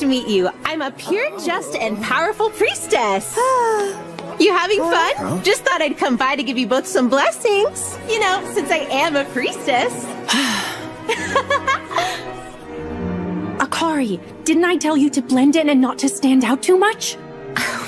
to meet you. I'm a pure, just, and powerful priestess. You having fun? Just thought I'd come by to give you both some blessings. You know, since I am a priestess. Akari, didn't I tell you to blend in and not to stand out too much?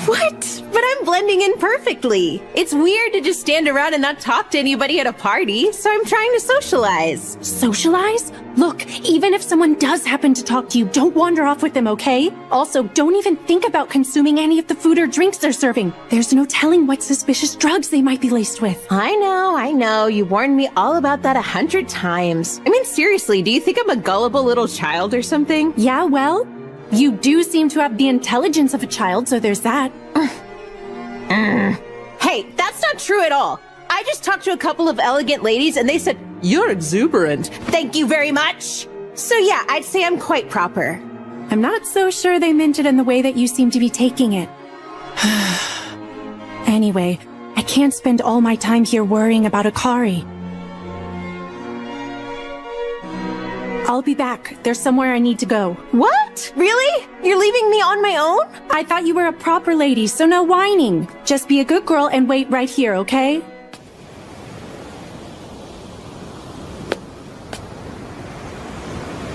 What? But I'm blending in perfectly. It's weird to just stand around and not talk to anybody at a party, so I'm trying to socialize. Socialize? Look, even if someone does happen to talk to you, don't wander off with them, okay? Also, don't even think about consuming any of the food or drinks they're serving. There's no telling what suspicious drugs they might be laced with. I know. You warned me all about that 100 times. I mean, seriously, do you think I'm a gullible little child or something? Yeah, well, you do seem to have the intelligence of a child, so there's that. Hey, that's not true at all. I just talked to a couple of elegant ladies and they said, "You're exuberant." Thank you very much. So yeah, I'd say I'm quite proper. I'm not so sure they meant it in the way that you seem to be taking it. Anyway, I can't spend all my time here worrying about Akari. I'll be back. There's somewhere I need to go. What? Really? You're leaving me on my own? I thought you were a proper lady, so no whining. Just be a good girl and wait right here, okay?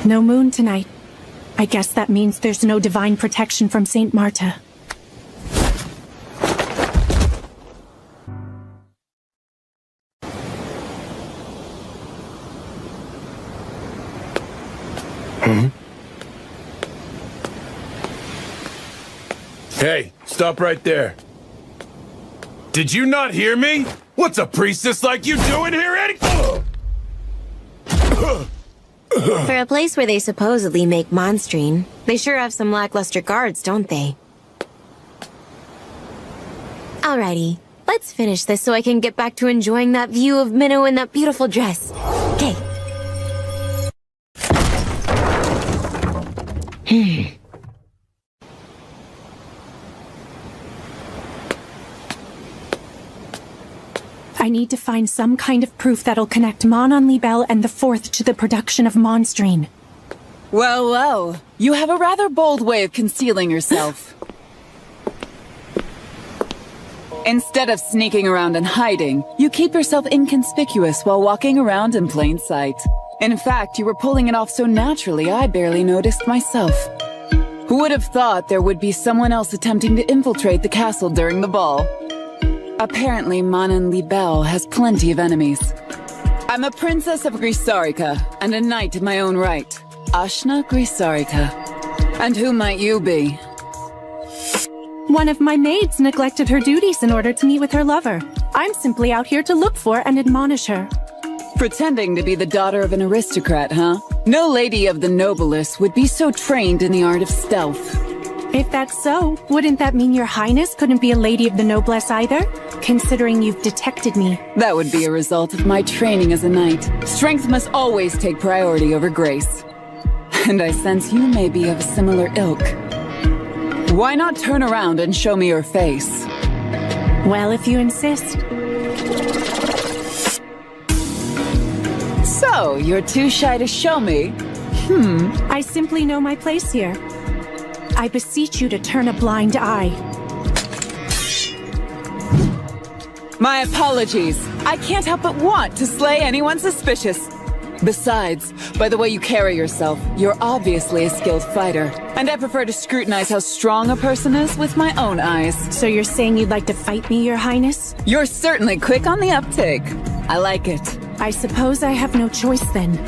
No moon tonight. I guess that means there's no divine protection from Saint Marta. Hey, stop right there. Did you not hear me? What's a priestess like you doing here, Eddie? For a place where they supposedly make monstrine, they sure have some lackluster guards, don't they? Alrighty, let's finish this so I can get back to enjoying that view of Minnow in that beautiful dress. Okay. I need to find some kind of proof that'll connect Mon on Libelle and the Fourth to the production of monstrine. Well, you have a rather bold way of concealing yourself. Instead of sneaking around and hiding, you keep yourself inconspicuous while walking around in plain sight. In fact, you were pulling it off so naturally I barely noticed myself. Who would have thought there would be someone else attempting to infiltrate the castle during the ball? Apparently, Mon and Libelle has plenty of enemies. I'm a princess of Grisarica, and a knight in my own right. Ashna Grisarica. And who might you be? One of my maids neglected her duties in order to meet with her lover. I'm simply out here to look for and admonish her. Pretending to be the daughter of an aristocrat, huh? No lady of the noblest would be so trained in the art of stealth. If that's so, wouldn't that mean your highness couldn't be a lady of the noblesse either? Considering you've detected me. That would be a result of my training as a knight. Strength must always take priority over grace. And I sense you may be of a similar ilk. Why not turn around and show me your face? Well, if you insist. So, you're too shy to show me? I simply know my place here. I beseech you to turn a blind eye. My apologies. I can't help but want to slay anyone suspicious. Besides, by the way you carry yourself, you're obviously a skilled fighter. And I prefer to scrutinize how strong a person is with my own eyes. So you're saying you'd like to fight me, your highness? You're certainly quick on the uptake. I like it. I suppose I have no choice then.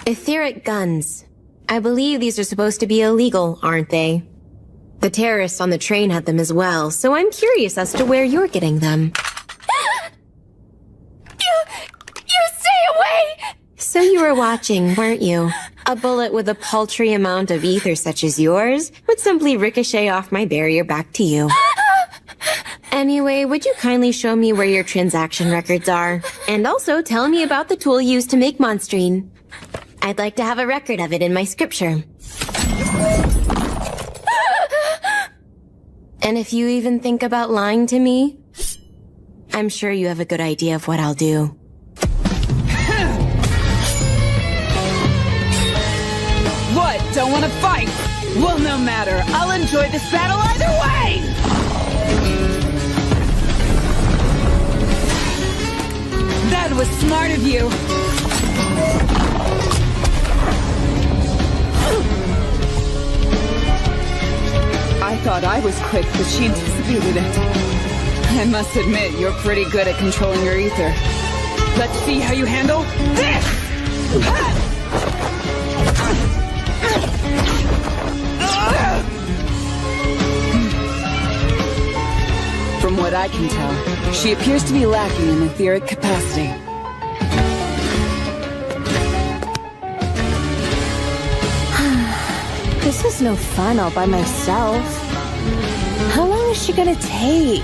Etheric guns. I believe these are supposed to be illegal, aren't they? The terrorists on the train had them as well, so I'm curious as to where you're getting them. You stay away! So you were watching, weren't you? A bullet with a paltry amount of ether such as yours would simply ricochet off my barrier back to you. And Anyway, would you kindly show me where your transaction records are? And also tell me about the tool used to make Monstrine. I'd like to have a record of it in my scripture. And if you even think about lying to me, I'm sure you have a good idea of what I'll do. What? Don't want to fight? Well, no matter. I'll enjoy this battle either way! That was smart of you. I thought I was quick, but she anticipated it. I must admit, you're pretty good at controlling your ether. Let's see how you handle this! From what I can tell, she appears to be lacking in etheric capacity. This is no fun all by myself. How long is she gonna take?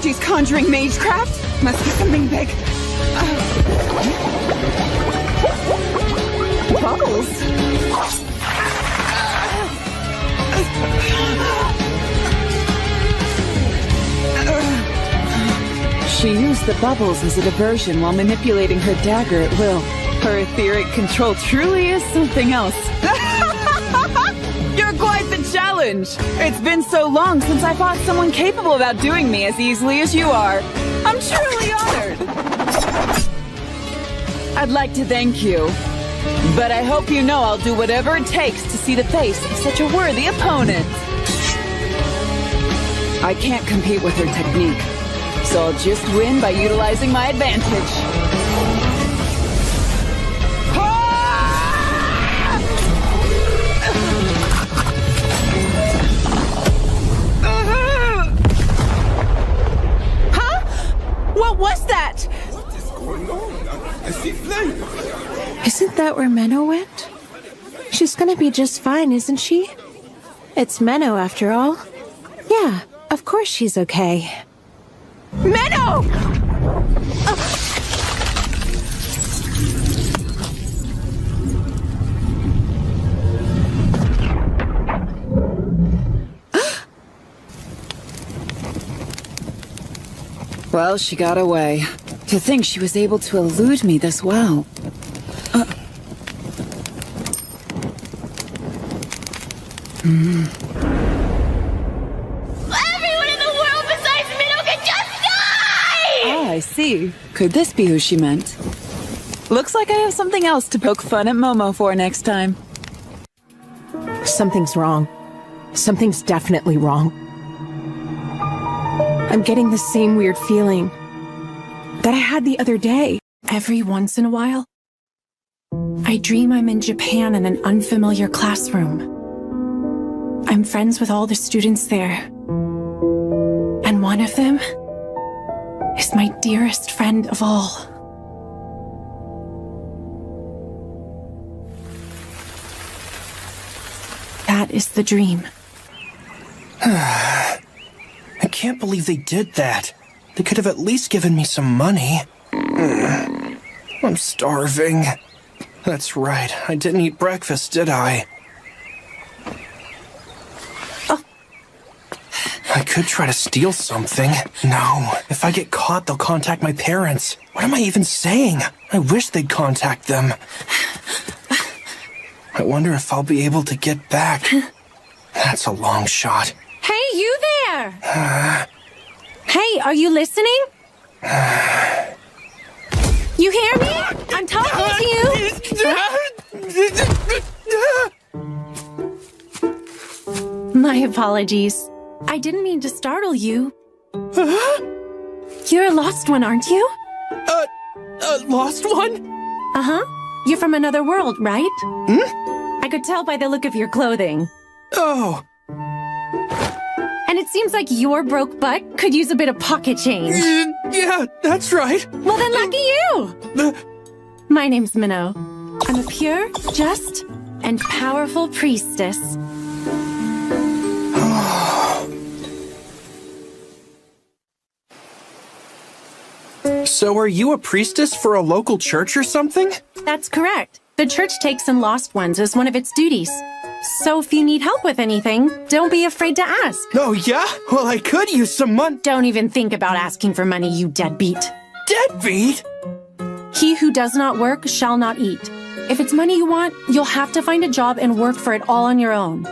She's conjuring magecraft? Must be something big. Bubbles? She used the bubbles as a diversion while manipulating her dagger at will. Her etheric control truly is something else. You're quite the challenge! It's been so long since I fought someone capable of outdoing me as easily as you are. I'm truly honored! I'd like to thank you, but I hope you know I'll do whatever it takes to see the face of such a worthy opponent. I can't compete with her technique, so I'll just win by utilizing my advantage. What was that? What is going on? I see flames. Isn't that where Menno went? She's gonna be just fine, isn't she? It's Menno after all. Yeah, of course she's okay. Menno! Well, she got away. To think she was able to elude me this well. Everyone in the world besides Minnow can just die! Ah, I see. Could this be who she meant? Looks like I have something else to poke fun at Momo for next time. Something's wrong. Something's definitely wrong. I'm getting the same weird feeling that I had the other day. Every once in a while, I dream I'm in Japan in an unfamiliar classroom. I'm friends with all the students there. And one of them is my dearest friend of all. That is the dream. I can't believe they did that. They could have at least given me some money. I'm starving. That's right, I didn't eat breakfast, did I? Oh. I could try to steal something. No, if I get caught, they'll contact my parents. What am I even saying? I wish they'd contact them. I wonder if I'll be able to get back. That's a long shot. Hey, you there! Hey, are you listening? You hear me? I'm talking to you! My apologies. I didn't mean to startle you. You're a lost one, aren't you? Lost one? Uh-huh. You're from another world, right? I could tell by the look of your clothing. Oh. And it seems like your broke butt could use a bit of pocket change. Yeah, that's right. Well then, lucky you! My name's Minnow. I'm a pure, just, and powerful priestess. So are you a priestess for a local church or something? That's correct. The church takes in lost ones as one of its duties. So if you need help with anything, don't be afraid to ask. Oh, yeah? Well, I could use some money. Don't even think about asking for money, you deadbeat. Deadbeat? He who does not work shall not eat. If it's money you want, you'll have to find a job and work for it all on your own.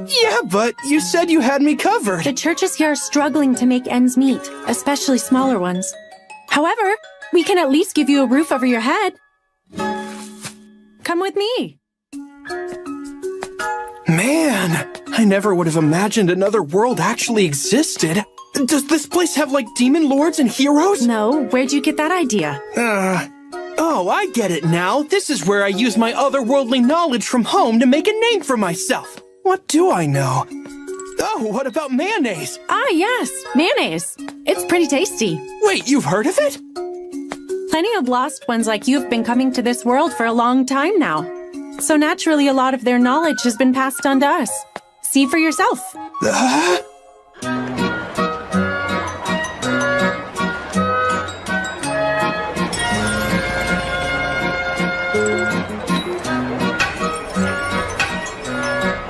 Yeah, but you said you had me covered. The churches here are struggling to make ends meet, especially smaller ones. However, we can at least give you a roof over your head. Come with me. Man, I never would have imagined another world actually existed. Does this place have, like, demon lords and heroes? No, where'd you get that idea? Oh, I get it now. This is where I use my otherworldly knowledge from home to make a name for myself. What do I know? Oh, what about mayonnaise? Ah, yes, mayonnaise. It's pretty tasty. Wait, you've heard of it? Plenty of lost ones like you have been coming to this world for a long time now. So naturally, a lot of their knowledge has been passed on to us. See for yourself.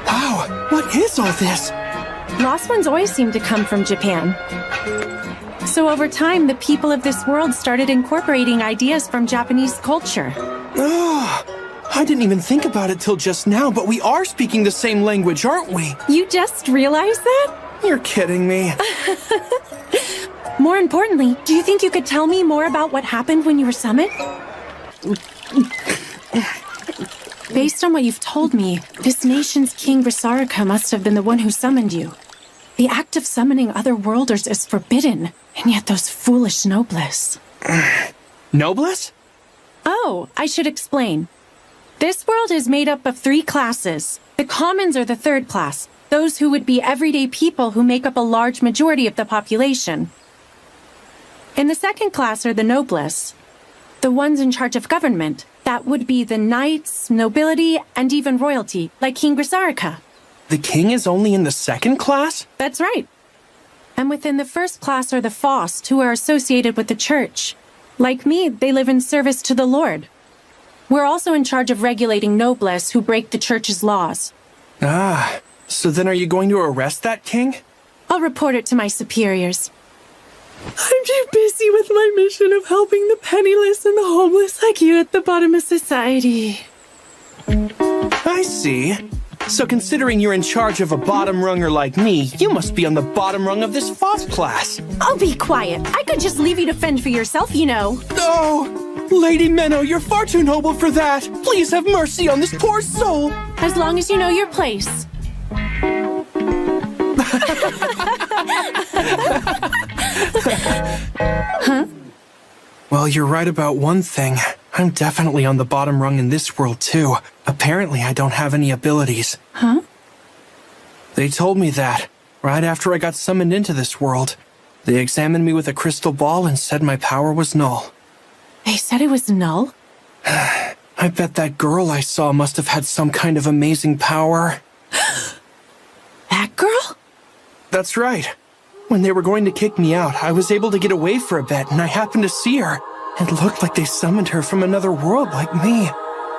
Wow, what is all this? Lost ones always seem to come from Japan. So over time, the people of this world started incorporating ideas from Japanese culture. I didn't even think about it till just now, but we are speaking the same language, aren't we? You just realized that? You're kidding me. More importantly, do you think you could tell me more about what happened when you were summoned? Based on what you've told me, this nation's King Grisarika must have been the one who summoned you. The act of summoning other worlders is forbidden, and yet those foolish nobles. Nobles? Oh, I should explain. This world is made up of 3 classes. The commons are the 3rd class, those who would be everyday people who make up a large majority of the population. In the 2nd class are the nobles, the ones in charge of government. That would be the knights, nobility, and even royalty, like King Grisarika. The king is only in the 2nd class? That's right. And within the 1st class are the Faust, who are associated with the church. Like me, they live in service to the Lord. We're also in charge of regulating nobles who break the church's laws. Ah, so then are you going to arrest that king? I'll report it to my superiors. I'm too busy with my mission of helping the penniless and the homeless like you at the bottom of society. I see. So considering you're in charge of a bottom runger like me, you must be on the bottom rung of this Faust class. I'll be quiet. I could just leave you to fend for yourself, you know. Oh, Lady Menno, you're far too noble for that. Please have mercy on this poor soul. As long as you know your place. Huh? Well, you're right about one thing. I'm definitely on the bottom rung in this world, too. Apparently, I don't have any abilities. Huh? They told me that, right after I got summoned into this world. They examined me with a crystal ball and said my power was null. They said it was null? I bet that girl I saw must have had some kind of amazing power. That girl? That's right. When they were going to kick me out, I was able to get away for a bit, and I happened to see her. It looked like they summoned her from another world like me.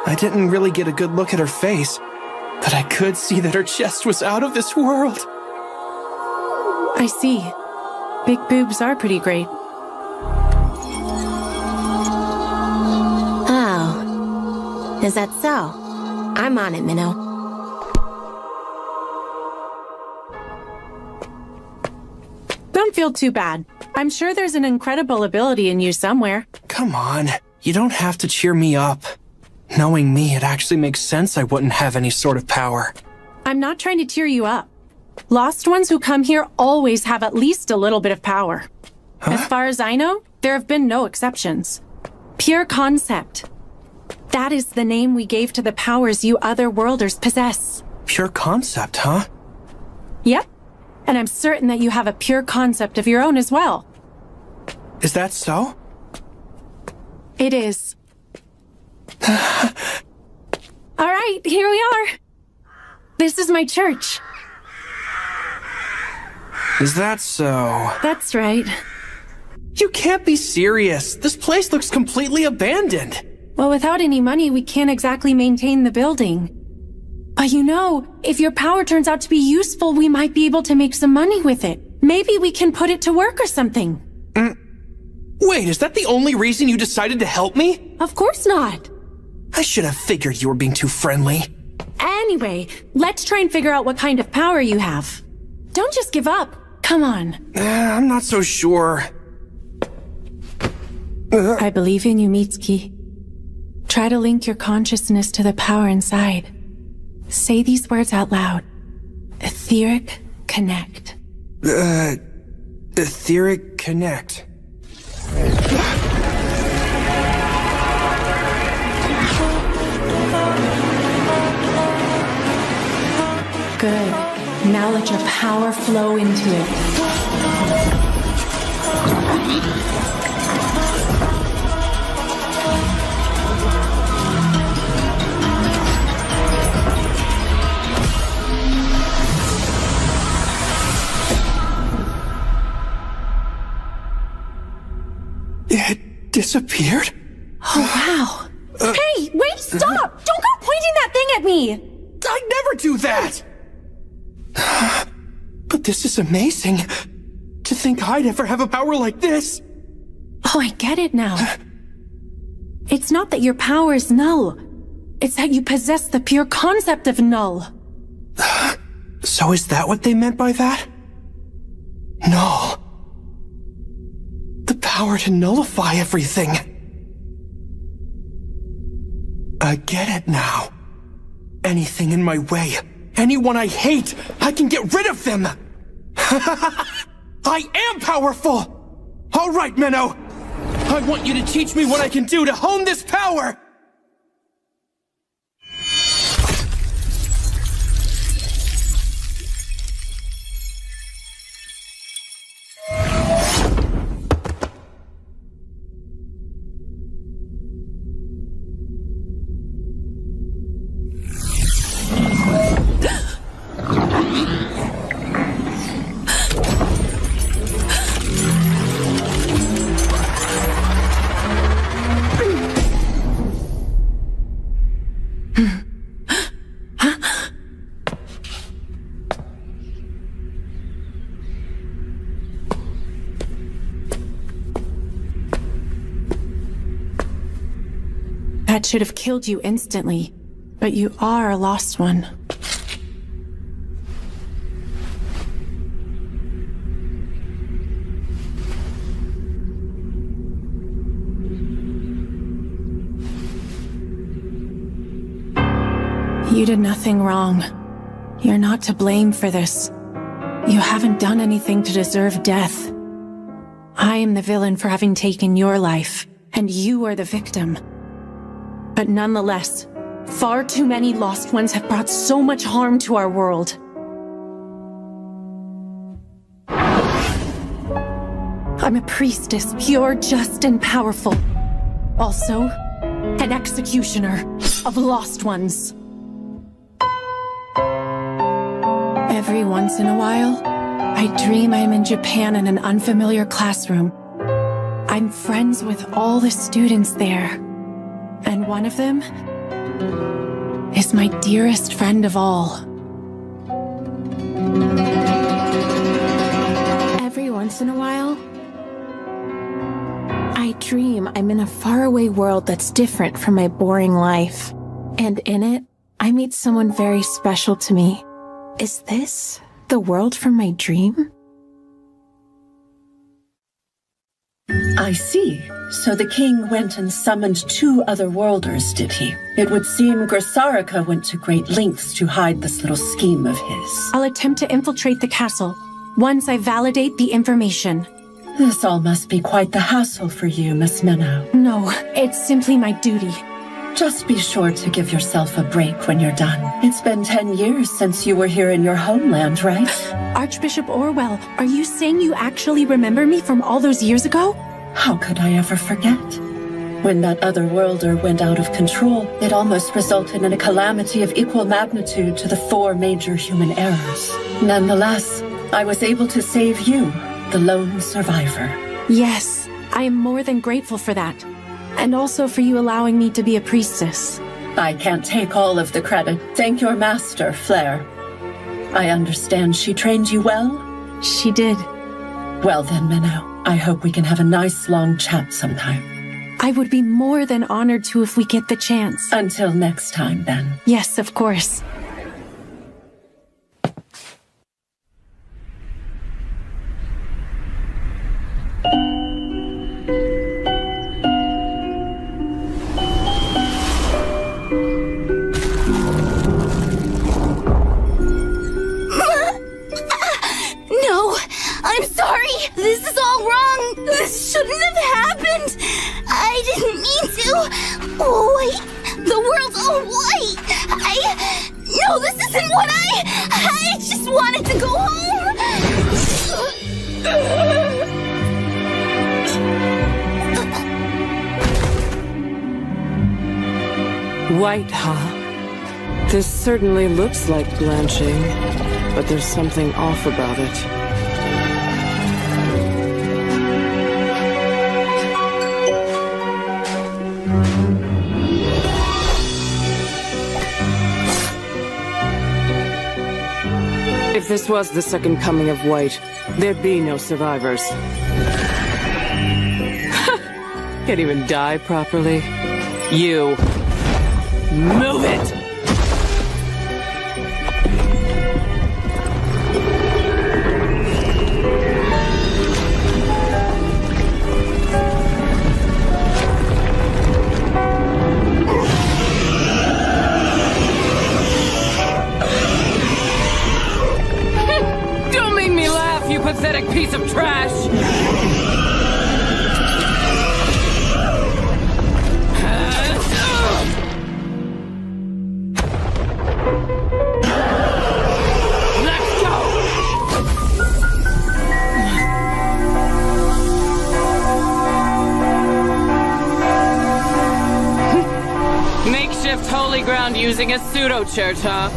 I didn't really get a good look at her face, but I could see that her chest was out of this world. I see. Big boobs are pretty great. Oh. Is that so? I'm on it, Minnow. Don't feel too bad. I'm sure there's an incredible ability in you somewhere. Come on, you don't have to cheer me up. Knowing me, it actually makes sense I wouldn't have any sort of power. I'm not trying to cheer you up. Lost ones who come here always have at least a little bit of power. Huh? As far as I know, there have been no exceptions. Pure concept. That is the name we gave to the powers you otherworlders possess. Pure concept, huh? Yep. And I'm certain that you have a pure concept of your own as well. Is that so? It is. All right, here we are. This is my church. Is that so? That's right. You can't be serious. This place looks completely abandoned. Well, without any money, we can't exactly maintain the building. But you know, if your power turns out to be useful, we might be able to make some money with it. Maybe we can put it to work or something. Wait, is that the only reason you decided to help me? Of course not. I should have figured you were being too friendly. Anyway, let's try and figure out what kind of power you have. Don't just give up. Come on. I'm not so sure. I believe in you, Mitsuki. Try to link your consciousness to the power inside. Say these words out loud. Etheric Connect. Etheric Connect. Good. Now let your power flow into it. It disappeared? Oh, wow. Hey, wait, stop! Don't go pointing that thing at me! I'd never do that! But this is amazing. To think I'd ever have a power like this. Oh, I get it now. It's not that your power is null. It's that you possess the pure concept of null. So is that what they meant by that? Null. The power to nullify everything. I get it now. Anything in my way, anyone I hate, I can get rid of them! I am powerful! Alright, Menno! I want you to teach me what I can do to hone this power! That should have killed you instantly, but you are a lost one. You did nothing wrong. You're not to blame for this. You haven't done anything to deserve death. I am the villain for having taken your life, and you are the victim. But nonetheless, far too many lost ones have brought so much harm to our world. I'm a priestess, pure, just, and powerful. Also, an executioner of lost ones. Every once in a while, I dream I'm in Japan in an unfamiliar classroom. I'm friends with all the students there. And one of them is my dearest friend of all. Every once in a while, I dream I'm in a faraway world that's different from my boring life. And in it, I meet someone very special to me. Is this the world from my dream? I see. So the king went and summoned 2 other worlders, did he? It would seem Grisarika went to great lengths to hide this little scheme of his. I'll attempt to infiltrate the castle, once I validate the information. This all must be quite the hassle for you, Miss Menno. No, it's simply my duty. Just be sure to give yourself a break when you're done. It's been 10 years since you were here in your homeland, right? Archbishop Orwell, are you saying you actually remember me from all those years ago? How could I ever forget? When that other worlder went out of control, it almost resulted in a calamity of equal magnitude to the 4 major human errors. Nonetheless, I was able to save you, the lone survivor. Yes, I am more than grateful for that. And also for you allowing me to be a priestess. I can't take all of the credit. Thank your master, Flair. I understand she trained you well? She did. Well then, Minnow, I hope we can have a nice long chat sometime. I would be more than honored to if we get the chance. Until next time, then. Yes, of course. No, I'm sorry. This is all wrong. This shouldn't have happened. I didn't mean to. Oh, wait. The world's all white. No, this isn't what I just wanted to go home. White, huh? This certainly looks like blanching, but there's something off about it. If this was the second coming of White, there'd be no survivors. Can't even die properly. You. Move it! Don't make me laugh, you pathetic piece of trash! Makeshift holy ground using a pseudo-church, huh?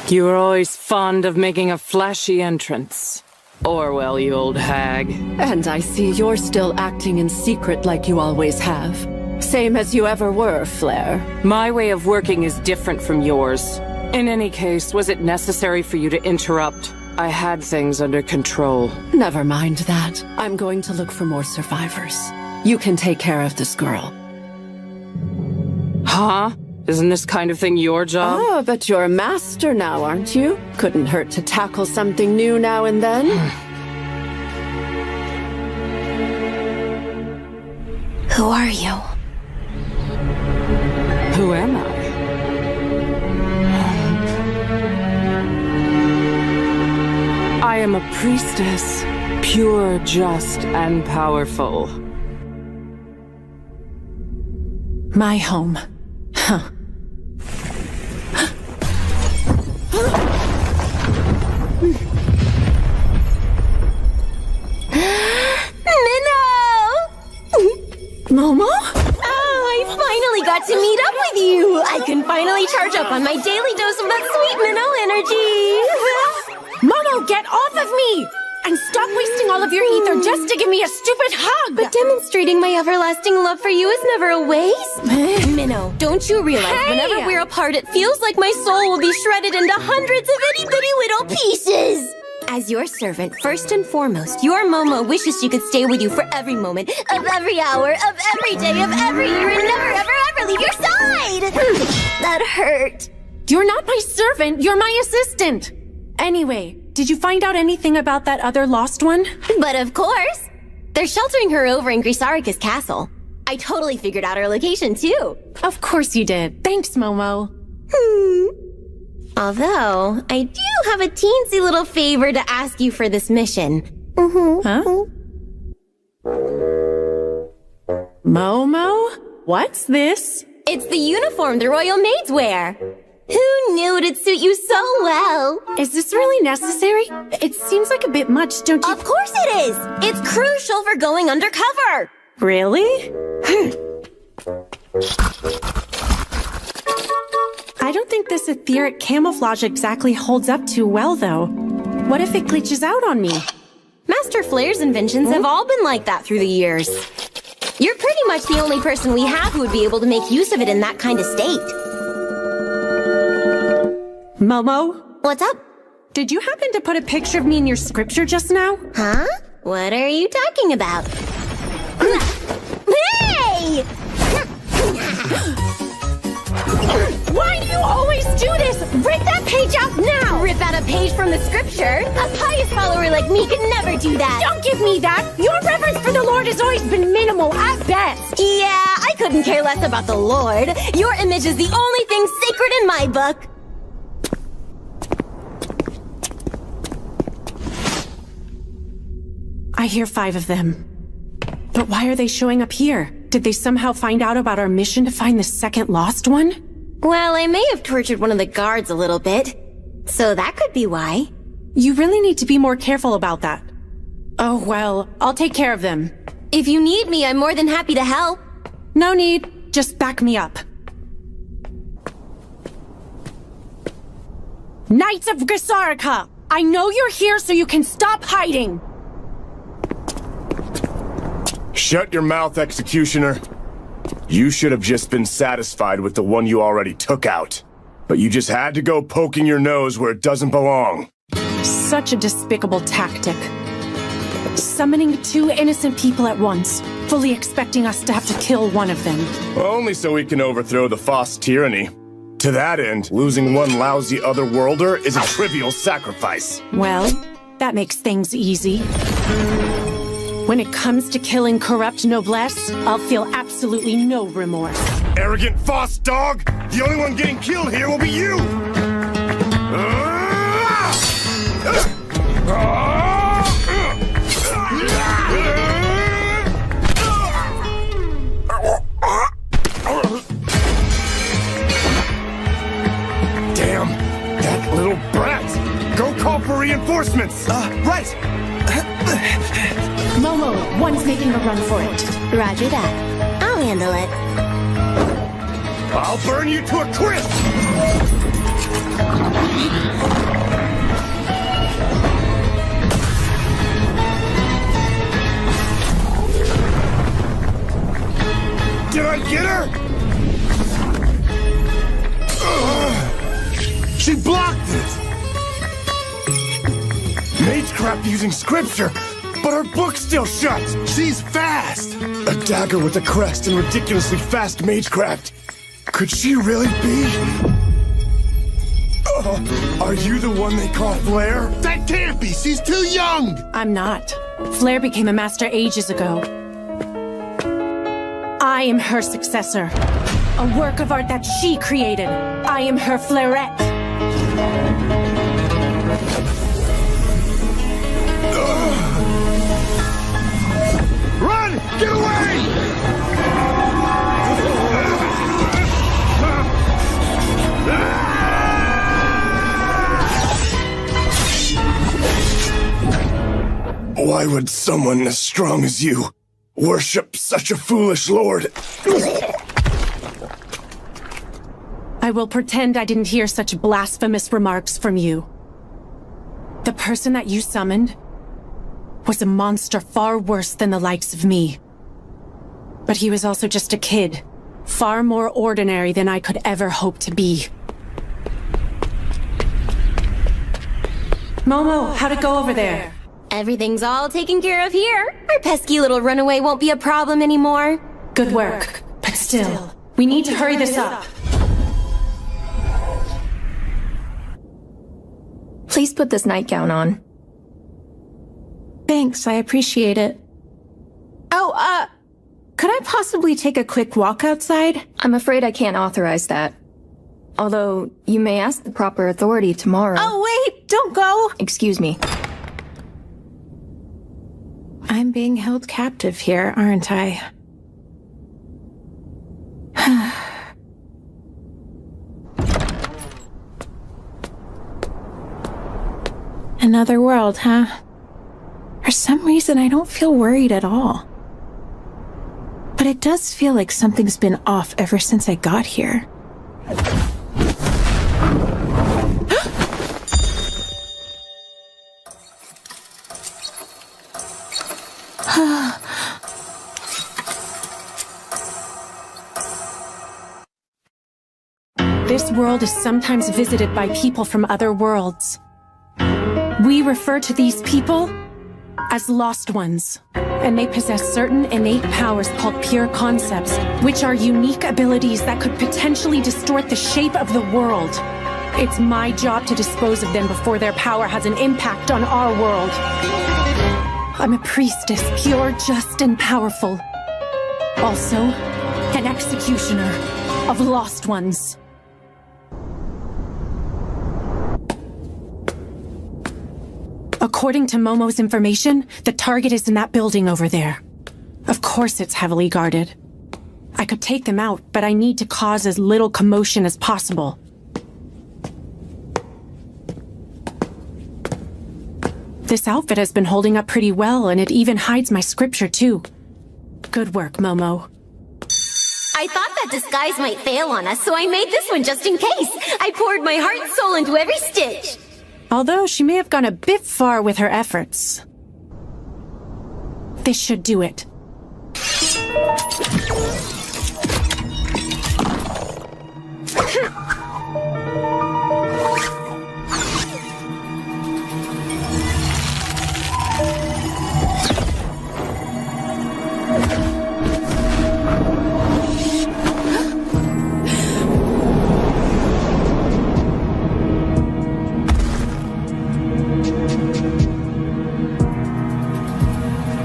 You were always fond of making a flashy entrance. Orwell, you old hag. And I see you're still acting in secret like you always have. Same as you ever were, Flair. My way of working is different from yours. In any case, was it necessary for you to interrupt? I had things under control. Never mind that. I'm going to look for more survivors. You can take care of this girl. Huh? Isn't this kind of thing your job? Oh, but you're a master now, aren't you? Couldn't hurt to tackle something new now and then. Who are you? Who am I? I am a priestess, pure, just, and powerful. My home. Huh. Momo? Oh, I finally got to meet up with you! I can finally charge up on my daily dose of that sweet minnow energy! Momo, get off of me! And stop wasting all of your ether just to give me a stupid hug! But demonstrating my everlasting love for you is never a waste. Minnow, don't you realize whenever we're apart, it feels like my soul will be shredded into hundreds of itty-bitty little pieces! As your servant, first and foremost, your Momo wishes she could stay with you for every moment, of every hour, of every day, of every year, and never, ever, ever leave your side! That hurt. You're not my servant, you're my assistant! Anyway, did you find out anything about that other lost one? But of course! They're sheltering her over in Grisarika's castle. I totally figured out her location, too. Of course you did. Thanks, Momo. Although, I do have a teensy little favor to ask you for this mission. Huh? Momo? What's this? It's the uniform the royal maids wear. Who knew it'd suit you so well? Is this really necessary? It seems like a bit much, don't you? Of course it is! It's crucial for going undercover! Really? I don't think this etheric camouflage exactly holds up too well, though. What if it glitches out on me? Master Flair's inventions have all been like that through the years. You're pretty much the only person we have who would be able to make use of it in that kind of state. Momo? What's up? Did you happen to put a picture of me in your scripture just now? Huh? What are you talking about? Hey! Why do you always do this? Rip that page out now! Rip out a page from the scripture? A pious follower like me could never do that! Don't give me that! Your reverence for the Lord has always been minimal at best! Yeah, I couldn't care less about the Lord. Your image is the only thing sacred in my book. I hear 5 of them. But why are they showing up here? Did they somehow find out about our mission to find the second lost one? Well, I may have tortured one of the guards a little bit. So that could be why. You really need to be more careful about that. Oh, well, I'll take care of them. If you need me, I'm more than happy to help. No need. Just back me up. Knights of Grisarika! I know you're here so you can stop hiding! Shut your mouth, Executioner. You should have just been satisfied with the one you already took out. But you just had to go poking your nose where it doesn't belong. Such a despicable tactic. Summoning 2 innocent people at once, fully expecting us to have to kill one of them. Only so we can overthrow the Foss tyranny. To that end, losing one lousy otherworlder is a trivial sacrifice. Well, that makes things easy. When it comes to killing corrupt noblesse, I'll feel absolutely no remorse. Arrogant Foss dog! The only one getting killed here will be you! Damn, that little brat! Go call for reinforcements! Right! Momo, one's making a run for it. Roger that. I'll handle it. I'll burn you to a crisp! Did I get her? She blocked it! Magecraft using scripture, but her book's still shut! She's fast! A dagger with a crest and ridiculously fast magecraft. Could she really be? Are you the one they call Flair? That can't be! She's too young! I'm not. Flair became a master ages ago. I am her successor. A work of art that she created. I am her Flairette. Run! Get away! Why would someone as strong as you worship such a foolish lord? I will pretend I didn't hear such blasphemous remarks from you. The person that you summoned was a monster far worse than the likes of me. But he was also just a kid, far more ordinary than I could ever hope to be. Momo, how'd it go over there? Everything's all taken care of here. Our pesky little runaway won't be a problem anymore. Good work. But still, we need to hurry this up. Please put this nightgown on. Thanks, I appreciate it. Oh, could I possibly take a quick walk outside? I'm afraid I can't authorize that. Although, you may ask the proper authority tomorrow. Oh, wait! Don't go! Excuse me. I'm being held captive here, aren't I? Another world, huh? For some reason, I don't feel worried at all. But it does feel like something's been off ever since I got here. This world is sometimes visited by people from other worlds. We refer to these people as lost ones, and they possess certain innate powers called pure concepts, which are unique abilities that could potentially distort the shape of the world. It's my job to dispose of them before their power has an impact on our world. I'm a priestess, pure, just, and powerful. Also, an executioner of lost ones. According to Momo's information, the target is in that building over there. Of course it's heavily guarded. I could take them out, but I need to cause as little commotion as possible. This outfit has been holding up pretty well, and it even hides my scripture too. Good work, Momo. I thought that disguise might fail on us, so I made this one just in case. I poured my heart and soul into every stitch. Although she may have gone a bit far with her efforts. This should do it.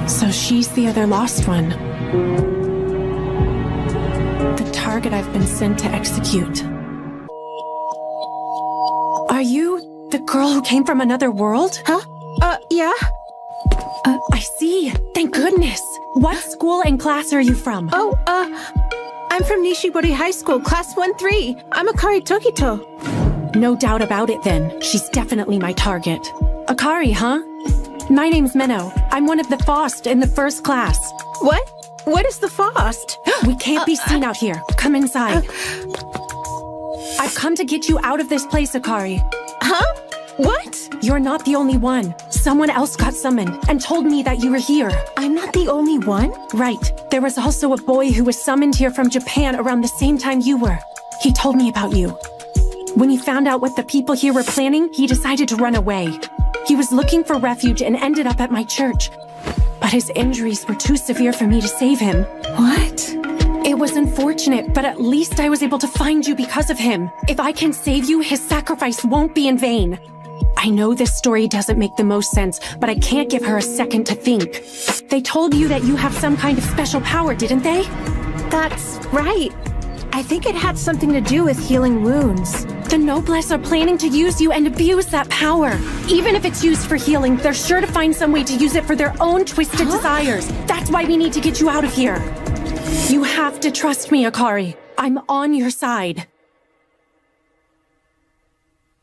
So she's the other lost one. The target I've been sent to execute. Are you the girl who came from another world? Huh? Yeah. I see. Thank goodness. What school and class are you from? Oh, I'm from Nishibori High School, class 1-3. I'm Akari Tokito. No doubt about it then. She's definitely my target. Akari, huh? My name's Minnow. I'm one of the FOST in the first class. What? What is the FOST? We can't be seen out here. Come inside. I've come to get you out of this place, Akari. Huh? What? You're not the only one. Someone else got summoned and told me that you were here. I'm not the only one? Right. There was also a boy who was summoned here from Japan around the same time you were. He told me about you. When he found out what the people here were planning, he decided to run away. He was looking for refuge and ended up at my church. But his injuries were too severe for me to save him. What? It was unfortunate, but at least I was able to find you because of him. If I can save you, his sacrifice won't be in vain. I know this story doesn't make the most sense, but I can't give her a second to think. They told you that you have some kind of special power, didn't they? That's right. I think it had something to do with healing wounds. The Noblesse are planning to use you and abuse that power. Even if it's used for healing, they're sure to find some way to use it for their own twisted desires. That's why we need to get you out of here. You have to trust me, Akari. I'm on your side.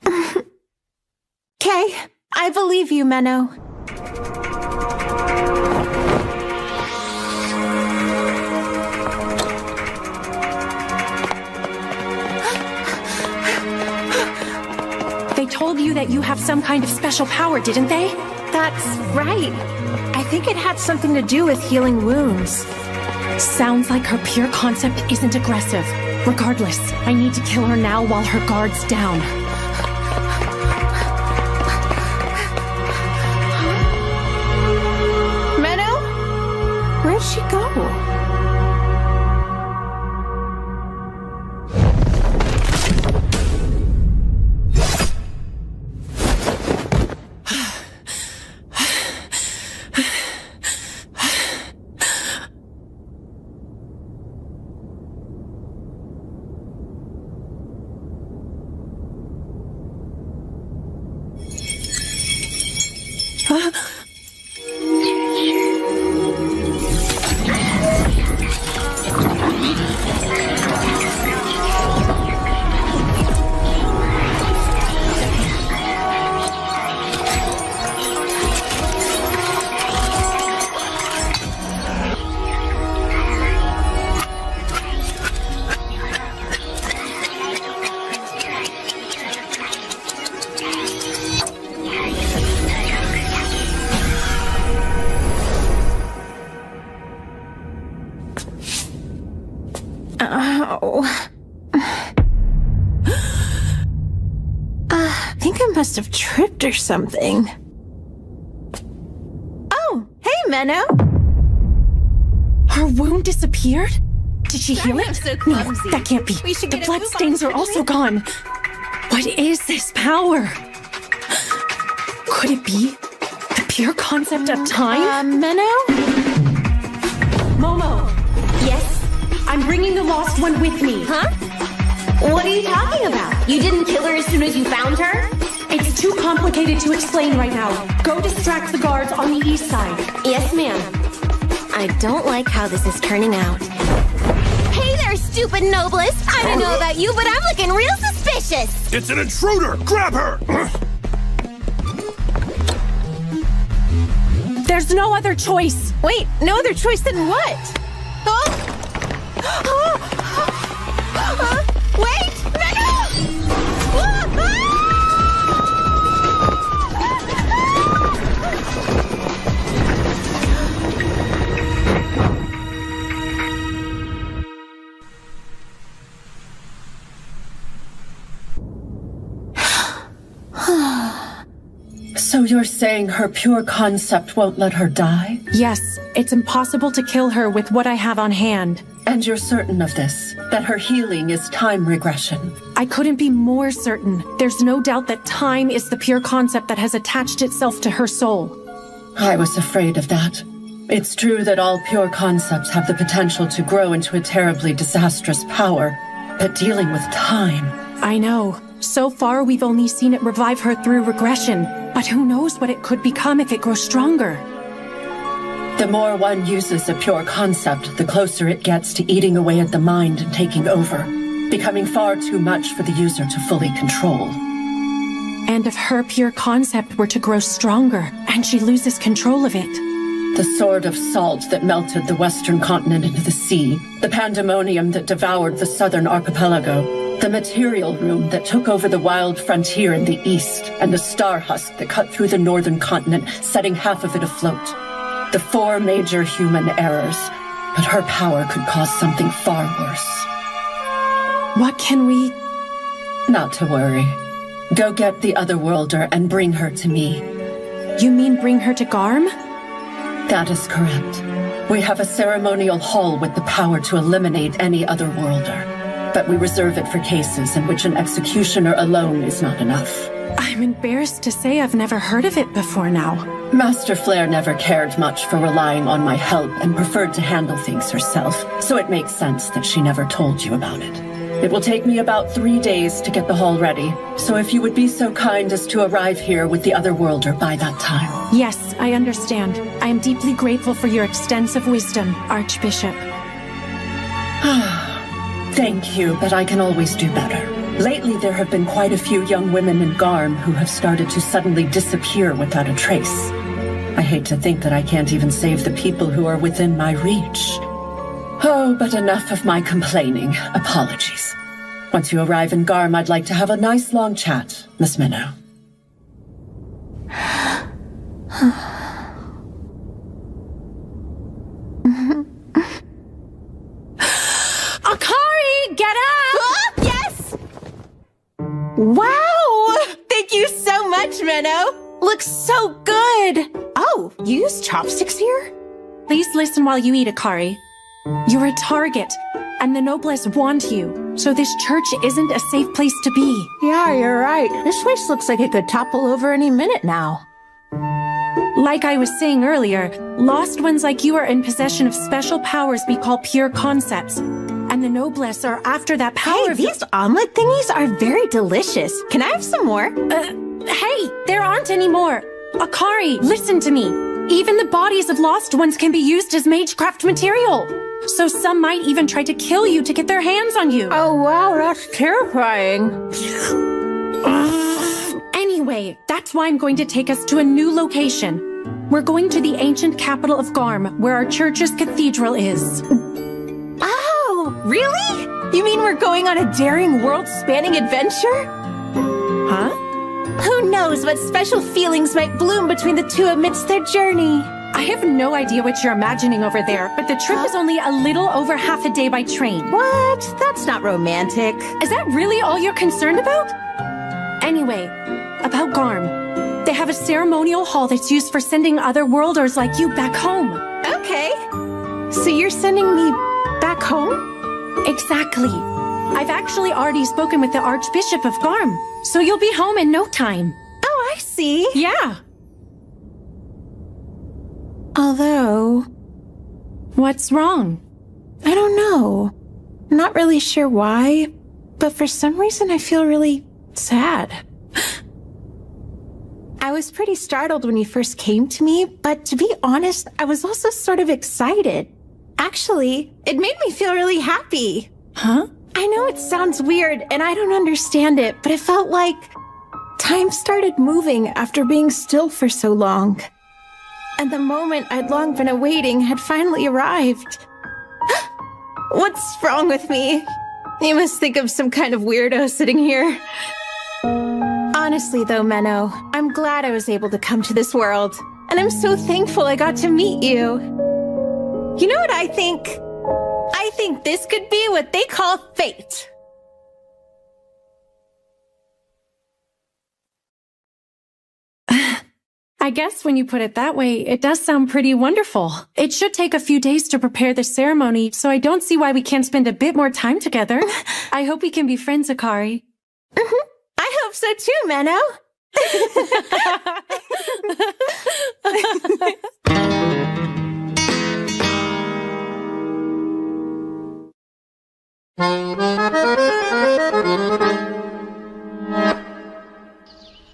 Okay, I believe you, Menno. They told you that you have some kind of special power, didn't they? That's right. I think it had something to do with healing wounds. Sounds like her pure concept isn't aggressive. Regardless, I need to kill her now while her guard's down. Menno? Where'd she go? Ow. I think I must have tripped or something. Oh, hey, Menno. Her wound disappeared? Did she heal it? So No, that can't be. The bloodstains are also gone. What is this power? Could it be the pure concept of time? Menno? Momo, Yes? I'm bringing the lost one with me. Huh? What are you talking about? You didn't kill her as soon as you found her? It's too complicated to explain right now. Go distract the guards on the east side. Yes, ma'am. I don't like how this is turning out. Hey there, stupid noblest! I don't know about you, but I'm looking real suspicious! It's an intruder! Grab her! There's no other choice. Wait, no other choice than what? Wait! So you're saying her pure concept won't let her die? Yes, it's impossible to kill her with what I have on hand. And you're certain of this? That her healing is time regression? I couldn't be more certain. There's no doubt that time is the pure concept that has attached itself to her soul. I was afraid of that. It's true that all pure concepts have the potential to grow into a terribly disastrous power, but dealing with time... I know. So far, we've only seen it revive her through regression, but who knows what it could become if it grows stronger. The more one uses a pure concept, the closer it gets to eating away at the mind and taking over, becoming far too much for the user to fully control. And if her pure concept were to grow stronger, and she loses control of it? The sword of salt that melted the western continent into the sea, the pandemonium that devoured the southern archipelago, the material room that took over the wild frontier in the east, and the star husk that cut through the northern continent, setting half of it afloat. The 4 major human errors, but her power could cause something far worse. What can we... Not to worry. Go get the Otherworlder and bring her to me. You mean bring her to Garm? That is correct. We have a ceremonial hall with the power to eliminate any Otherworlder. But we reserve it for cases in which an executioner alone is not enough. I'm embarrassed to say I've never heard of it before now. Master Flair never cared much for relying on my help and preferred to handle things herself, so it makes sense that she never told you about it. It will take me about 3 days to get the hall ready, so if you would be so kind as to arrive here with the Otherworlder by that time. Yes, I understand. I am deeply grateful for your extensive wisdom, Archbishop. Thank you, but I can always do better. Lately, there have been quite a few young women in Garm who have started to suddenly disappear without a trace. I hate to think that I can't even save the people who are within my reach. Oh, but enough of my complaining. Apologies. Once you arrive in Garm, I'd like to have a nice long chat, Miss Minnow. Akari, get up! Yes! Wow! Thank you so much, Menno. Looks so good. Oh, you use chopsticks here? Please listen while you eat, Akari. You're a target, and the noblesse want you, so this church isn't a safe place to be. Yeah, you're right. This place looks like it could topple over any minute now. Like I was saying earlier, lost ones like you are in possession of special powers we call pure concepts. And the noblesse are after that power. Hey, these omelet thingies are very delicious. Can I have some more? Hey, there aren't any more. Akari, listen to me. Even the bodies of lost ones can be used as magecraft material. So some might even try to kill you to get their hands on you. Oh, wow, that's terrifying. Anyway, that's why I'm going to take us to a new location. We're going to the ancient capital of Garm, where our church's cathedral is. Oh, really? You mean we're going on a daring world-spanning adventure? Huh? Who knows what special feelings might bloom between the two amidst their journey? I have no idea what you're imagining over there, but the trip is only a little over half a day by train. What? That's not romantic. Is that really all you're concerned about? Anyway, about Garm. They have a ceremonial hall that's used for sending otherworlders like you back home. Okay. So you're sending me back home? Exactly. I've actually already spoken with the Archbishop of Garm, so you'll be home in no time. Oh, I see. Yeah. Although... What's wrong? I don't know. I'm not really sure why, but for some reason I feel really sad. I was pretty startled when you first came to me, but to be honest, I was also sort of excited. Actually, it made me feel really happy. Huh? I know it sounds weird, and I don't understand it, but it felt like time started moving after being still for so long. And the moment I'd long been awaiting had finally arrived. What's wrong with me? You must think I'm some kind of weirdo sitting here. Honestly though, Menno, I'm glad I was able to come to this world. And I'm so thankful I got to meet you. You know what I think? I think this could be what they call fate. I guess when you put it that way, it does sound pretty wonderful. It should take a few days to prepare the ceremony, so I don't see why we can't spend a bit more time together. I hope we can be friends, Akari. I hope so too, Menno.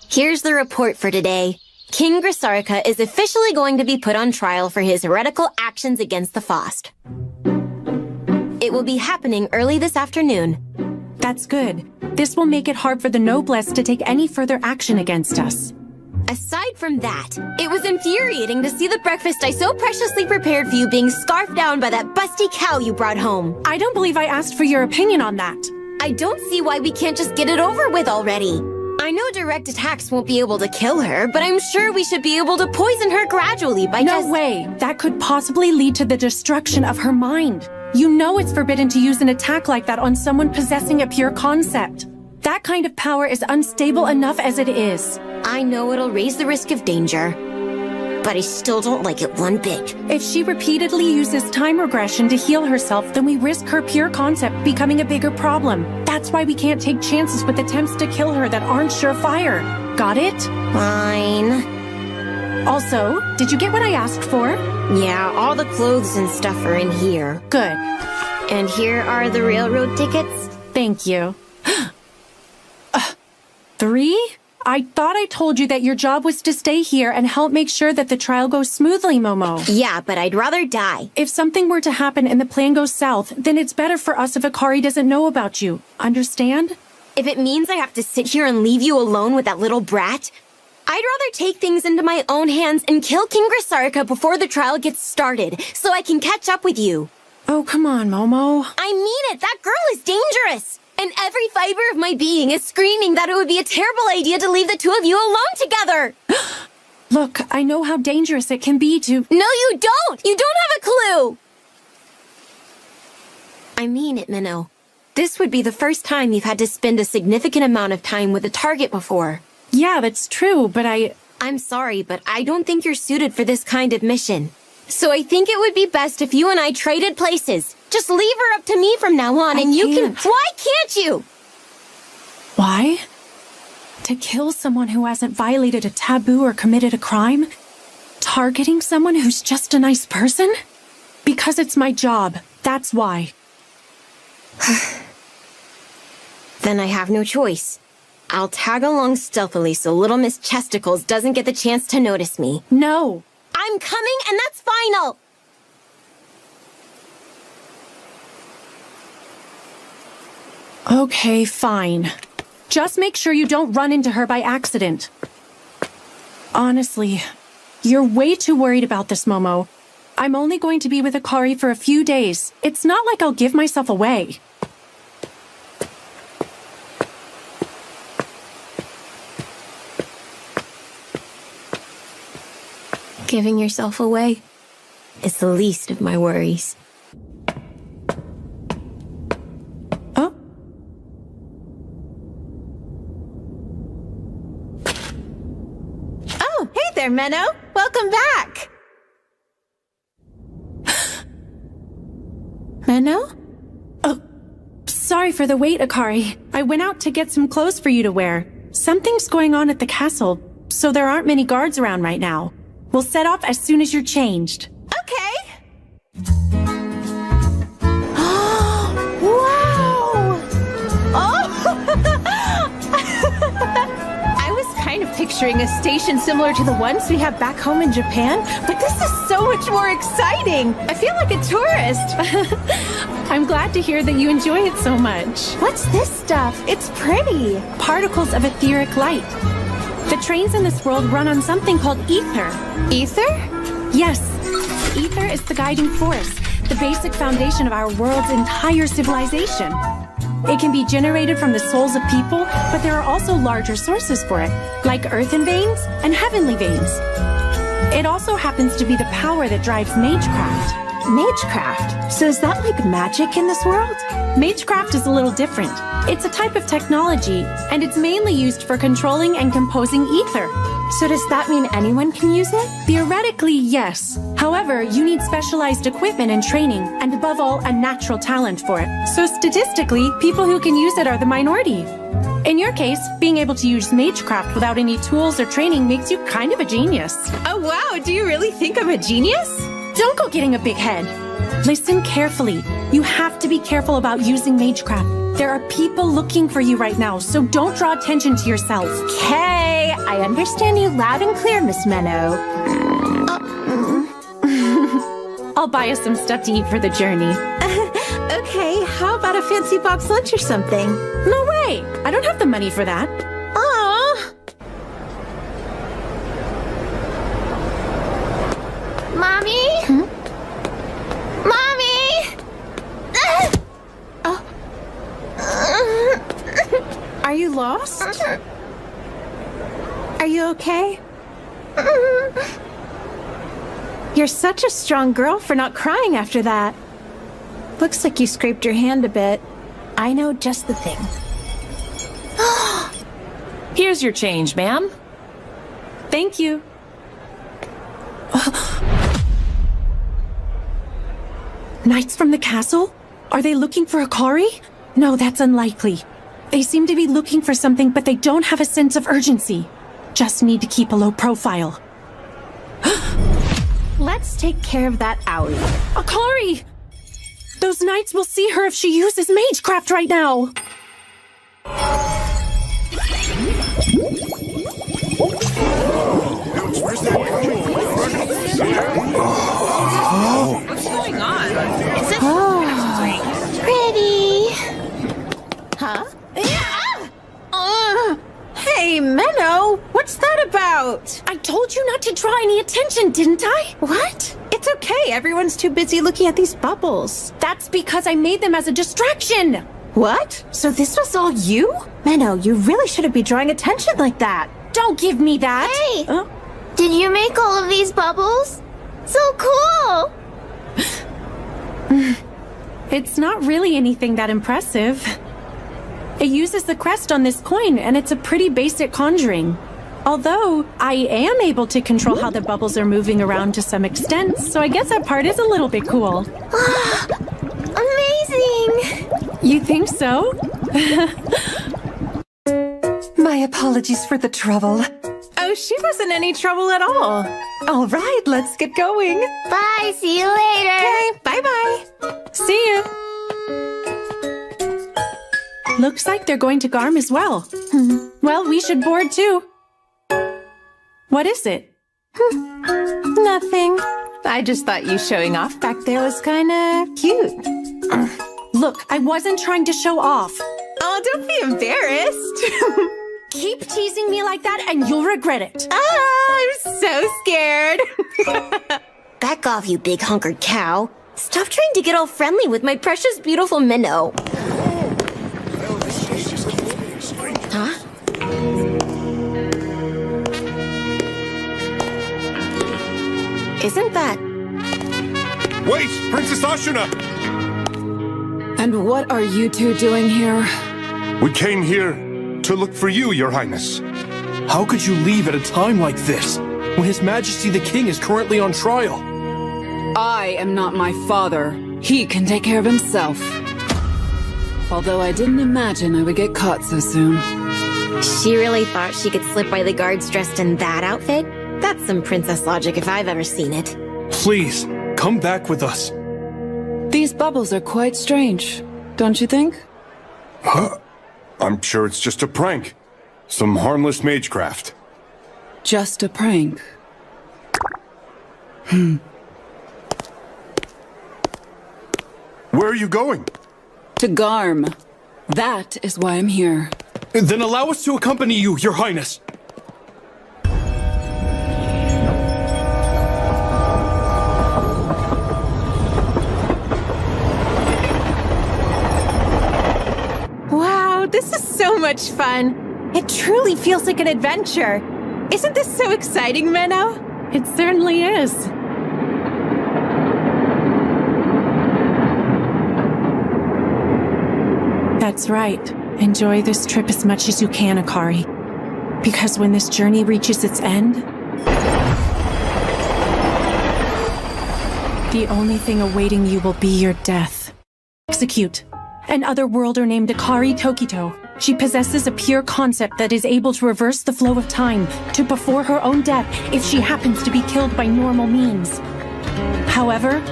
Here's the report for today. King Grisarika is officially going to be put on trial for his heretical actions against the Faust. It will be happening early this afternoon. That's good. This will make it hard for the Noblesse to take any further action against us. Aside from that, it was infuriating to see the breakfast I so preciously prepared for you being scarfed down by that busty cow you brought home. I don't believe I asked for your opinion on that. I don't see why we can't just get it over with already. I know direct attacks won't be able to kill her, but I'm sure we should be able to poison her gradually by No way! That could possibly lead to the destruction of her mind. You know it's forbidden to use an attack like that on someone possessing a pure concept. That kind of power is unstable enough as it is. I know it'll raise the risk of danger, but I still don't like it one bit. If she repeatedly uses time regression to heal herself, then we risk her pure concept becoming a bigger problem. That's why we can't take chances with attempts to kill her that aren't surefire. Got it? Fine. Also, did you get what I asked for? Yeah, all the clothes and stuff are in here. Good. And here are the railroad tickets. Thank you. 3? I thought I told you that your job was to stay here and help make sure that the trial goes smoothly, Momo. Yeah, but I'd rather die. If something were to happen and the plan goes south, then it's better for us if Akari doesn't know about you. Understand? If it means I have to sit here and leave you alone with that little brat, I'd rather take things into my own hands and kill King Grisarika before the trial gets started, so I can catch up with you. Oh, come on, Momo. I mean it! That girl is dangerous! And every fiber of my being is screaming that it would be a terrible idea to leave the two of you alone together! Look, I know how dangerous it can be to— No, you don't! You don't have a clue! I mean it, Minnow. This would be the first time you've had to spend a significant amount of time with a target before. Yeah, that's true, but I'm sorry, but I don't think you're suited for this kind of mission. So I think it would be best if you and I traded places. Just leave her up to me from now on, and you can— Why can't you? Why? To kill someone who hasn't violated a taboo or committed a crime? Targeting someone who's just a nice person? Because it's my job. That's why. Then I have no choice. I'll tag along stealthily so little Miss Chesticles doesn't get the chance to notice me. No. I'm coming, and that's final! Okay, fine. Just make sure you don't run into her by accident. Honestly, you're way too worried about this, Momo. I'm only going to be with Akari for a few days. It's not like I'll give myself away. Giving yourself away is the least of my worries. Oh? Oh, hey there, Menno! Welcome back! Menno? Oh, sorry for the wait, Akari. I went out to get some clothes for you to wear. Something's going on at the castle, so there aren't many guards around right now. We'll set off as soon as you're changed. Okay! Wow! Oh! I was kind of picturing a station similar to the ones we have back home in Japan, but this is so much more exciting! I feel like a tourist! I'm glad to hear that you enjoy it so much. What's this stuff? It's pretty! Particles of etheric light. The trains in this world run on something called ether. Ether? Yes. Ether is the guiding force, the basic foundation of our world's entire civilization. It can be generated from the souls of people, but there are also larger sources for it, like earthen veins and heavenly veins. It also happens to be the power that drives magecraft. Magecraft? So is that like magic in this world? Magecraft is a little different. It's a type of technology, and it's mainly used for controlling and composing ether. So does that mean anyone can use it? Theoretically, yes. However, you need specialized equipment and training, and above all, a natural talent for it. So statistically, people who can use it are the minority. In your case, being able to use magecraft without any tools or training makes you kind of a genius. Oh wow, do you really think I'm a genius? Don't go getting a big head. Listen carefully. You have to be careful about using magecraft. There are people looking for you right now, so don't draw attention to yourself. Okay, I understand you loud and clear, Miss Menno. I'll buy us some stuff to eat for the journey. Okay, how about a fancy box lunch or something? No way! I don't have the money for that. Aww. Mommy? Hmm? Mommy! Oh. Are you lost? Are you okay? You're such a strong girl for not crying after that. Looks like you scraped your hand a bit. I know just the thing. Here's your change, ma'am. Thank you. Knights from the castle? Are they looking for Akari? No, that's unlikely. They seem to be looking for something, but they don't have a sense of urgency. Just need to keep a low profile. Let's take care of that owie. Akari! Those knights will see her if she uses magecraft right now. What's going on? Is it pretty? Huh? Hey, Menno! What's that about? I told you not to draw any attention, didn't I? What? It's okay. Everyone's too busy looking at these bubbles. That's because I made them as a distraction. What? So this was all you? Menno, you really shouldn't be drawing attention like that. Don't give me that. Hey! Did you make all of these bubbles? So cool! It's not really anything that impressive. It uses the crest on this coin, and it's a pretty basic conjuring. Although, I am able to control how the bubbles are moving around to some extent, so I guess that part is a little bit cool. Amazing! You think so? My apologies for the trouble. Oh, she wasn't any trouble at all. All right, let's get going. Bye, see you later! Okay, bye-bye. See you. Looks like they're going to Garm as well. Well, we should board too. What is it? Nothing. I just thought you showing off back there was kinda cute. Look, I wasn't trying to show off. Oh, don't be embarrassed. Keep teasing me like that and you'll regret it. I'm so scared. Back off, you big hunkered cow. Stop trying to get all friendly with my precious, beautiful minnow. Huh? Isn't that... Wait! Princess Ashuna! And what are you two doing here? We came here to look for you, Your Highness. How could you leave at a time like this, when His Majesty the King is currently on trial? I am not my father. He can take care of himself. Although I didn't imagine I would get caught so soon. She really thought she could slip by the guards dressed in that outfit? That's some princess logic if I've ever seen it. Please, come back with us. These bubbles are quite strange, don't you think? Huh? I'm sure it's just a prank. Some harmless magecraft. Just a prank. Where are you going? To Garm. That is why I'm here. Then allow us to accompany you, Your Highness. Wow, this is so much fun. It truly feels like an adventure. Isn't this so exciting, Menno? It certainly is. That's right. Enjoy this trip as much as you can, Akari. Because when this journey reaches its end, the only thing awaiting you will be your death. Execute. An otherworlder named Akari Tokito. She possesses a pure concept that is able to reverse the flow of time to before her own death if she happens to be killed by normal means. However,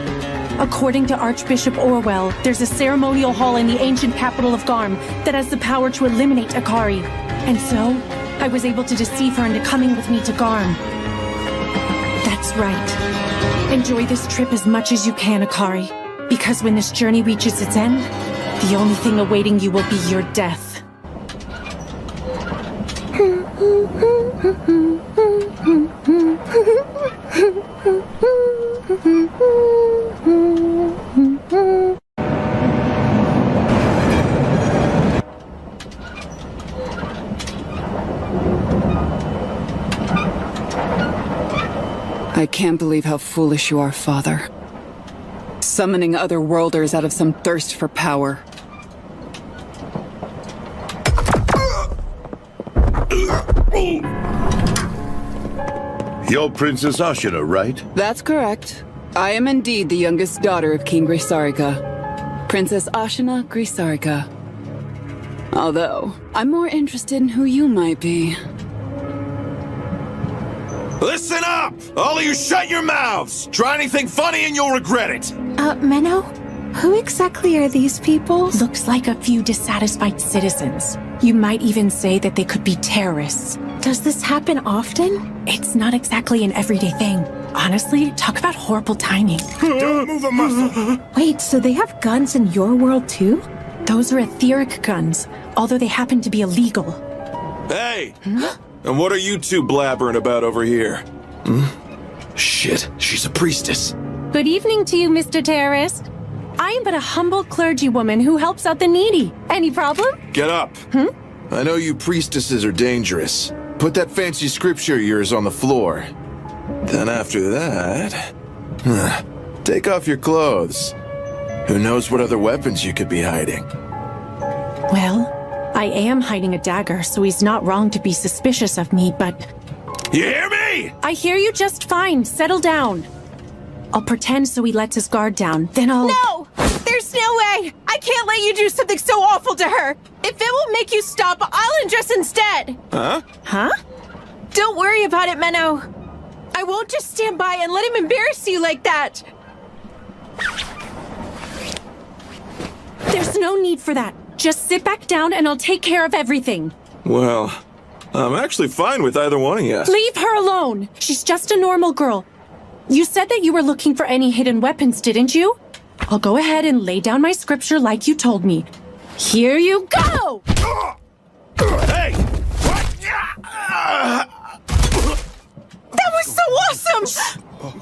according to Archbishop Orwell, there's a ceremonial hall in the ancient capital of Garm that has the power to eliminate Akari. And so, I was able to deceive her into coming with me to Garm. That's right. Enjoy this trip as much as you can, Akari. Because when this journey reaches its end, the only thing awaiting you will be your death. I can't believe how foolish you are, Father. Summoning other worlders out of some thirst for power. You're Princess Ashina, right? That's correct. I am indeed the youngest daughter of King Grisarika. Princess Ashina Grisarika. Although, I'm more interested in who you might be. Listen up! All of you shut your mouths! Try anything funny and you'll regret it! Menno? Who exactly are these people? Looks like a few dissatisfied citizens. You might even say that they could be terrorists. Does this happen often? It's not exactly an everyday thing. Honestly, talk about horrible timing. Don't move a muscle! Wait, so they have guns in your world too? Those are etheric guns, although they happen to be illegal. Hey! And what are you two blabbering about over here? Shit, she's a priestess. Good evening to you, Mr. Terrorist. I am but a humble clergywoman who helps out the needy. Any problem? Get up. I know you priestesses are dangerous. Put that fancy scripture of yours on the floor. Then after that... take off your clothes. Who knows what other weapons you could be hiding? Well, I am hiding a dagger, so he's not wrong to be suspicious of me, but... You hear me? I hear you just fine. Settle down. I'll pretend so he lets his guard down, then I'll... No! There's no way! I can't let you do something so awful to her! If it will make you stop, I'll undress instead! Huh? Huh? Don't worry about it, Menno. I won't just stand by and let him embarrass you like that! There's no need for that. Just sit back down and I'll take care of everything. Well, I'm actually fine with either one of you. Leave her alone! She's just a normal girl. You said that you were looking for any hidden weapons, didn't you? I'll go ahead and lay down my scripture like you told me. Here you go! Hey! That was so awesome!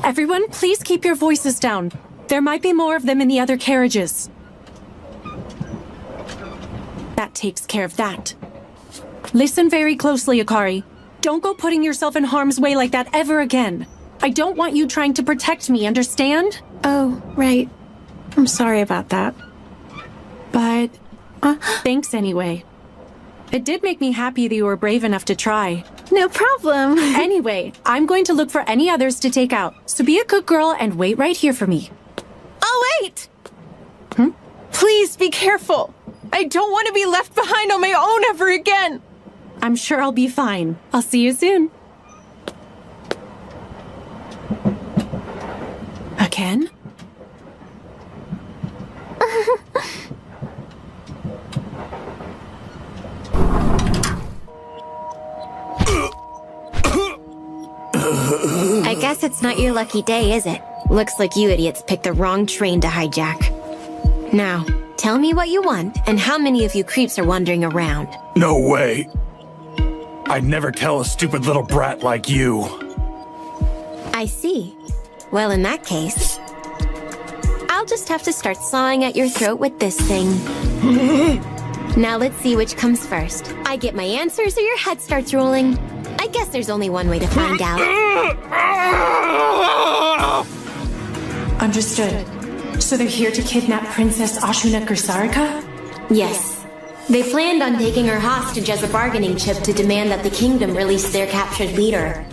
Everyone, please keep your voices down. There might be more of them in the other carriages. That takes care of that. Listen very closely, Akari. Don't go putting yourself in harm's way like that ever again. I don't want you trying to protect me, understand? Oh, right. I'm sorry about that. But, thanks anyway. It did make me happy that you were brave enough to try. No problem. Anyway, I'm going to look for any others to take out. So be a good girl and wait right here for me. Oh, wait! Please be careful. I don't want to be left behind on my own ever again. I'm sure I'll be fine. I'll see you soon. Again? I guess it's not your lucky day, is it? Looks like you idiots picked the wrong train to hijack. Now, tell me what you want, and how many of you creeps are wandering around. No way. I'd never tell a stupid little brat like you. I see. Well, in that case, I'll just have to start sawing at your throat with this thing. Now let's see which comes first. I get my answers or your head starts rolling. I guess there's only one way to find out. Understood. So they're here to kidnap Princess Ashuna Gersarika? Yes. They planned on taking her hostage as a bargaining chip to demand that the kingdom release their captured leader.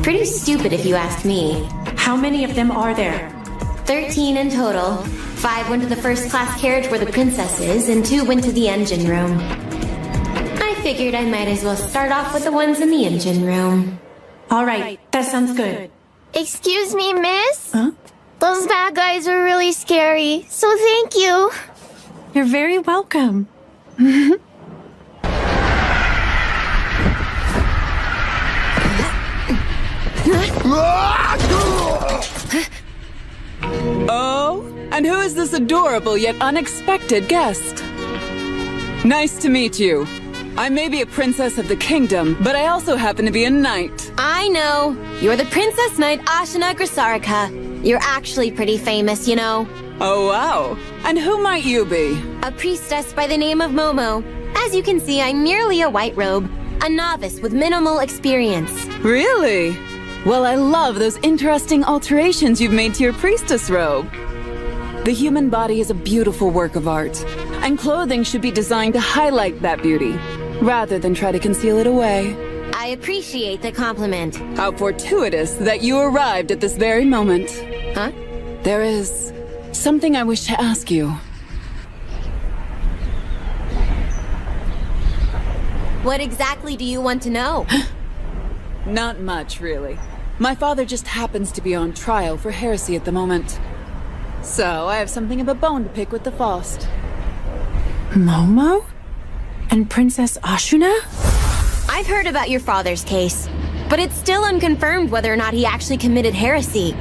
Pretty stupid if you ask me. How many of them are there? 13 in total. 5 went to the first-class carriage where the princess is, and 2 went to the engine room. I figured I might as well start off with the ones in the engine room. All right, that sounds good. Excuse me, miss? Huh? Those bad guys are really scary, so thank you. You're very welcome. Oh, and who is this adorable yet unexpected guest? Nice to meet you. I may be a princess of the kingdom, but I also happen to be a knight. I know. You're the Princess Knight Ashuna Gersarika. You're actually pretty famous, you know. Oh, wow. And who might you be? A priestess by the name of Momo. As you can see, I'm merely a white robe. A novice with minimal experience. Really? Well, I love those interesting alterations you've made to your priestess robe. The human body is a beautiful work of art, and clothing should be designed to highlight that beauty, rather than try to conceal it away. I appreciate the compliment. How fortuitous that you arrived at this very moment. Huh? There is something I wish to ask you. What exactly do you want to know? Not much, really. My father just happens to be on trial for heresy at the moment. So, I have something of a bone to pick with the Faust. Momo? And Princess Ashuna? I've heard about your father's case, but it's still unconfirmed whether or not he actually committed heresy.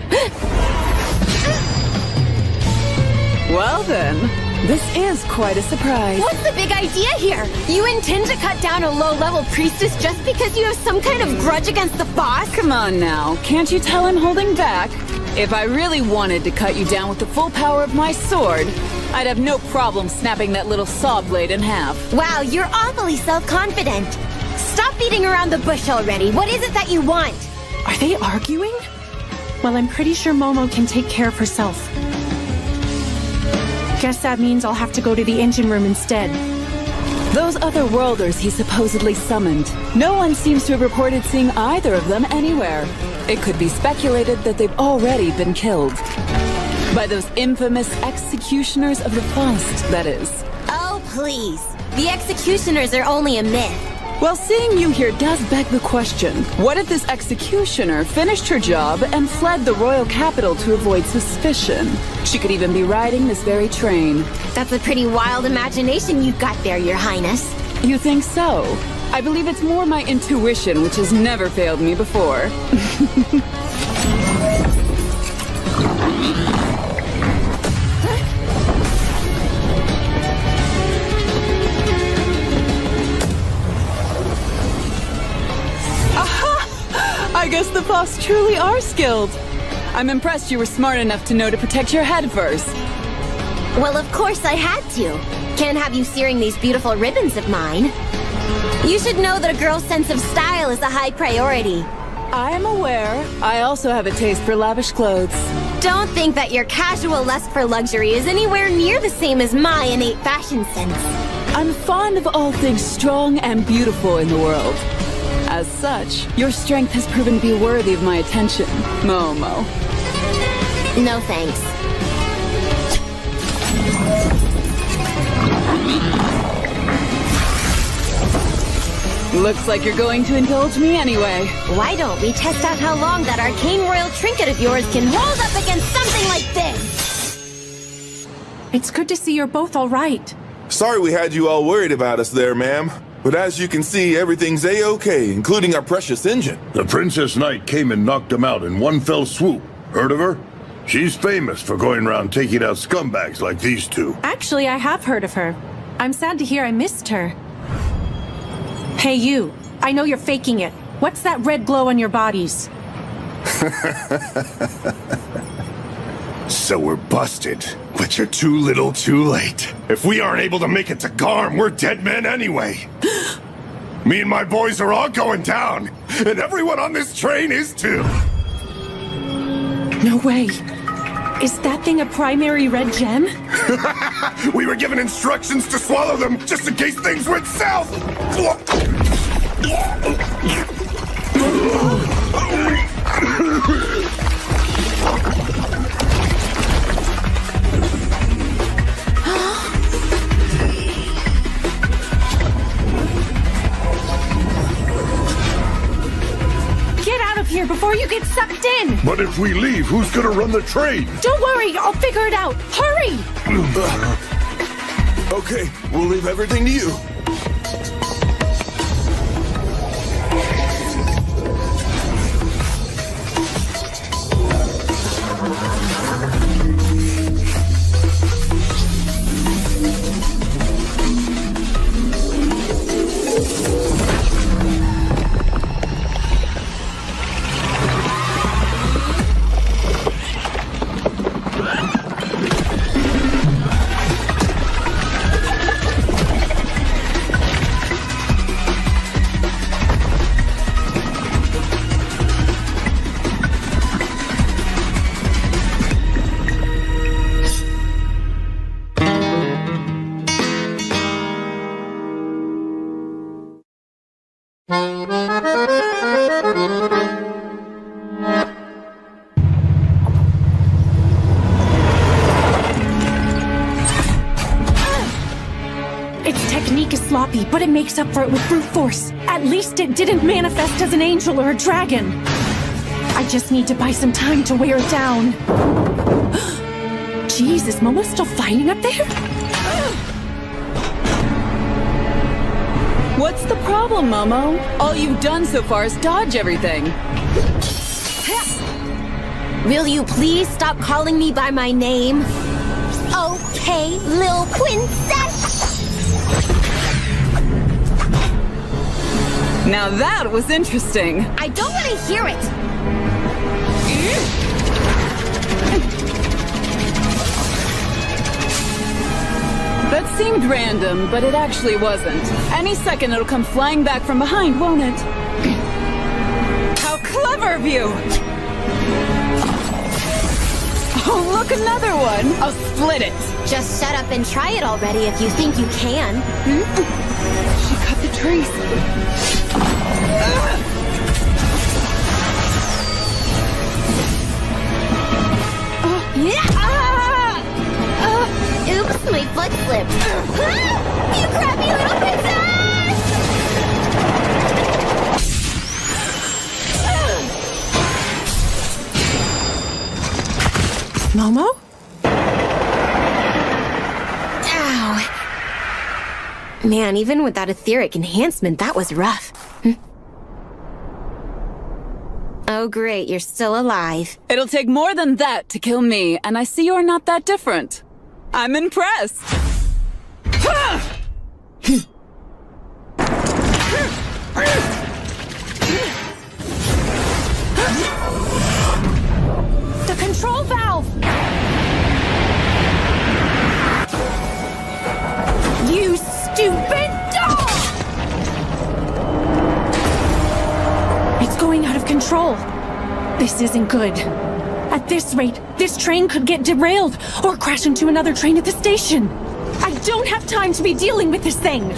Well then, this is quite a surprise. What's the big idea here? You intend to cut down a low-level priestess just because you have some kind of grudge against the boss? Come on now, can't you tell I'm holding back? If I really wanted to cut you down with the full power of my sword, I'd have no problem snapping that little saw blade in half. Wow, you're awfully self-confident. Stop beating around the bush already. What is it that you want? Are they arguing? Well, I'm pretty sure Momo can take care of herself. Guess that means I'll have to go to the engine room instead. Those other worlders he supposedly summoned, no one seems to have reported seeing either of them anywhere. It could be speculated that they've already been killed. By those infamous executioners of the Faust, that is. Oh, please. The executioners are only a myth. Well, seeing you here does beg the question. What if this executioner finished her job and fled the royal capital to avoid suspicion? She could even be riding this very train. That's a pretty wild imagination you've got there, Your Highness. You think so? I believe it's more my intuition, which has never failed me before. I guess the Faust truly are skilled. I'm impressed you were smart enough to know to protect your head first. Well, of course I had to. Can't have you searing these beautiful ribbons of mine. You should know that a girl's sense of style is a high priority. I am aware. I also have a taste for lavish clothes. Don't think that your casual lust for luxury is anywhere near the same as my innate fashion sense. I'm fond of all things strong and beautiful in the world. As such, your strength has proven to be worthy of my attention, Momo. No thanks. Looks like you're going to indulge me anyway. Why don't we test out how long that arcane royal trinket of yours can hold up against something like this? It's good to see you're both all right. Sorry we had you all worried about us there, ma'am. But as you can see, everything's A-okay, including our precious engine. The Princess Knight came and knocked him out in one fell swoop. Heard of her? She's famous for going around taking out scumbags like these two. Actually, I have heard of her. I'm sad to hear I missed her. Hey, you. I know you're faking it. What's that red glow on your bodies? So we're busted, but you're too little too late. If we aren't able to make it to Garm, we're dead men anyway. Me and my boys are all going down, and everyone on this train is too. No way. Is that thing a primary red gem? We were given instructions to swallow them just in case things went south. Get out of here before you get sucked in! But if we leave, who's gonna run the train? Don't worry, I'll figure it out. Hurry! Okay, we'll leave everything to you. But it makes up for it with brute force. At least it didn't manifest as an angel or a dragon. I just need to buy some time to wear it down. Jeez, is Momo still fighting up there? What's the problem, Momo? All you've done so far is dodge everything. Will you please stop calling me by my name? Okay, Lil Princess! Now that was interesting. I don't want to hear it! That seemed random, but it actually wasn't. Any second it'll come flying back from behind, won't it? How clever of you! Oh, look, another one! I'll split it! Just shut up and try it already if you think you can. She cut the trees. Oops, my foot slipped. You crappy little princess! Momo? Ow. Man, even with that etheric enhancement, that was rough. Oh great, you're still alive. It'll take more than that to kill me, and I see you're not that different. I'm impressed. The control valve! You stupid dog! It's going out of control. control. This isn't good. At this rate, this train could get derailed or crash into another train at the station. I don't have time to be dealing with this thing.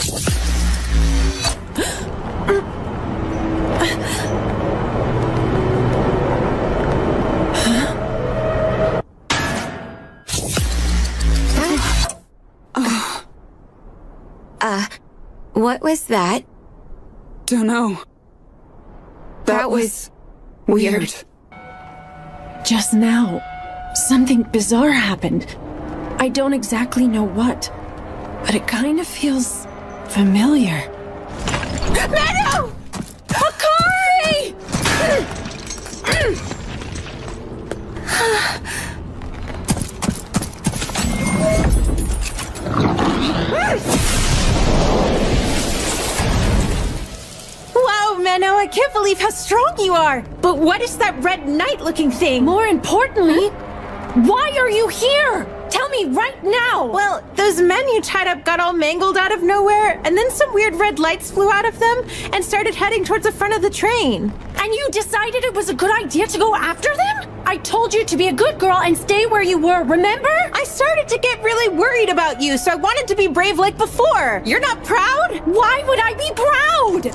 What was that? Dunno. That was weird. Just now, something bizarre happened. I don't exactly know what, but it kind of feels familiar. Meadow! Akari! Wow, Menno, I can't believe how strong you are! But what is that red knight-looking thing? More importantly, why are you here? Tell me right now! Well, those men you tied up got all mangled out of nowhere, and then some weird red lights flew out of them and started heading towards the front of the train. And you decided it was a good idea to go after them? I told you to be a good girl and stay where you were, remember? I started to get really worried about you, so I wanted to be brave like before. You're not proud? Why would I be proud?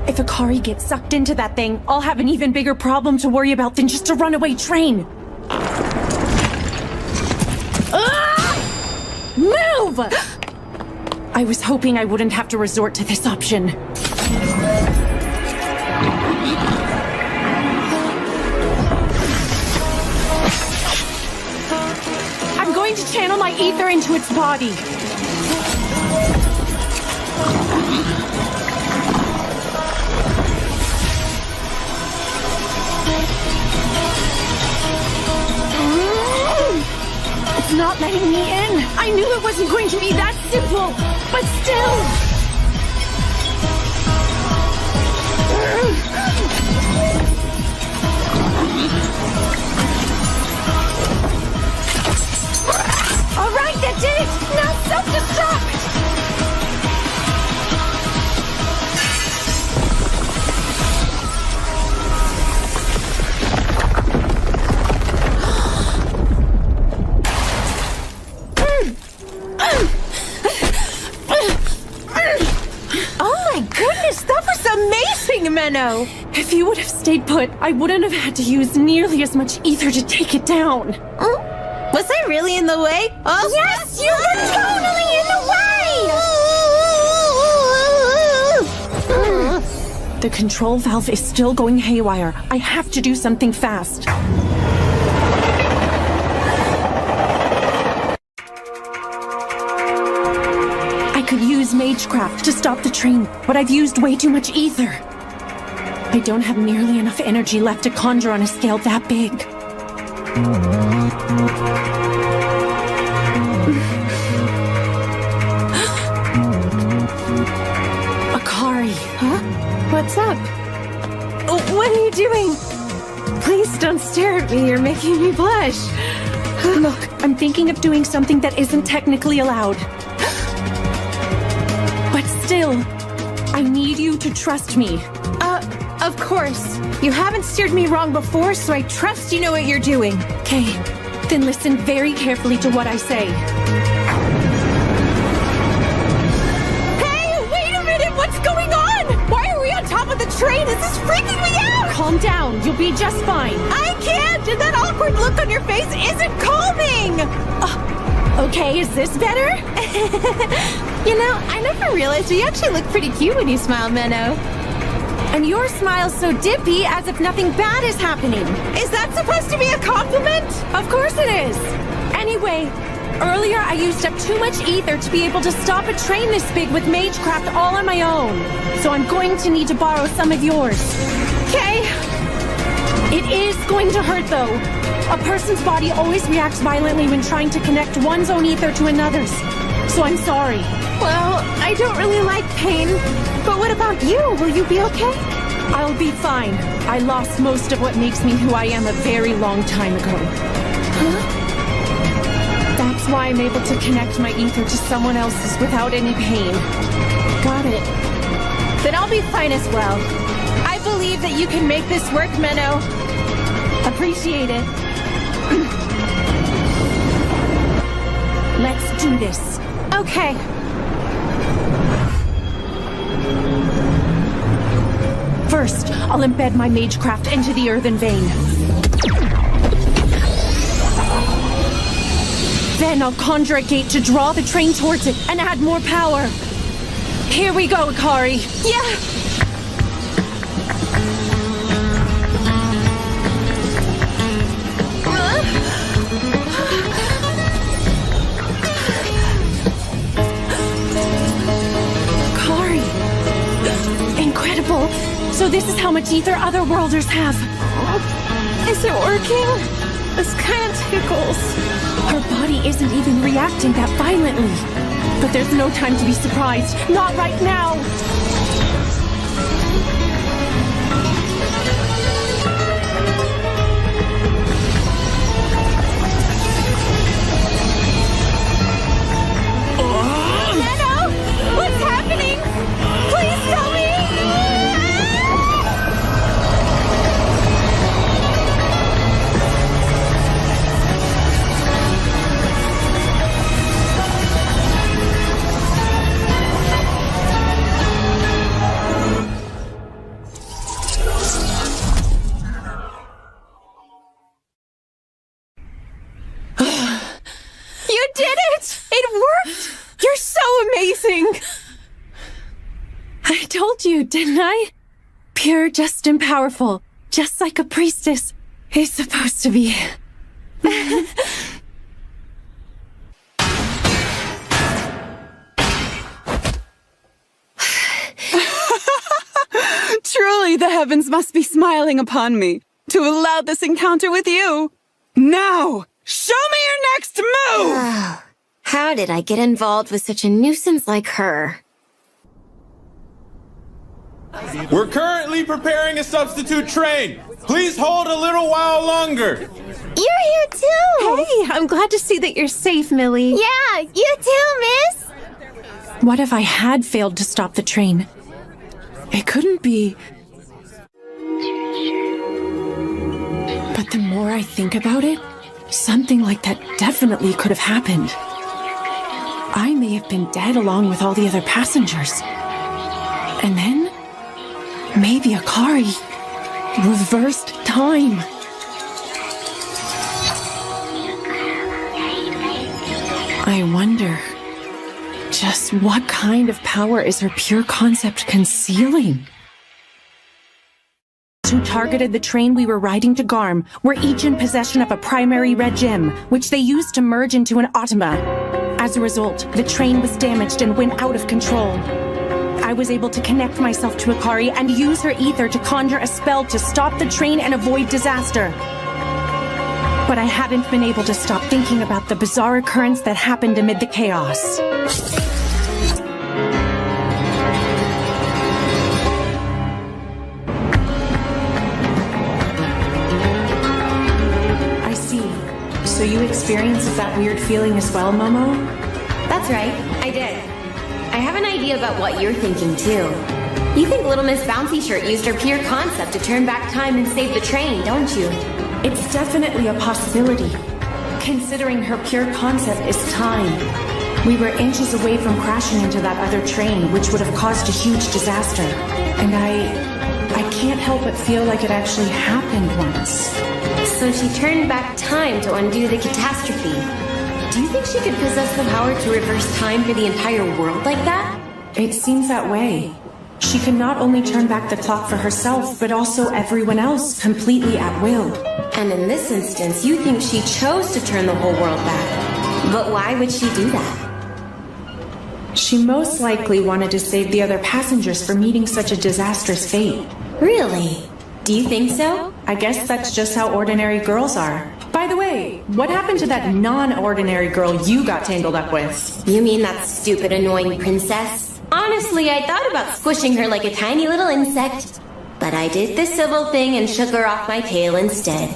If Akari gets sucked into that thing, I'll have an even bigger problem to worry about than just a runaway train. Move! I was hoping I wouldn't have to resort to this option. I'm going to channel my ether into its body. It's not letting me in. I knew it wasn't going to be that simple, but still. All right, that did it. Now self-destruct. Menno! If you would have stayed put, I wouldn't have had to use nearly as much ether to take it down. Was I really in the way? Oh, yes, you were totally in the way! The control valve is still going haywire. I have to do something fast. I could use Magecraft to stop the train, but I've used way too much ether. I don't have nearly enough energy left to conjure on a scale that big. Akari. Huh? What's up? What are you doing? Please don't stare at me, you're making me blush. Look, I'm thinking of doing something that isn't technically allowed. But still, I need you to trust me. Of course. You haven't steered me wrong before, so I trust you know what you're doing. Okay, then listen very carefully to what I say. Hey, wait a minute! What's going on? Why are we on top of the train? This is freaking me out! Calm down. You'll be just fine. I can't! And that awkward look on your face isn't calming! Okay, is this better? You know, I never realized you actually look pretty cute when you smile, Menno. And your smile's so dippy as if nothing bad is happening. Is that supposed to be a compliment? Of course it is. Anyway, earlier I used up too much ether to be able to stop a train this big with Magecraft all on my own. So I'm going to need to borrow some of yours. Okay. It is going to hurt though. A person's body always reacts violently when trying to connect one's own ether to another's. So I'm sorry. Well, I don't really like pain. But what about you? Will you be okay? I'll be fine. I lost most of what makes me who I am a very long time ago. Huh? That's why I'm able to connect my ether to someone else's without any pain. Got it. Then I'll be fine as well. I believe believe that you can make this work, Menno. Appreciate it. Let's do this. Okay. First, I'll embed my magecraft into the earthen vein. Then I'll conjure a gate to draw the train towards it and add more power. Here we go, Akari. Yeah! Akari. Incredible. So this is how much ether otherworlders have. Is it working? This kind of tickles. Her body isn't even reacting that violently. But there's no time to be surprised. Not right now. Menno! What's happening? Please tell me! You did it! It worked! You're so amazing! I told you, didn't I? Pure, just, and powerful. Just like a priestess is supposed to be. Truly, the heavens must be smiling upon me to allow this encounter with you. Now, show me your next move! How did I get involved with such a nuisance like her? We're currently preparing a substitute train. Please hold a little while longer. You're here too! Hey, I'm glad to see that you're safe, Millie. Yeah, you too, miss! What if I had failed to stop the train? It couldn't be. But the more I think about it, something like that definitely could have happened. I may have been dead along with all the other passengers. And then, maybe Akari reversed time. I wonder, just what kind of power is her pure concept concealing? Who targeted the train we were riding to Garm were each in possession of a primary red gem, which they used to merge into an automa. As a result, the train was damaged and went out of control. I was able to connect myself to Akari and use her ether to conjure a spell to stop the train and avoid disaster. But I haven't been able to stop thinking about the bizarre occurrence that happened amid the chaos. I see. So you experienced that weird feeling as well, Momo? That's right, I did. I have an idea about what you're thinking, too. You think Little Miss Bouncy Shirt used her pure concept to turn back time and save the train, don't you? It's definitely a possibility, considering her pure concept is time. We were inches away from crashing into that other train, which would have caused a huge disaster. And I can't help but feel like it actually happened once. So she turned back time to undo the catastrophe. Do you think she could possess the power to reverse time for the entire world like that? It seems that way. She can not only turn back the clock for herself, but also everyone else completely at will. And in this instance, you think she chose to turn the whole world back. But why would she do that? She most likely wanted to save the other passengers from meeting such a disastrous fate. Really? Do you think so? I guess that's just how ordinary girls are. By the way, what happened to that non-ordinary girl you got tangled up with? You mean that stupid, annoying princess? Honestly, I thought about squishing her like a tiny little insect. But I did the civil thing and shook her off my tail instead.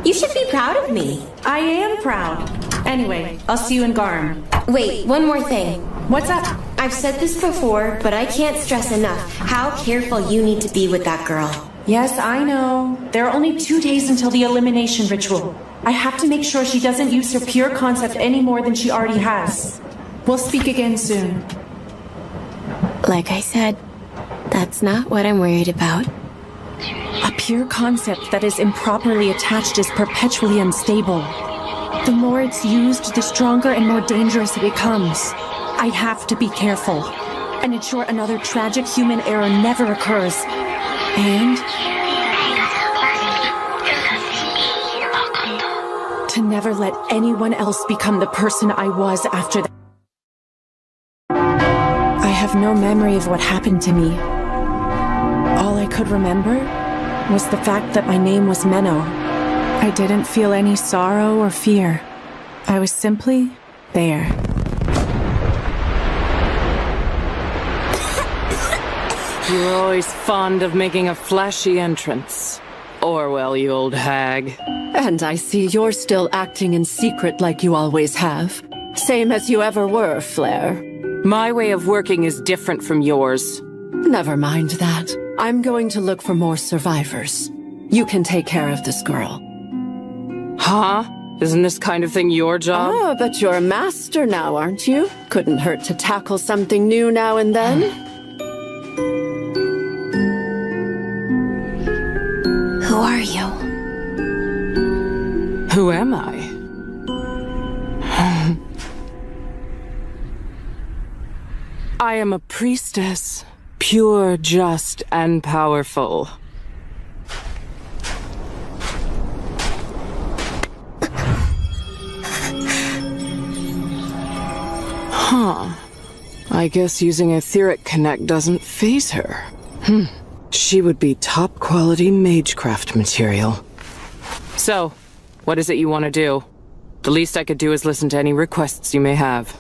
You should be proud of me. I am proud. Anyway, I'll see you in Garm. Wait, one more thing. What's up? I've said this before, but I can't stress enough how careful you need to be with that girl. Yes, I know. There are only 2 days until the elimination ritual. I have to make sure she doesn't use her pure concept any more than she already has. We'll speak again soon. Like I said, that's not what I'm worried about. A pure concept that is improperly attached is perpetually unstable. The more it's used, the stronger and more dangerous it becomes. I have to be careful and ensure another tragic human error never occurs. And to never let anyone else become the person I was after that. I have no memory of what happened to me. All I could remember was the fact that my name was Menno. I didn't feel any sorrow or fear. I was simply there. You were always fond of making a flashy entrance. Orwell, you old hag. And I see you're still acting in secret like you always have. Same as you ever were, Flair. My way of working is different from yours. Never mind that. I'm going to look for more survivors. You can take care of this girl. Huh? Isn't this kind of thing your job? Ah, but you're a master now, aren't you? Couldn't hurt to tackle something new now and then. Who are you? Who am I? I am a priestess, pure, just, and powerful. Huh. I guess using etheric connect doesn't faze her. She would be top-quality magecraft material. So, what is it you want to do? The least I could do is listen to any requests you may have.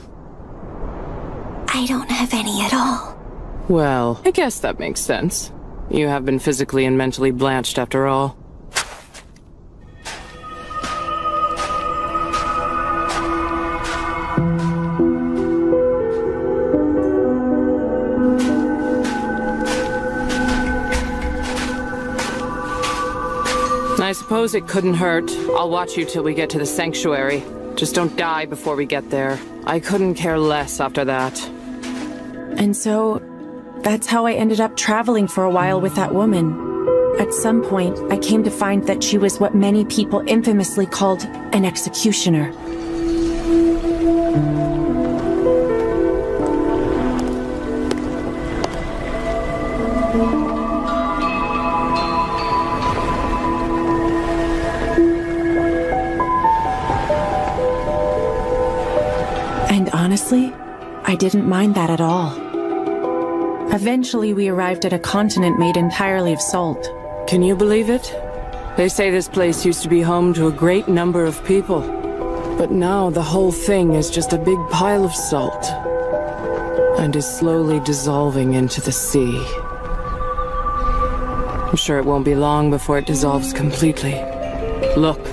I don't have any at all. Well, I guess that makes sense. You have been physically and mentally blanched after all. I suppose it couldn't hurt. I'll watch you till we get to the sanctuary. Just don't die before we get there. I couldn't care less after that. And so, that's how I ended up traveling for a while with that woman. At some point, I came to find that she was what many people infamously called an executioner. And honestly, I didn't mind that at all. Eventually, we arrived at a continent made entirely of salt. Can you believe it? They say this place used to be home to a great number of people. But now the whole thing is just a big pile of salt. And is slowly dissolving into the sea. I'm sure it won't be long before it dissolves completely. Look,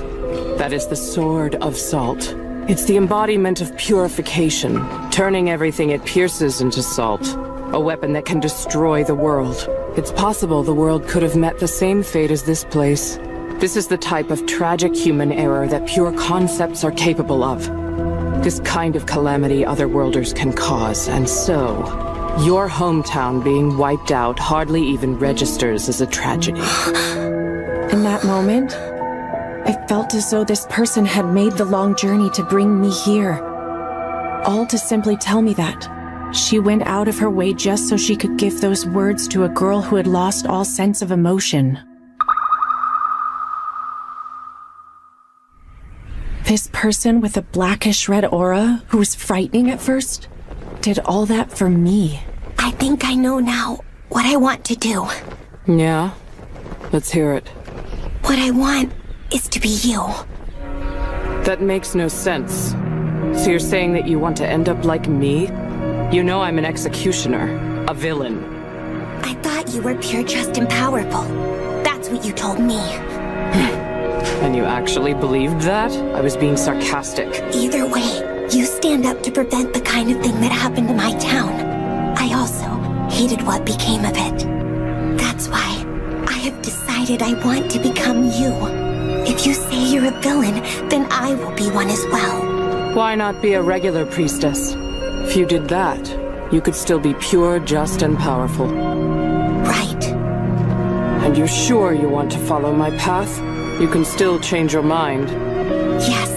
that is the Sword of Salt. It's the embodiment of purification, turning everything it pierces into salt. A weapon that can destroy the world. It's possible the world could have met the same fate as this place. This is the type of tragic human error that pure concepts are capable of. This kind of calamity otherworlders can cause, and so, your hometown being wiped out hardly even registers as a tragedy. In that moment, I felt as though this person had made the long journey to bring me here. All to simply tell me that. She went out of her way just so she could give those words to a girl who had lost all sense of emotion. This person with a blackish red aura, who was frightening at first, did all that for me. I think I know now what I want to do. Yeah? Let's hear it. What I want is to be you. That makes no sense. So you're saying that you want to end up like me? You know I'm an executioner, a villain. I thought you were pure, just, and powerful. That's what you told me. And you actually believed that? I was being sarcastic. Either way, you stand up to prevent the kind of thing that happened to my town. I also hated what became of it. That's why I have decided decided I want to become you. If you say you're a villain, then I will be one as well. Why not be a regular priestess? If you did that, you could still be pure, just, and powerful. Right. And you're sure you want to follow my path? You can still change your mind. Yes.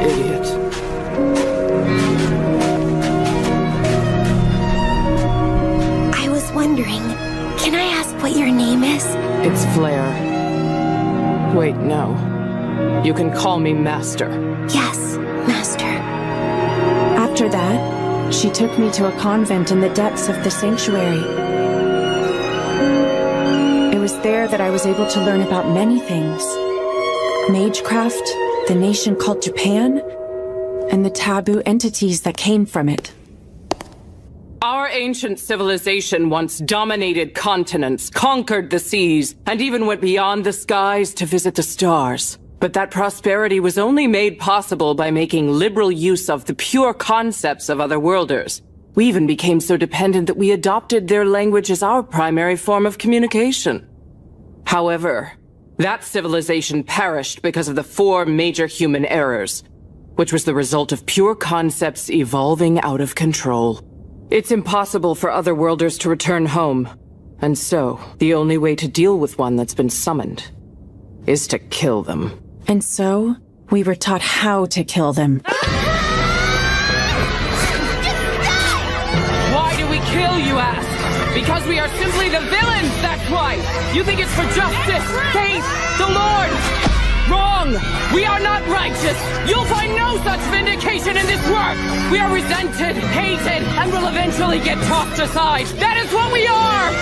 Idiot. I was wondering, can I ask what your name is? It's Flair. Wait, no. You can call me Master. Yes, Master. After that, she took me to a convent in the depths of the sanctuary. It was there that I was able to learn about many things. Magecraft, the nation called Japan, and the taboo entities that came from it. Our ancient civilization once dominated continents, conquered the seas, and even went beyond the skies to visit the stars. But that prosperity was only made possible by making liberal use of the pure concepts of otherworlders. We even became so dependent that we adopted their language as our primary form of communication. However, that civilization perished because of the 4 major human errors, which was the result of pure concepts evolving out of control. It's impossible for otherworlders to return home, and so the only way to deal with one that's been summoned is to kill them. And so, we were taught how to kill them. Why do we kill, you ask? Because we are simply the villains, that's why! You think it's for justice, faith, the Lord! Wrong! We are not righteous! You'll find no such vindication in this work! We are resented, hated, and will eventually get tossed aside! That is what we are!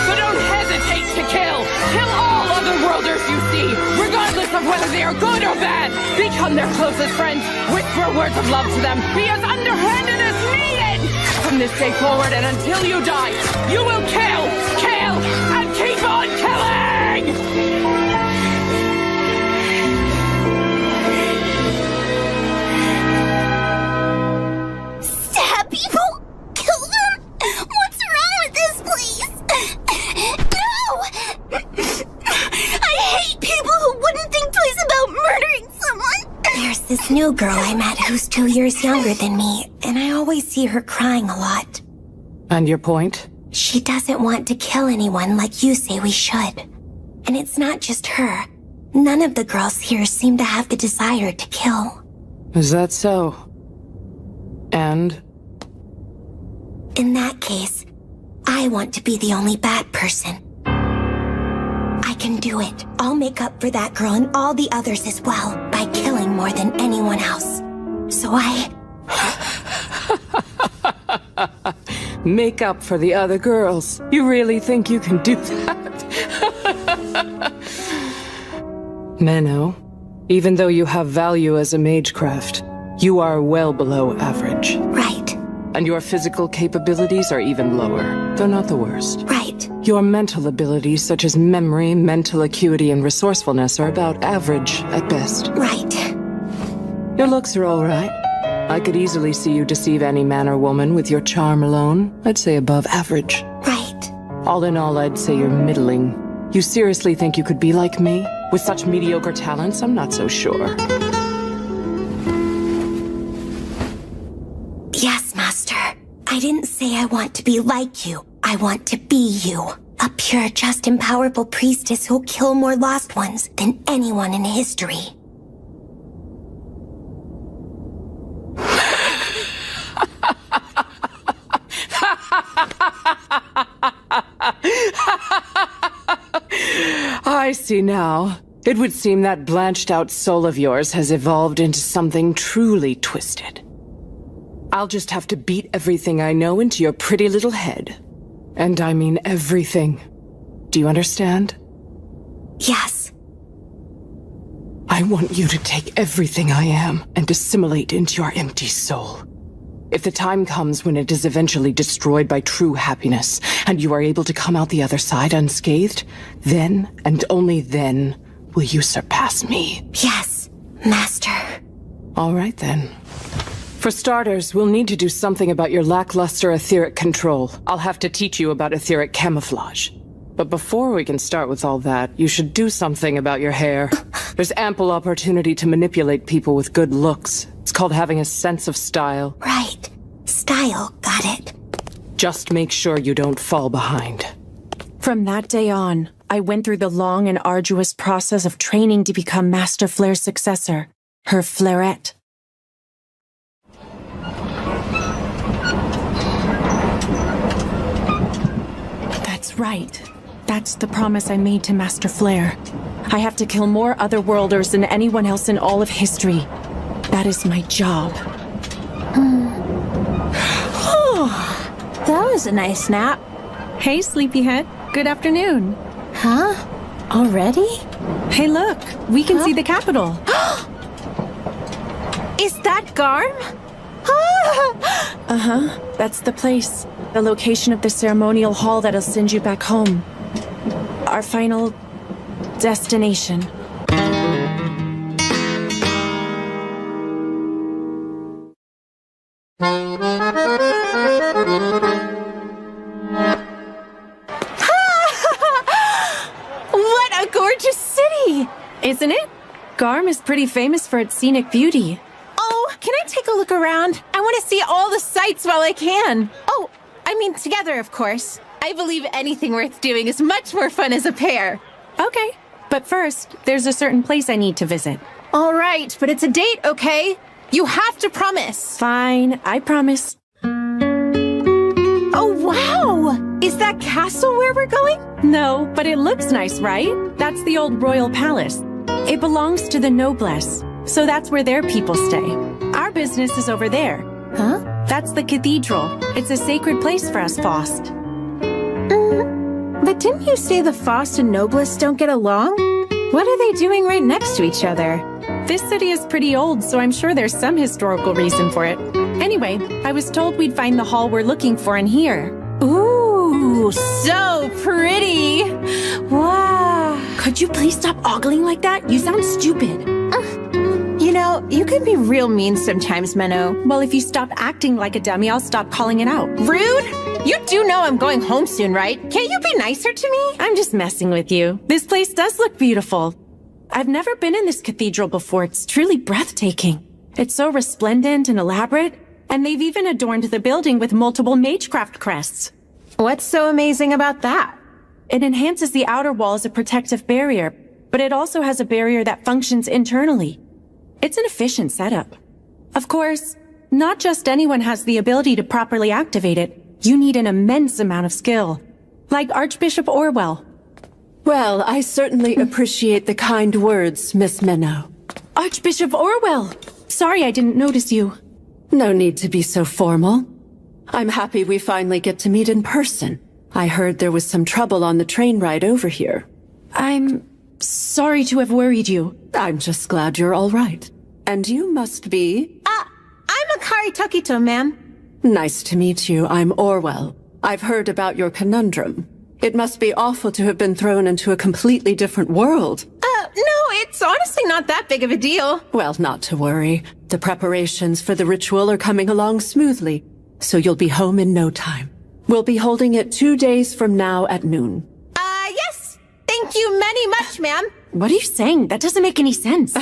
So don't hesitate to kill! Kill all otherworlders you see, regardless of whether they are good or bad! Become their closest friends, whisper words of love to them, be as underhanded as needed! From this day forward and until you die, you will kill, and keep on killing! Stab people? Kill them? What's wrong with this place? No! I hate people who wouldn't think twice about murdering someone. There's this new girl I met who's 2 years younger than me, and I always see her crying a lot. And your point? She doesn't want to kill anyone like you say we should. And it's not just her. None of the girls here seem to have the desire to kill. Is that so? And? In that case, I want to be the only bad person. I can do it. I'll make up for that girl and all the others as well by killing more than anyone else. So Make up for the other girls. You really think you can do that? Menno, even though you have value as a magecraft, you are well below average. Right. And your physical capabilities are even lower, though not the worst. Right. Your mental abilities, such as memory, mental acuity, and resourcefulness, are about average at best. Right. Your looks are all right. I could easily see you deceive any man or woman with your charm alone. I'd say above average. Right. All in all, I'd say you're middling. You seriously think you could be like me? With such mediocre talents, I'm not so sure. Yes, Master. I didn't say I want to be like you. I want to be you. A pure, just, and powerful priestess who'll kill more lost ones than anyone in history. I see now. It would seem that blanched-out soul of yours has evolved into something truly twisted. I'll just have to beat everything I know into your pretty little head. And I mean everything. Do you understand? Yes. I want you to take everything I am and assimilate into your empty soul. If the time comes when it is eventually destroyed by true happiness, and you are able to come out the other side unscathed, then, and only then, will you surpass me. Yes, Master. All right then. For starters, we'll need to do something about your lackluster etheric control. I'll have to teach you about etheric camouflage. But before we can start with all that, you should do something about your hair. There's ample opportunity to manipulate people with good looks. It's called having a sense of style. Right. Style. Got it. Just make sure you don't fall behind. From that day on, I went through the long and arduous process of training to become Master Flare's successor, her Flairette. That's right. That's the promise I made to Master Flare. I have to kill more Otherworlders than anyone else in all of history. That is my job. That was a nice nap. Hey, sleepyhead. Good afternoon. Huh? Already? Hey, look. We can see the capital. Is that Garm? Uh-huh. That's the place. The location of the ceremonial hall that'll send you back home. Our final destination. What a gorgeous city! Isn't it? Garm is pretty famous for its scenic beauty. Oh, can I take a look around? I want to see all the sights while I can. Oh, I mean together, of course. I believe anything worth doing is much more fun as a pair. Okay, but first, there's a certain place I need to visit. All right, but it's a date, okay? You have to promise. Fine, I promise. Oh, wow! Is that castle where we're going? No, but it looks nice, right? That's the old royal palace. It belongs to the noblesse, so that's where their people stay. Our business is over there. Huh? That's the cathedral. It's a sacred place for us Faust. But didn't you say the Faust and Noblesse don't get along? What are they doing right next to each other? This city is pretty old, so I'm sure there's some historical reason for it. Anyway, I was told we'd find the hall we're looking for in here. Ooh, so pretty! Wow! Could you please stop ogling like that? You sound stupid. You know, you can be real mean sometimes, Menno. Well, if you stop acting like a dummy, I'll stop calling it out. Rude? You do know I'm going home soon, right? Can't you be nicer to me? I'm just messing with you. This place does look beautiful. I've never been in this cathedral before. It's truly breathtaking. It's so resplendent and elaborate, and they've even adorned the building with multiple magecraft crests. What's so amazing about that? It enhances the outer wall as a protective barrier, but it also has a barrier that functions internally. It's an efficient setup. Of course, not just anyone has the ability to properly activate it. You need an immense amount of skill, like Archbishop Orwell. Well, I certainly appreciate the kind words, Miss Menno. Archbishop Orwell! Sorry I didn't notice you. No need to be so formal. I'm happy we finally get to meet in person. I heard there was some trouble on the train ride over here. I'm sorry to have worried you. I'm just glad you're all right. And you must be... I'm Akari Tokito, ma'am. Nice to meet you. I'm Orwell. I've heard about your conundrum. It must be awful to have been thrown into a completely different world. No, it's honestly not that big of a deal. Well, not to worry. The preparations for the ritual are coming along smoothly, so you'll be home in no time. We'll be holding it 2 days from now at noon. Yes. Thank you many much, ma'am. What are you saying? That doesn't make any sense.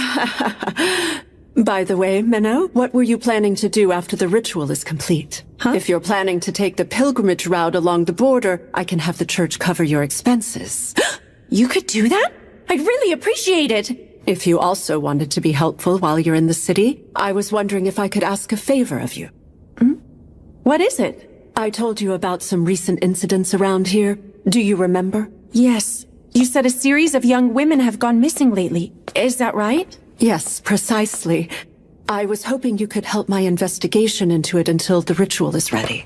By the way, Menno, what were you planning to do after the ritual is complete? Huh? If you're planning to take the pilgrimage route along the border, I can have the church cover your expenses. You could do that? I'd really appreciate it. If you also wanted to be helpful while you're in the city, I was wondering if I could ask a favor of you. What is it? I told you about some recent incidents around here. Do you remember? Yes. You said a series of young women have gone missing lately. Is that right? Yes, precisely. I was hoping you could help my investigation into it until the ritual is ready.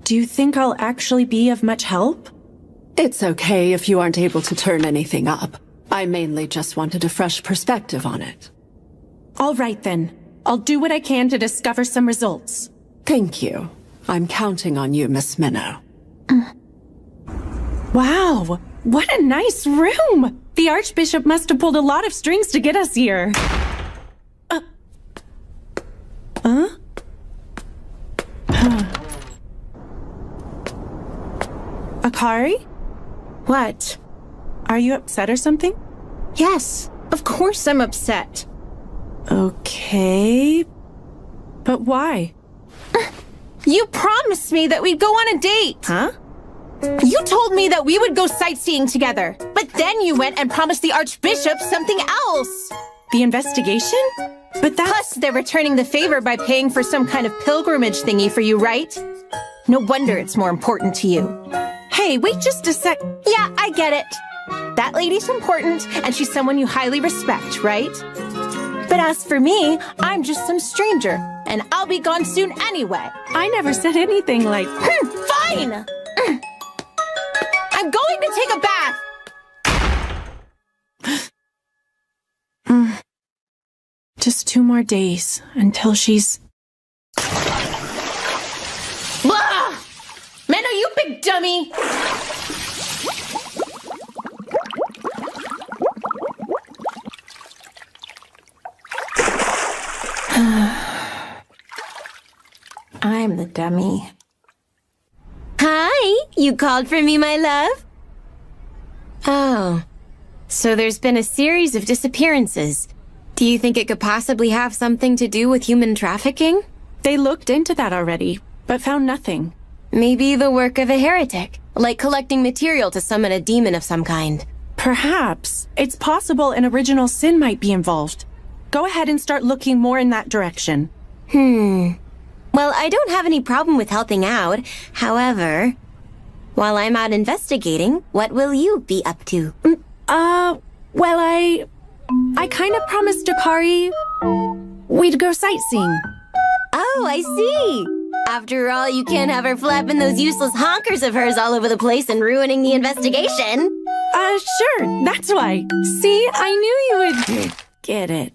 Do you think I'll actually be of much help? It's okay if you aren't able to turn anything up. I mainly just wanted a fresh perspective on it. All right then. I'll do what I can to discover some results. Thank you. I'm counting on you, Miss Menno. Wow, what a nice room! The Archbishop must have pulled a lot of strings to get us here. Akari? What? Are you upset or something? Yes, of course I'm upset. Okay. But why? You promised me that we'd go on a date. Huh? You told me that we would go sightseeing together, but then you went and promised the Archbishop something else. The investigation? But that's... Plus, they're returning the favor by paying for some kind of pilgrimage thingy for you, right? No wonder it's more important to you. Hey, wait just a sec. Yeah, I get it. That lady's important, and she's someone you highly respect, right? But as for me, I'm just some stranger, and I'll be gone soon anyway. I never said anything like... Fine! I'm going to take a bath! Just 2 more days until she's... Blah! Menno, you big dummy! I'm the dummy. Hi, you called for me, my love? Oh, so there's been a series of disappearances. Do you think it could possibly have something to do with human trafficking? They looked into that already, but found nothing. Maybe the work of a heretic, like collecting material to summon a demon of some kind. Perhaps. It's possible an original sin might be involved. Go ahead and start looking more in that direction. Well, I don't have any problem with helping out. However, while I'm out investigating, what will you be up to? Well, I kind of promised Akari we'd go sightseeing. Oh, I see. After all, you can't have her flapping those useless honkers of hers all over the place and ruining the investigation. Sure, that's why. See, I knew you would get it.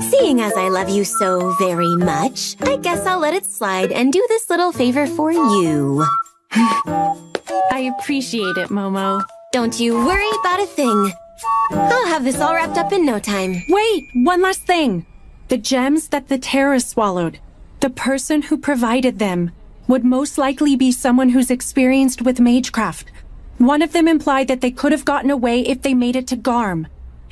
Seeing as I love you so very much, I guess I'll let it slide and do this little favor for you. I appreciate it, Momo. Don't you worry about a thing. I'll have this all wrapped up in no time. Wait, one last thing. The gems that the terrorists swallowed, the person who provided them would most likely be someone who's experienced with magecraft. One of them implied that they could have gotten away if they made it to Garm.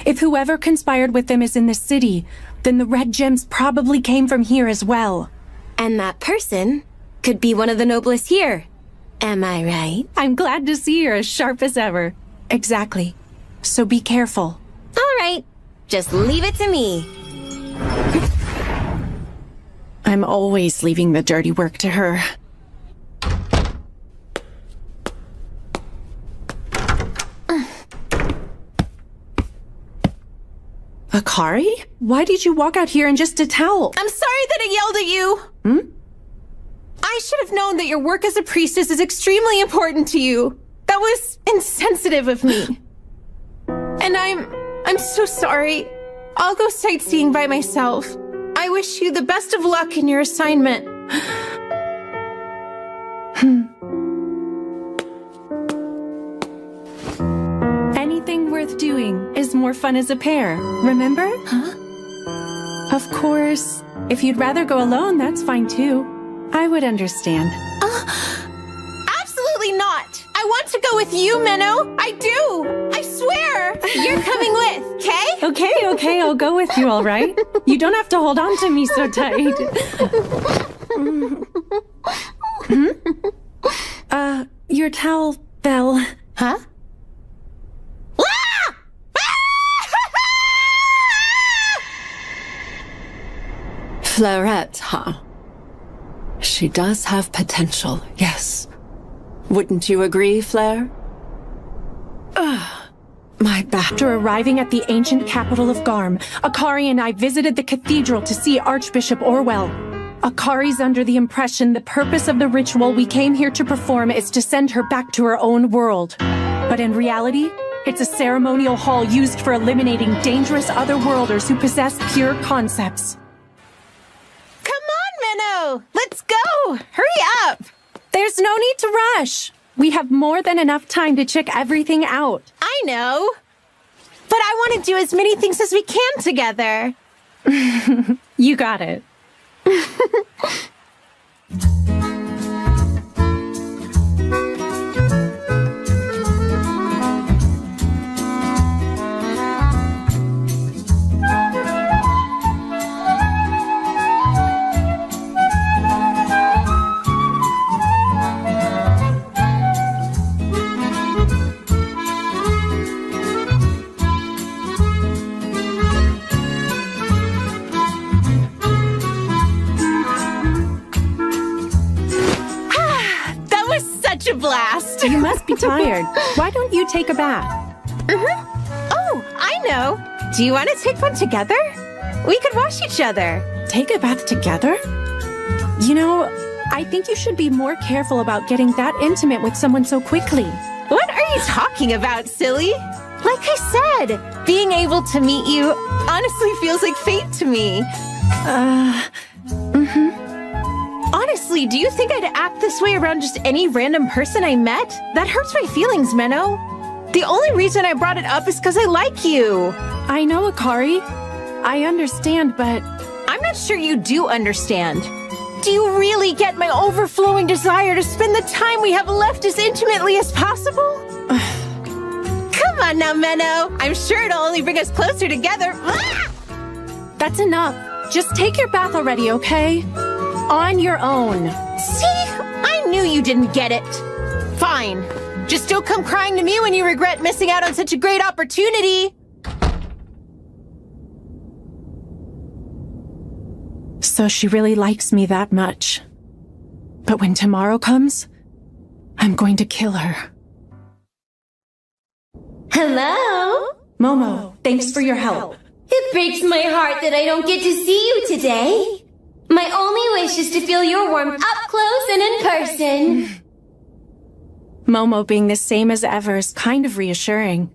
If whoever conspired with them is in the city, then the red gems probably came from here as well. And that person could be one of the noblest here. Am I right? I'm glad to see you're as sharp as ever. Exactly. So be careful. All right. Just leave it to me. I'm always leaving the dirty work to her. Akari? Why did you walk out here in just a towel? I'm sorry that I yelled at you. I should have known that your work as a priestess is extremely important to you. That was insensitive of me. And I'm so sorry. I'll go sightseeing by myself. I wish you the best of luck in your assignment. Anything worth doing is more fun as a pair, remember? Huh? Of course, if you'd rather go alone, that's fine too. I would understand. Absolutely not! I want to go with you, Menno! I do! I swear! You're coming with, okay? Okay, I'll go with you, all right? You don't have to hold on to me so tight. Your towel, Belle. Huh? Fleurette, huh? She does have potential, yes. Wouldn't you agree, Fleur? My back. After arriving at the ancient capital of Garm, Akari and I visited the cathedral to see Archbishop Orwell. Akari's under the impression the purpose of the ritual we came here to perform is to send her back to her own world. But in reality, it's a ceremonial hall used for eliminating dangerous otherworlders who possess pure concepts. Let's go! Hurry up! There's no need to rush. We have more than enough time to check everything out. I know. But I want to do as many things as we can together. You got it. Blast. You must be tired. Why don't you take a bath? Oh, I know. Do you want to take one together? We could wash each other. Take a bath together? You know, I think you should be more careful about getting that intimate with someone so quickly. What are you talking about, silly? Like I said, being able to meet you honestly feels like fate to me. Honestly, do you think I'd act this way around just any random person I met? That hurts my feelings, Menno. The only reason I brought it up is because I like you. I know, Akari. I understand, but I'm not sure you do understand. Do you really get my overflowing desire to spend the time we have left as intimately as possible? Come on now, Menno. I'm sure it'll only bring us closer together. That's enough. Just take your bath already, okay? On your own. See? I knew you didn't get it. Fine. Just don't come crying to me when you regret missing out on such a great opportunity. So she really likes me that much. But when tomorrow comes, I'm going to kill her. Hello? Momo, thanks for your help. It breaks my heart that I don't get to see you today. My only wish is to feel your warmth up close and in person. Momo being the same as ever is kind of reassuring.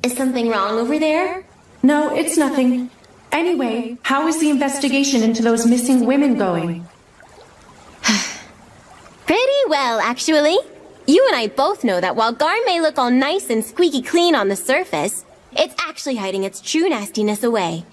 Is something wrong over there? No, it's nothing. Anyway, how is the investigation into those missing women going? Pretty well, actually. You and I both know that while Garm may look all nice and squeaky clean on the surface, it's actually hiding its true nastiness away.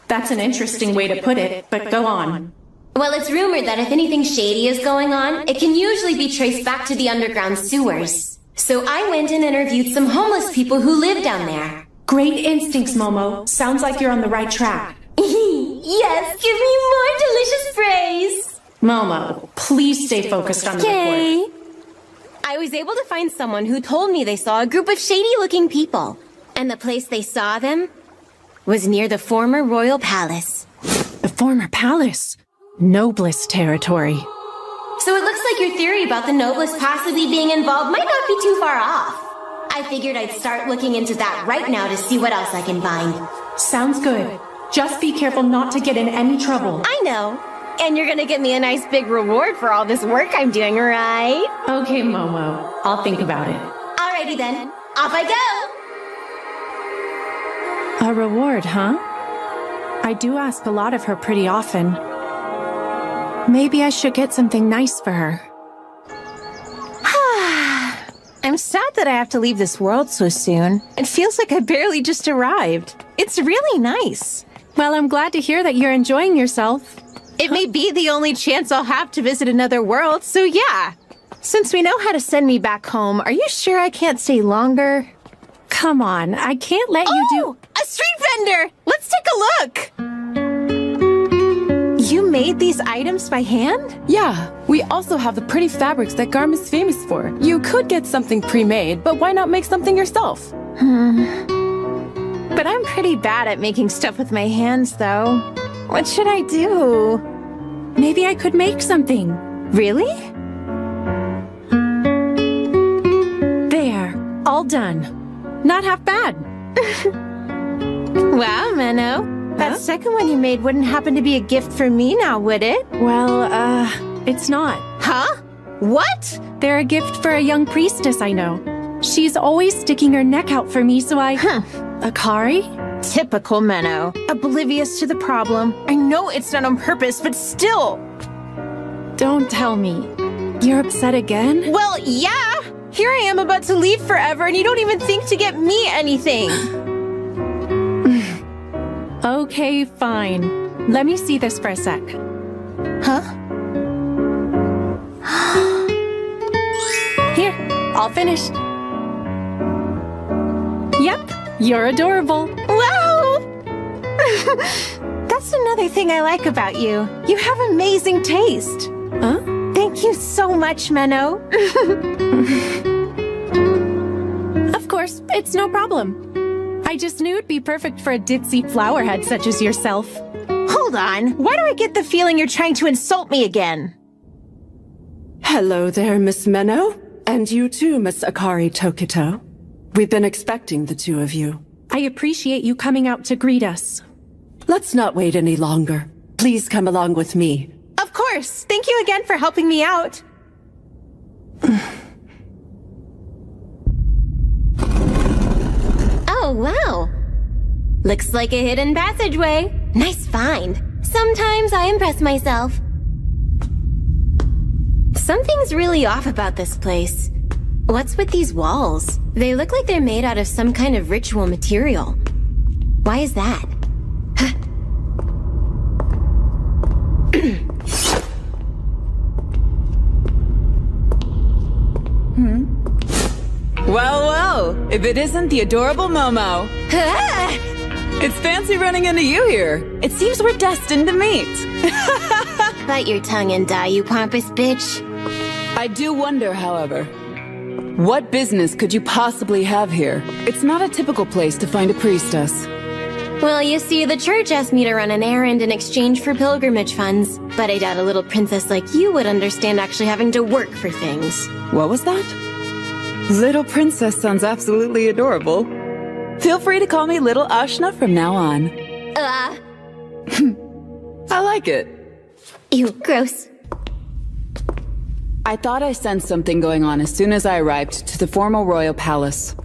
That's an interesting way to put it, but go on. Well, it's rumored that if anything shady is going on, it can usually be traced back to the underground sewers. So I went and interviewed some homeless people who live down there. Great instincts, Momo. Sounds like you're on the right track. Yes, give me more delicious praise. Momo, please stay focused on the report. I was able to find someone who told me they saw a group of shady-looking people. And the place they saw them was near the former royal palace. The former palace? Noblest territory. So it looks like your theory about the noblest possibly being involved might not be too far off. I figured I'd start looking into that right now to see what else I can find. Sounds good. Just be careful not to get in any trouble. I know. And you're gonna give me a nice big reward for all this work I'm doing, right? Okay, Momo. I'll think about it. Alrighty then. Off I go! A reward, huh? I do ask a lot of her pretty often. Maybe I should get something nice for her. I'm sad that I have to leave this world so soon. It feels like I barely just arrived. It's really nice. Well, I'm glad to hear that you're enjoying yourself. It may be the only chance I'll have to visit another world, so yeah. Since we know how to send me back home, are you sure I can't stay longer? Come on, I can't let you do— a street vendor! Let's take a look! You made these items by hand? Yeah, we also have the pretty fabrics that Garm is famous for. You could get something pre-made, but why not make something yourself? But I'm pretty bad at making stuff with my hands, though. What should I do? Maybe I could make something. Really? There, all done. Not half bad. Wow, Menno. That second one you made wouldn't happen to be a gift for me now, would it? Well, it's not. Huh? What? They're a gift for a young priestess I know. She's always sticking her neck out for me, so I— Akari? Typical Menno. Oblivious to the problem. I know it's not on purpose, but still. Don't tell me. You're upset again? Well, yeah. Here I am about to leave forever, and you don't even think to get me anything. Okay, fine. let me see this for a sec. Huh? Here, all finished. Yep, you're adorable. Wow! That's another thing I like about you. You have amazing taste. Huh? Thank you so much, Menno. Of course, it's no problem. I just knew it'd be perfect for a ditzy flowerhead such as yourself. Hold on. Why do I get the feeling you're trying to insult me again? Hello there, Miss Menno. And you too, Miss Akari Tokito. We've been expecting the two of you. I appreciate you coming out to greet us. Let's not wait any longer. Please come along with me. Of course. Thank you again for helping me out. Oh, wow. Looks like a hidden passageway. Nice find. Sometimes I impress myself. Something's really off about this place. What's with these walls? They look like they're made out of some kind of ritual material. Why is that? Well, if it isn't the adorable Momo. It's fancy running into you here. It seems we're destined to meet. Bite your tongue and die, you pompous bitch. I do wonder, however, what business could you possibly have here? It's not a typical place to find a priestess. Well, you see, the church asked me to run an errand in exchange for pilgrimage funds, but I doubt a little princess like you would understand actually having to work for things. What was that? Little princess sounds absolutely adorable. Feel free to call me Little Ashna from now on. I like it. Ew, gross. I thought I sensed something going on as soon as I arrived to the formal royal palace.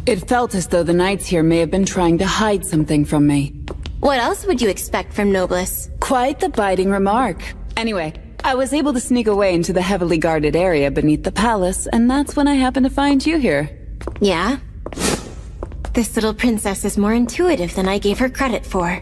It felt as though the knights here may have been trying to hide something from me. What else would you expect from Nobliss? Quite the biting remark. Anyway, I was able to sneak away into the heavily guarded area beneath the palace, and that's when I happened to find you here. Yeah? This little princess is more intuitive than I gave her credit for.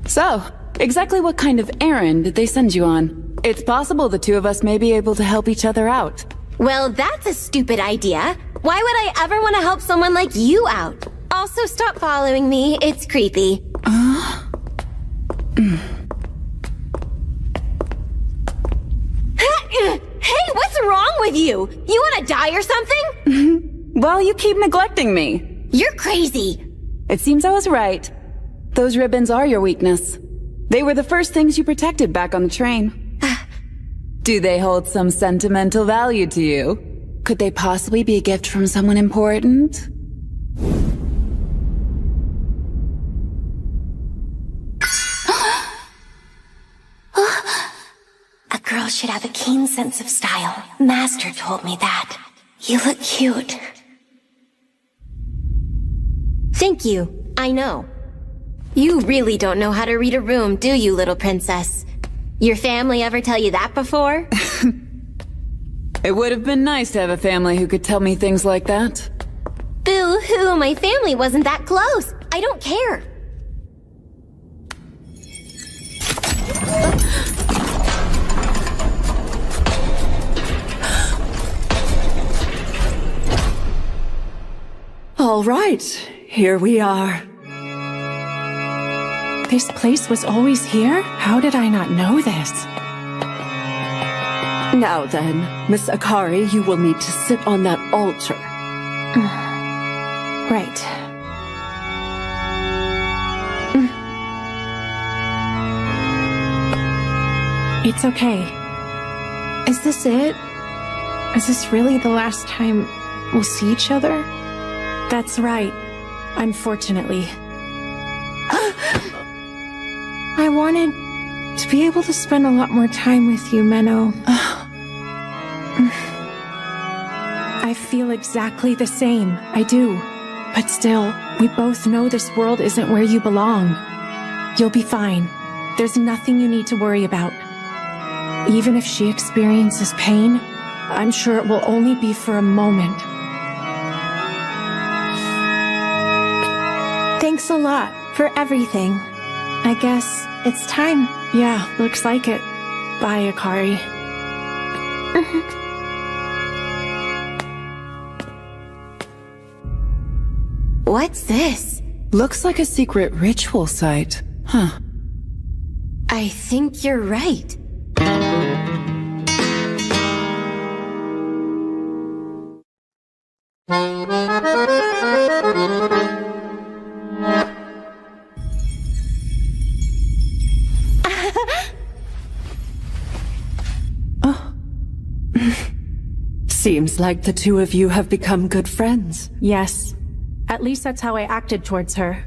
So, exactly what kind of errand did they send you on? It's possible the two of us may be able to help each other out. Well, that's a stupid idea. Why would I ever want to help someone like you out? Also, stop following me. It's creepy. Hey, what's wrong with you? You want to die or something? Well, you keep neglecting me. You're crazy. It seems I was right. Those ribbons are your weakness. They were the first things you protected back on the train. Do they hold some sentimental value to you? Could they possibly be a gift from someone important? A girl should have a keen sense of style. Master told me that. You look cute. Thank you. I know. You really don't know how to read a room, do you, little princess? Your family ever tell you that before? It would have been nice to have a family who could tell me things like that. Boo-hoo, my family wasn't that close. I don't care. All right, here we are. This place was always here? How did I not know this? Now then, Miss Akari, you will need to sit on that altar. Right. It's okay. Is this it? Is this really the last time we'll see each other? That's right. Unfortunately. I wanted to be able to spend a lot more time with you, Menno. I feel exactly the same. I do. But still, we both know this world isn't where you belong. You'll be fine. There's nothing you need to worry about. Even if she experiences pain, I'm sure it will only be for a moment. Thanks a lot for everything. I guess It's time. Yeah, looks like it. Bye, Akari. What's this? Looks like a secret ritual site. Huh. I think you're right. Seems like the two of you have become good friends. Yes. At least that's how I acted towards her.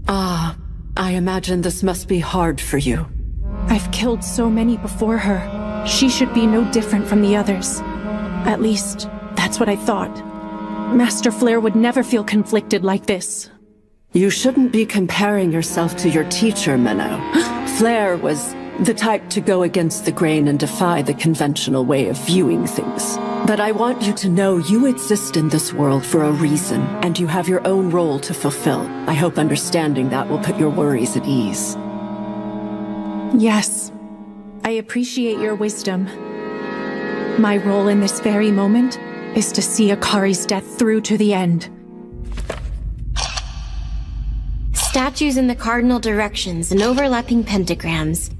Ah, I imagine this must be hard for you. I've killed so many before her. She should be no different from the others. At least, that's what I thought. Master Flare would never feel conflicted like this. You shouldn't be comparing yourself to your teacher, Minnow. Flare was the type to go against the grain and defy the conventional way of viewing things. But I want you to know you exist in this world for a reason, and you have your own role to fulfill. I hope understanding that will put your worries at ease. Yes. I appreciate your wisdom. My role in this very moment is to see Akari's death through to the end. Statues in the cardinal directions and overlapping pentagrams.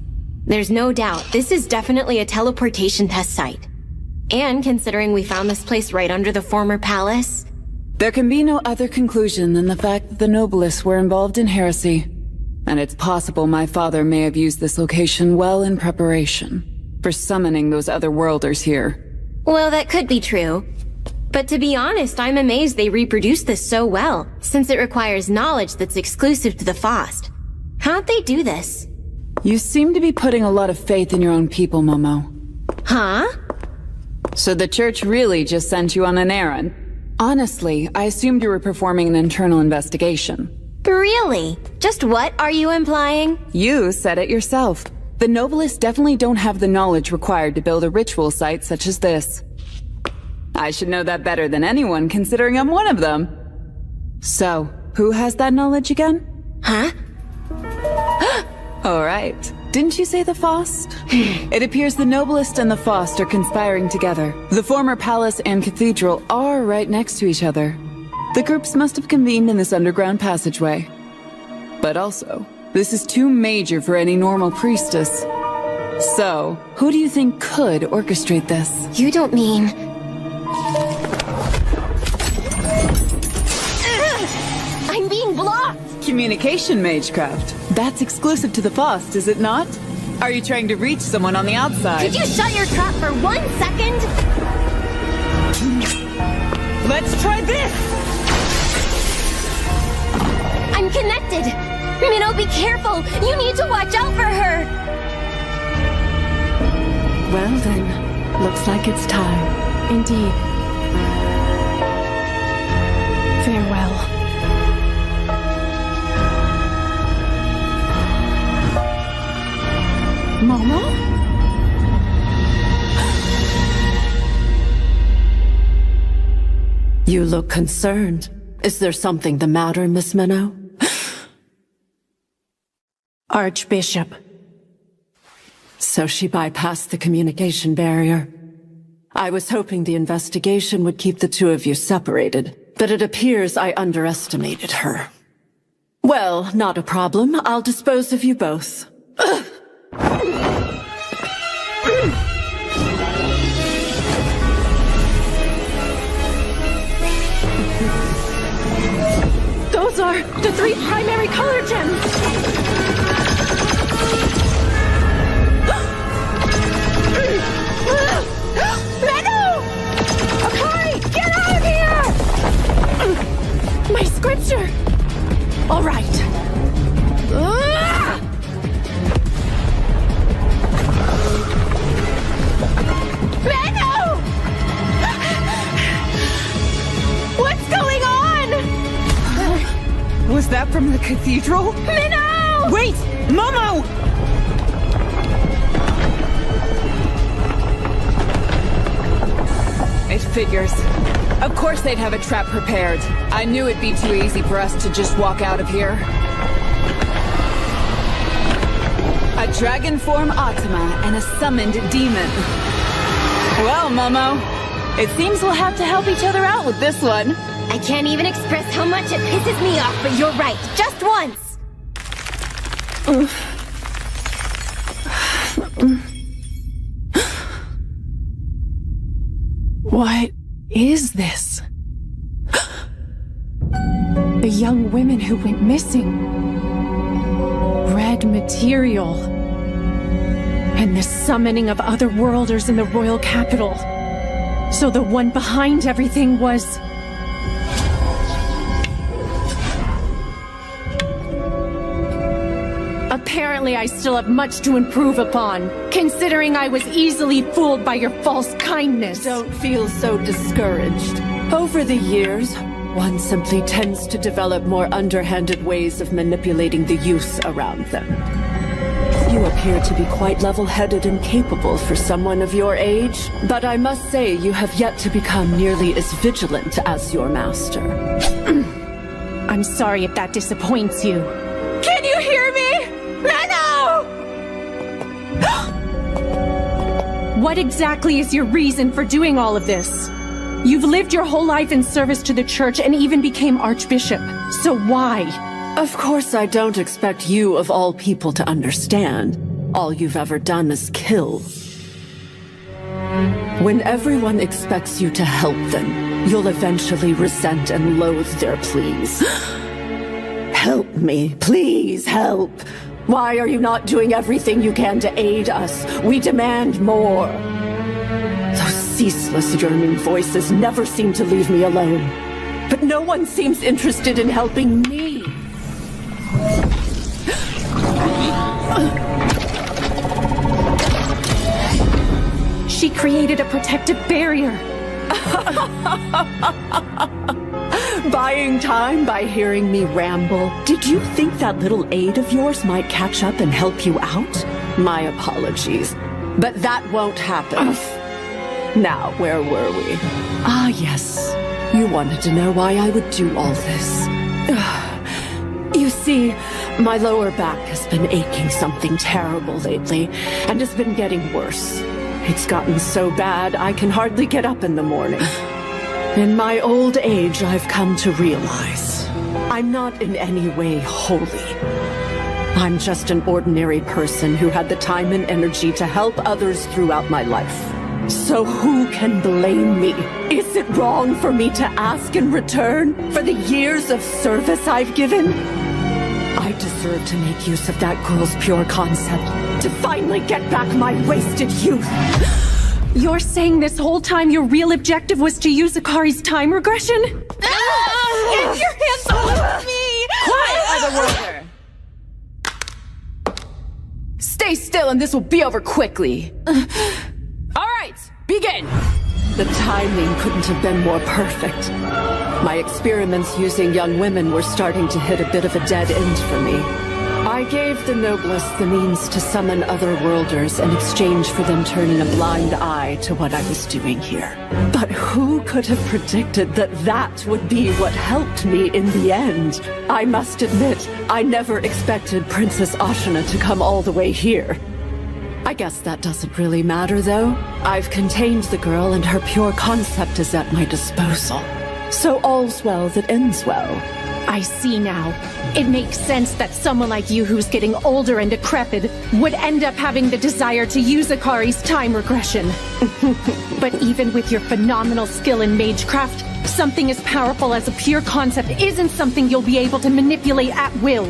There's no doubt this is definitely a teleportation test site. And considering we found this place right under the former palace... There can be no other conclusion than the fact that the Noblists were involved in heresy. And it's possible my father may have used this location well in preparation for summoning those other worlders here. Well, that could be true. But to be honest, I'm amazed they reproduced this so well, since it requires knowledge that's exclusive to the Faust. How'd they do this? You seem to be putting a lot of faith in your own people, Momo. Huh? So the church really just sent you on an errand? Honestly, I assumed you were performing an internal investigation. Really? Just what are you implying? You said it yourself. The Noblists definitely don't have the knowledge required to build a ritual site such as this. I should know that better than anyone, considering I'm one of them. So, who has that knowledge again? Huh? All right. Didn't you say the Faust? It appears the Noblest and the Faust are conspiring together. The former palace and cathedral are right next to each other. The groups must have convened in this underground passageway. But also, this is too major for any normal priestess. So, who do you think could orchestrate this? You don't mean... I'm being blocked! Communication magecraft. That's exclusive to the Faust, is it not? Are you trying to reach someone on the outside? Could you shut your trap for 1 second? Let's try this! I'm connected! Minnow, be careful! You need to watch out for her! Well then, looks like it's time. Indeed. Farewell. Momo? You look concerned. Is there something the matter, Miss Minnow? Archbishop. So she bypassed the communication barrier. I was hoping the investigation would keep the two of you separated, but it appears I underestimated her. Well, not a problem. I'll dispose of you both. Those are the 3 primary color gems! Minnow! Akari, get out of here! My scripture! All right. Minnow! What's going on? Was that from the cathedral? Minnow! Wait! Momo! It figures. Of course they'd have a trap prepared. I knew it'd be too easy for us to just walk out of here. A dragon form Atama and a summoned demon. Well, Momo, it seems we'll have to help each other out with this one. I can't even express how much it pisses me off, but you're right. Just once! What is this? The young women who went missing. Red material. And the summoning of other worlders in the royal capital. So the one behind everything was... Apparently I still have much to improve upon, considering I was easily fooled by your false kindness. Don't feel so discouraged. Over the years, one simply tends to develop more underhanded ways of manipulating the youth around them. You appear to be quite level-headed and capable for someone of your age, but I must say you have yet to become nearly as vigilant as your master. I'm sorry if that disappoints you. Can you hear me? Menno! What exactly is your reason for doing all of this? You've lived your whole life in service to the church and even became archbishop. So why? Of course I don't expect you of all people to understand. All you've ever done is kill. When everyone expects you to help them, you'll eventually resent and loathe their pleas. Help me, please help. Why are you not doing everything you can to aid us? We demand more. Those ceaseless yearning voices never seem to leave me alone. But no one seems interested in helping me. She created a protective barrier. Buying time by hearing me ramble. Did you think that little aid of yours might catch up and help you out? My apologies. But that won't happen. Now, where were we? Ah, yes. You wanted to know why I would do all this. You see, my lower back has been aching something terrible lately, and has been getting worse. It's gotten so bad I can hardly get up in the morning. In my old age, I've come to realize I'm not in any way holy. I'm just an ordinary person who had the time and energy to help others throughout my life. So who can blame me? Is it wrong for me to ask in return for the years of service I've given? I deserve to make use of that girl's pure concept to finally get back my wasted youth. You're saying this whole time your real objective was to use Akari's time regression? Get your hands off me! Quiet, otherworlder! Stay still and this will be over quickly. Alright, begin! The timing couldn't have been more perfect. My experiments using young women were starting to hit a bit of a dead end for me. I gave the noblest the means to summon other worlders in exchange for them turning a blind eye to what I was doing here. But who could have predicted that that would be what helped me in the end? I must admit, I never expected Princess Ashina to come all the way here. I guess that doesn't really matter, though. I've contained the girl and her pure concept is at my disposal. So all's well that ends well. I see now. It makes sense that someone like you who's getting older and decrepit would end up having the desire to use Akari's time regression. But even with your phenomenal skill in magecraft, something as powerful as a pure concept isn't something you'll be able to manipulate at will.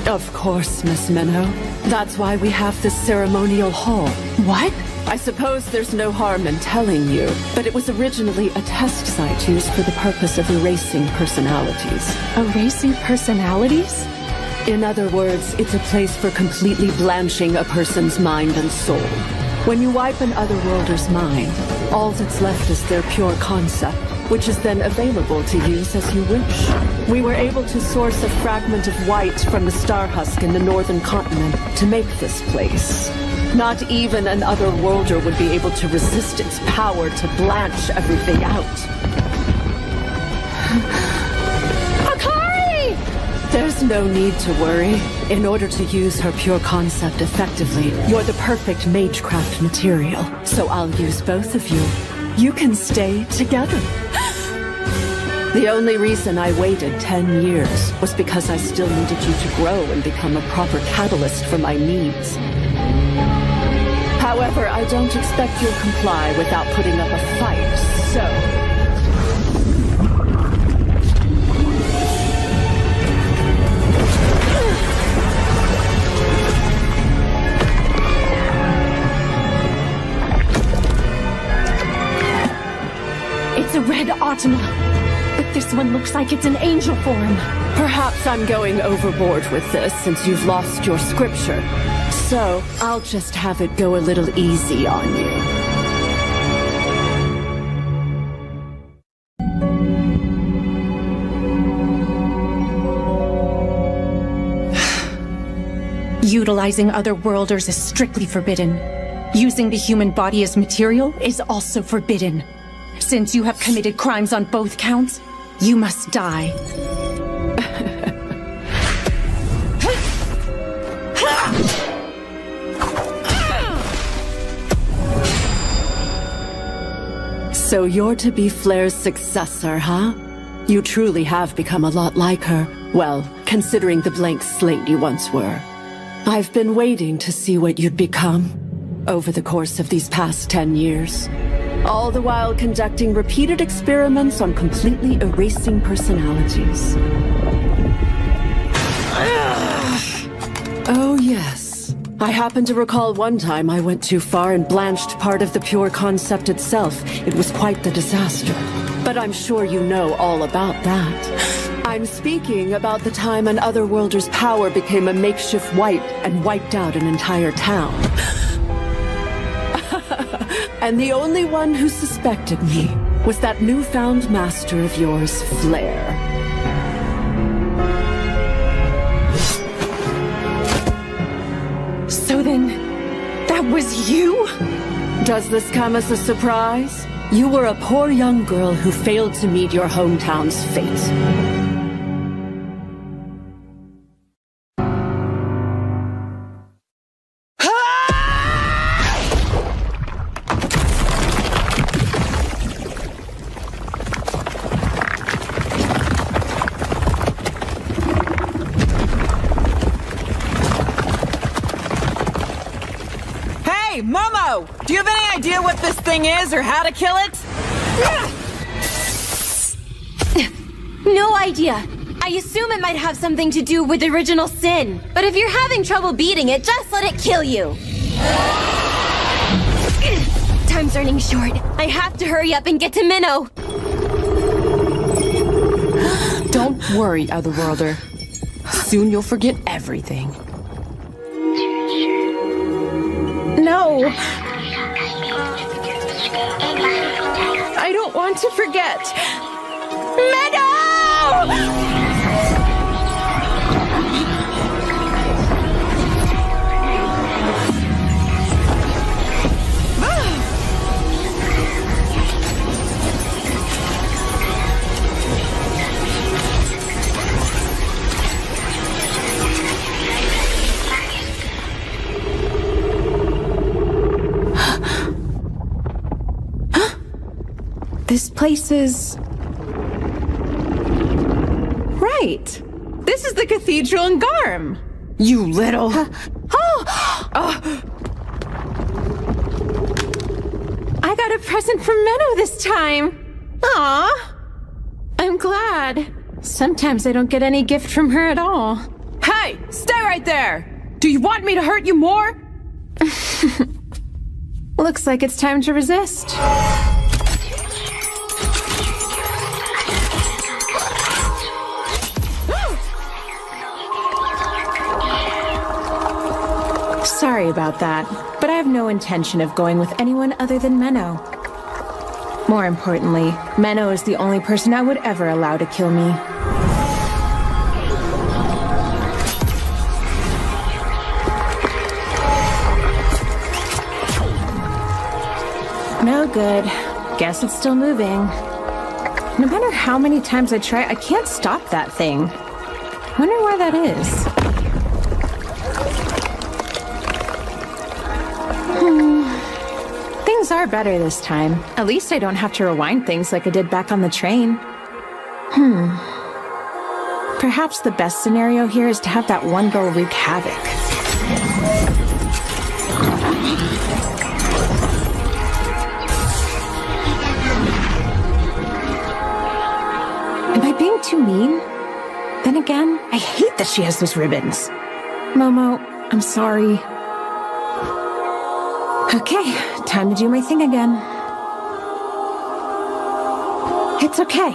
Of course, Miss Minnow. That's why we have this ceremonial hall. What? I suppose there's no harm in telling you, but it was originally a test site used for the purpose of erasing personalities. Erasing personalities? In other words, it's a place for completely blanching a person's mind and soul. When you wipe an otherworlder's mind, all that's left is their pure concept, which is then available to use as you wish. We were able to source a fragment of white from the star husk in the northern continent to make this place. Not even an otherworlder would be able to resist its power to blanch everything out. Akari! There's no need to worry. In order to use her pure concept effectively, you're the perfect magecraft material. So I'll use both of you. You can stay together. The only reason I waited 10 years was because I still needed you to grow and become a proper catalyst for my needs. However, I don't expect you'll comply without putting up a fight, so... It's a red Automa, but this one looks like it's an angel form. Perhaps I'm going overboard with this since you've lost your scripture. So, I'll just have it go a little easy on you. Utilizing other worlders is strictly forbidden. Using the human body as material is also forbidden. Since you have committed crimes on both counts, you must die. So you're to be Flair's successor, huh? You truly have become a lot like her. Well, considering the blank slate you once were. I've been waiting to see what you'd become over the course of these past 10 years. All the while conducting repeated experiments on completely erasing personalities. Oh yes. I happen to recall one time I went too far and blanched part of the pure concept itself. It was quite the disaster. But I'm sure you know all about that. I'm speaking about the time an Otherworlder's power became a makeshift wipe and wiped out an entire town. And the only one who suspected me was that newfound master of yours, Flair. So then, that was you? Does this come as a surprise? You were a poor young girl who failed to meet your hometown's fate. Momo! Do you have any idea what this thing is or how to kill it? No idea. I assume it might have something to do with original sin. But if you're having trouble beating it, just let it kill you. Time's running short. I have to hurry up and get to Minnow. Don't worry, Otherworlder. Soon you'll forget everything. No! I don't want to forget! Meadow! This place is... Right! This is the cathedral in Garm! You little... I got a present from Menno this time! Aw! I'm glad. Sometimes I don't get any gift from her at all. Hey! Stay right there! Do you want me to hurt you more? Looks like it's time to resist. Sorry about that, but I have no intention of going with anyone other than Menno. More importantly, Menno is the only person I would ever allow to kill me. No good. Guess it's still moving. No matter how many times I try, I can't stop that thing. Wonder why that is. Things are better this time. At least I don't have to rewind things like I did back on the train. Perhaps the best scenario here is to have that one girl wreak havoc. Am I being too mean? Then again, I hate that she has those ribbons. Momo, I'm sorry. Okay, time to do my thing again. It's okay.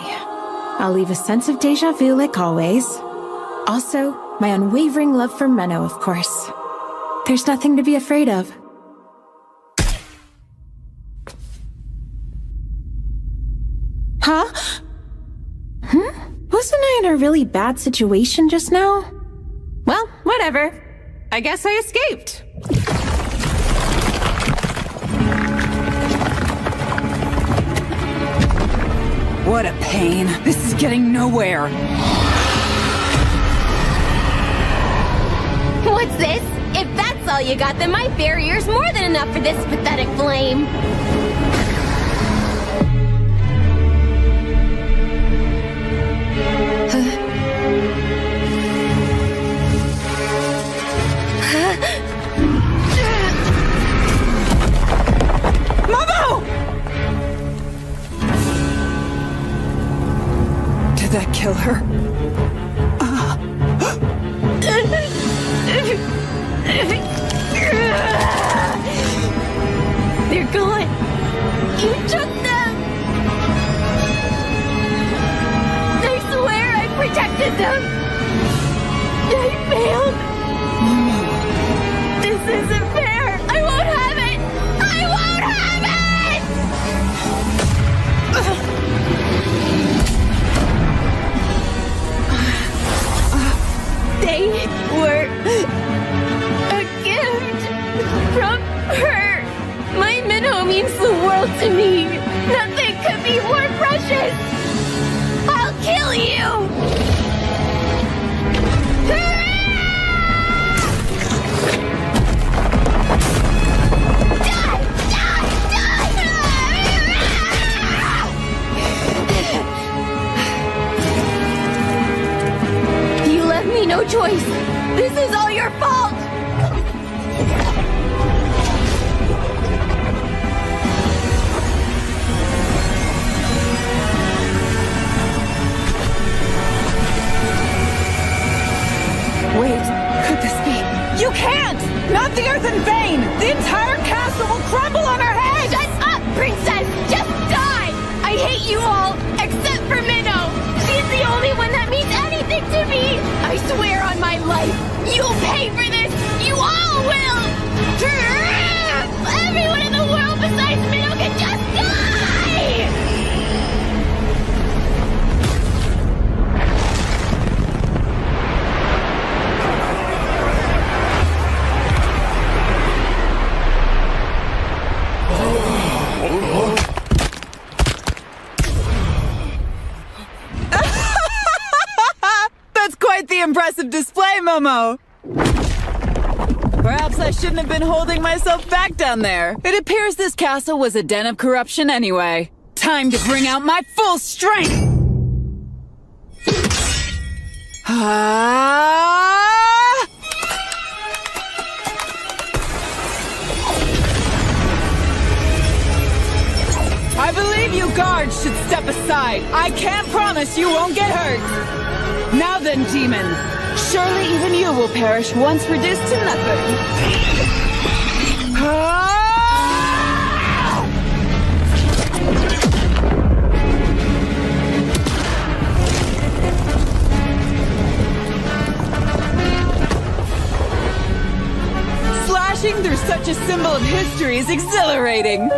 I'll leave a sense of déjà vu like always. Also, my unwavering love for Menno, of course. There's nothing to be afraid of. Huh? Wasn't I in a really bad situation just now? Well, whatever. I guess I escaped. What a pain. This is getting nowhere. What's this? If that's all you got, then my barrier's more than enough for this pathetic flame. Did that kill her? They're gone. You took them. I swear I protected them. I failed. This isn't fair. I won't have it. I won't have it. They were a gift from her. My Minnow means the world to me. Nothing could be more precious. I'll kill you. You left me no choice. This is all your fault. Wait, could this be? You can't! Not the earthen vein! The entire castle will crumble on our heads! Shut up, princess! Just die! I hate you all, except for Minnow! She's the only one that means anything to me! I swear on my life, you'll pay for this! You all will! Everyone in the world besides Minnow can just die! That's quite the impressive display, Momo! Perhaps I shouldn't have been holding myself back down there. It appears this castle was a den of corruption anyway. Time to bring out my full strength! I believe you guards should step aside. I can't promise you won't get hurt. Now then, demon. Surely even you will perish once reduced to nothing. Slashing through such a symbol of history is exhilarating.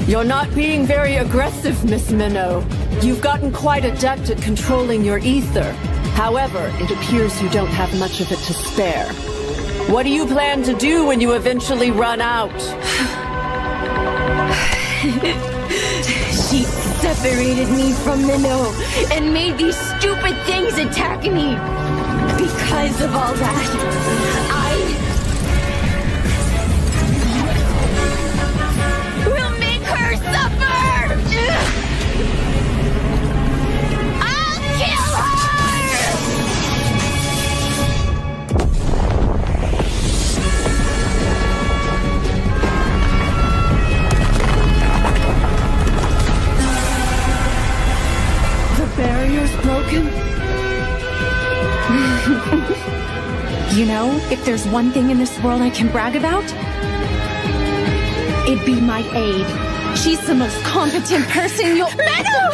You're not being very aggressive, Miss Minnow. You've gotten quite adept at controlling your ether. However, it appears you don't have much of it to spare. What do you plan to do when you eventually run out? separated me from Minnow and made these stupid things attack me. Because of all that, I will make her suffer! I'll kill her! The barrier's broken? You know, if there's one thing in this world I can brag about, it'd be my aide. She's the most competent person you'll— Meadow!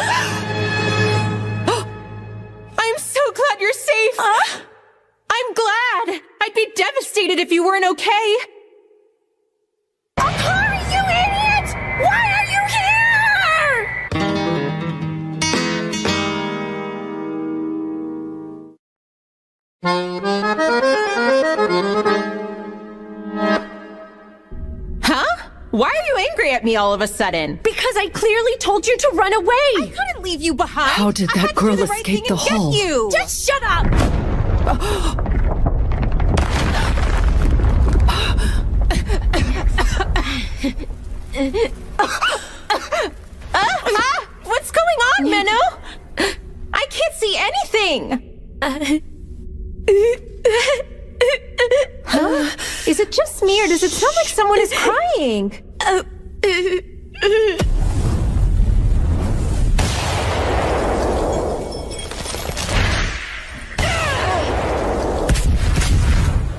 I'm so glad you're safe! I'm glad! I'd be devastated if you weren't okay! Akari, you idiot! Why are you here? Huh? Why are you angry at me all of a sudden? Because I clearly told you to run away! I couldn't leave you behind! How did that girl escape the hole? Just shut up! What's going on, Minnow? I can't see anything! Huh? Is it just me, or does it sound like someone is crying?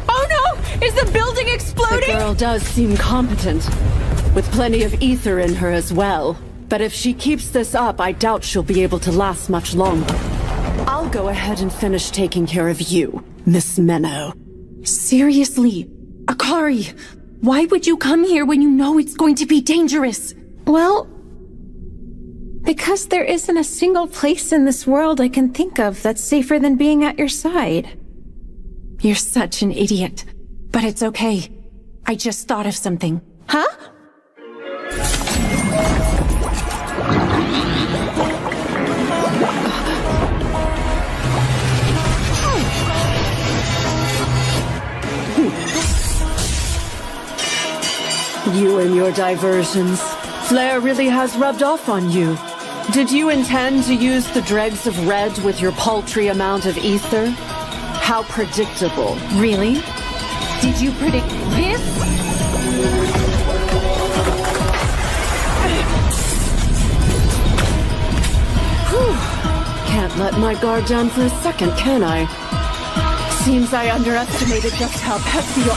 Oh no! Is the building exploding? The girl does seem competent, with plenty of ether in her as well. But if she keeps this up, I doubt she'll be able to last much longer. I'll go ahead and finish taking care of you, Miss Menno. Seriously, Akari, why would you come here when you know it's going to be dangerous? Well, because there isn't a single place in this world I can think of that's safer than being at your side. You're such an idiot. But it's okay. I just thought of something. Huh? You and your diversions. Flair really has rubbed off on you. Did you intend to use the dregs of red with your paltry amount of ether? How predictable. Really? Did you predict this? Whew. Can't let my guard down for a second, can I? Seems I underestimated just how pesky you—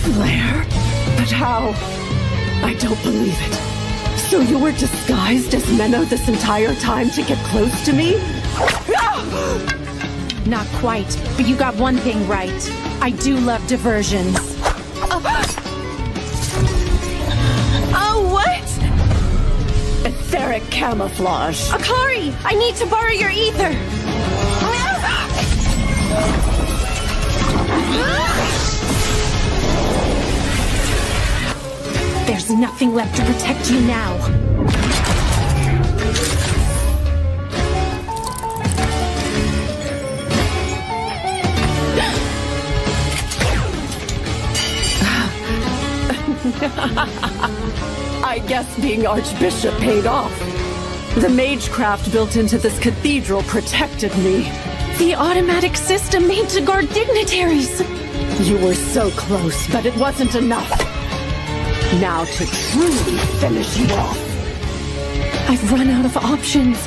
Flair? But how? I don't believe it. So you were disguised as Menno this entire time to get close to me? Not quite, but you got one thing right. I do love diversions. Oh, what? Etheric camouflage. Akari, I need to borrow your ether. There's nothing left to protect you now. I guess being Archbishop paid off. The magecraft built into this cathedral protected me. The automatic system made to guard dignitaries. You were so close, but it wasn't enough. Now to truly finish you off. I've run out of options,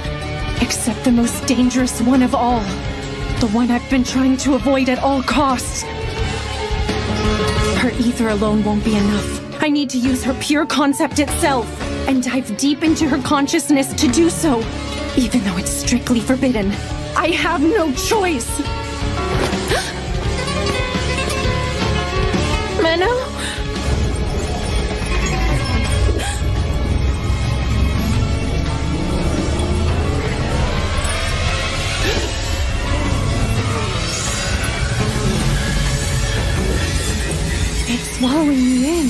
except the most dangerous one of all. The one I've been trying to avoid at all costs. Her ether alone won't be enough. I need to use her pure concept itself, and dive deep into her consciousness to do so, even though it's strictly forbidden. I have no choice. Menno? It's swallowing me in.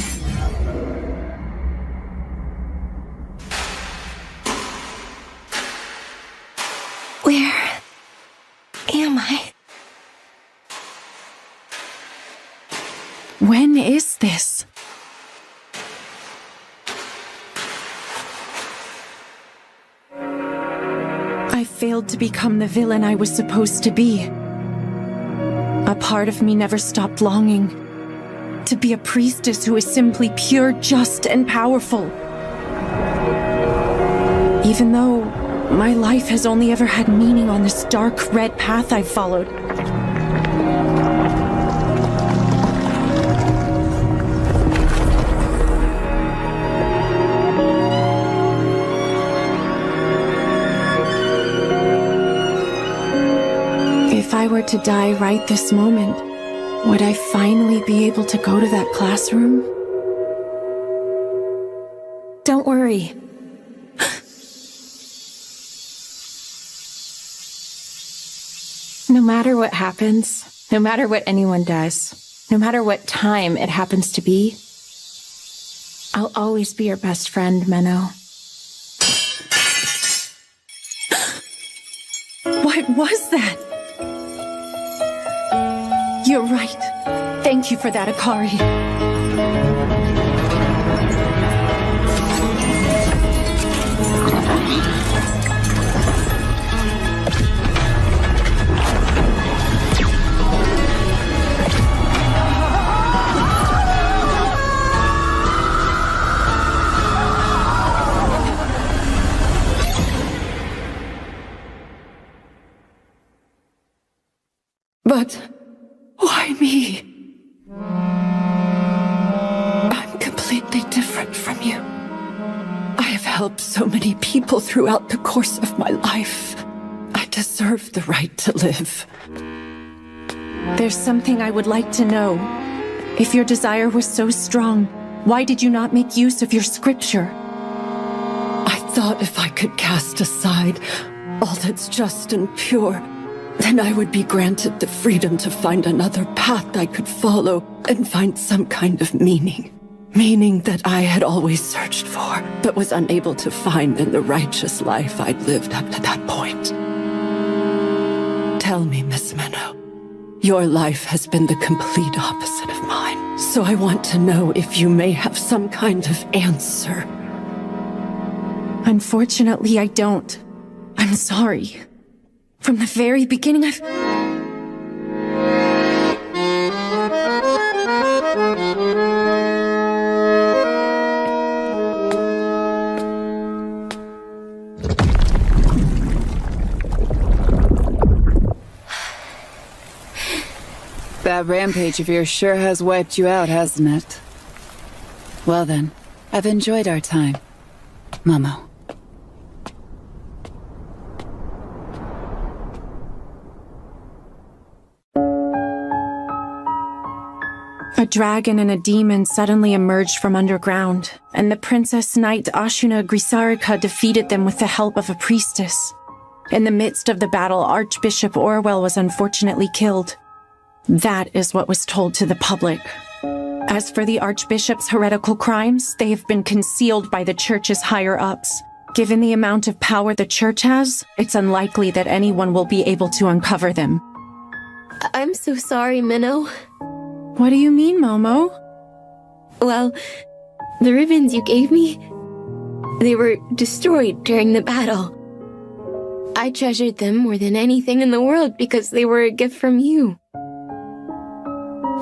Where am I? When is this? I failed to become the villain I was supposed to be. A part of me never stopped longing to be a priestess who is simply pure, just, and powerful. Even though my life has only ever had meaning on this dark red path I've followed. If I were to die right this moment, would I finally be able to go to that classroom? Don't worry. No matter what happens, no matter what anyone does, no matter what time it happens to be, I'll always be your best friend, Menno. What was that? You're right. Thank you for that, Akari. But why me? I'm completely different from you. I have helped so many people throughout the course of my life. I deserve the right to live. There's something I would like to know. If your desire was so strong, why did you not make use of your scripture? I thought if I could cast aside all that's just and pure, then I would be granted the freedom to find another path I could follow and find some kind of meaning. Meaning that I had always searched for, but was unable to find in the righteous life I'd lived up to that point. Tell me, Miss Menno, your life has been the complete opposite of mine. So I want to know if you may have some kind of answer. Unfortunately, I don't. I'm sorry. From the very beginning, I've... That rampage of yours sure has wiped you out, hasn't it? Well then, I've enjoyed our time. Momo. A dragon and a demon suddenly emerged from underground, and the Princess Knight Ashuna Grisarika defeated them with the help of a priestess. In the midst of the battle, Archbishop Orwell was unfortunately killed. That is what was told to the public. As for the Archbishop's heretical crimes, they have been concealed by the Church's higher-ups. Given the amount of power the Church has, it's unlikely that anyone will be able to uncover them. I'm so sorry, Menno. What do you mean, Momo? Well, the ribbons you gave me, they were destroyed during the battle. I treasured them more than anything in the world because they were a gift from you.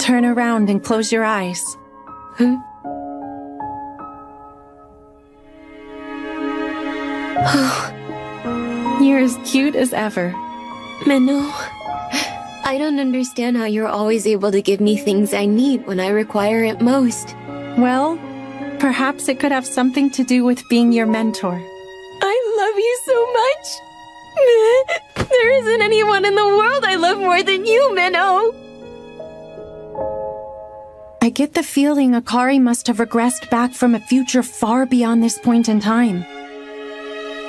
Turn around and close your eyes. Huh? You're as cute as ever. Menno, I don't understand how you're always able to give me things I need when I require it most. Well, perhaps it could have something to do with being your mentor. I love you so much. There isn't anyone in the world I love more than you, Menno. I get the feeling Akari must have regressed back from a future far beyond this point in time.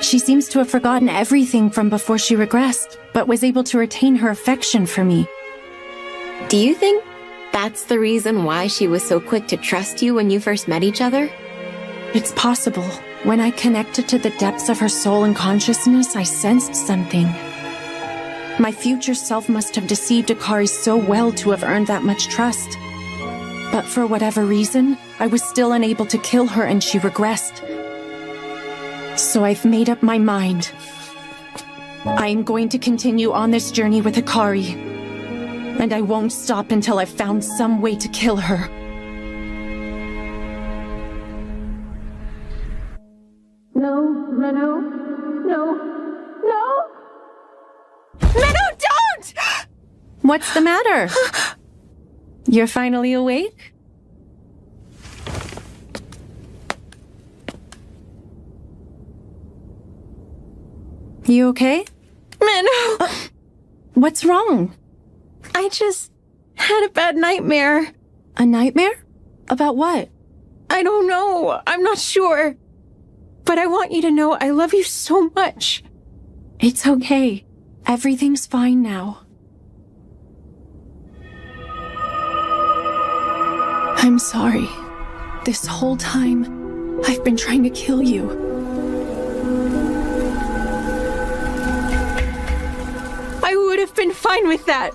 She seems to have forgotten everything from before she regressed, but was able to retain her affection for me. Do you think That's the reason why she was so quick to trust you when you first met each other? It's possible. When I connected to the depths of her soul and consciousness, I sensed something. My future self must have deceived Akari so well to have earned that much trust. But for whatever reason, I was still unable to kill her and she regressed. So I've made up my mind. I am going to continue on this journey with Akari. And I won't stop until I've found some way to kill her. No, Menno. No. No! Menno, don't! What's the matter? You're finally awake? You okay? Menno! What's wrong? I just had a bad nightmare. A nightmare? About what? I don't know. I'm not sure. But I want you to know I love you so much. It's okay. Everything's fine now. I'm sorry. This whole time, I've been trying to kill you. I would have been fine with that.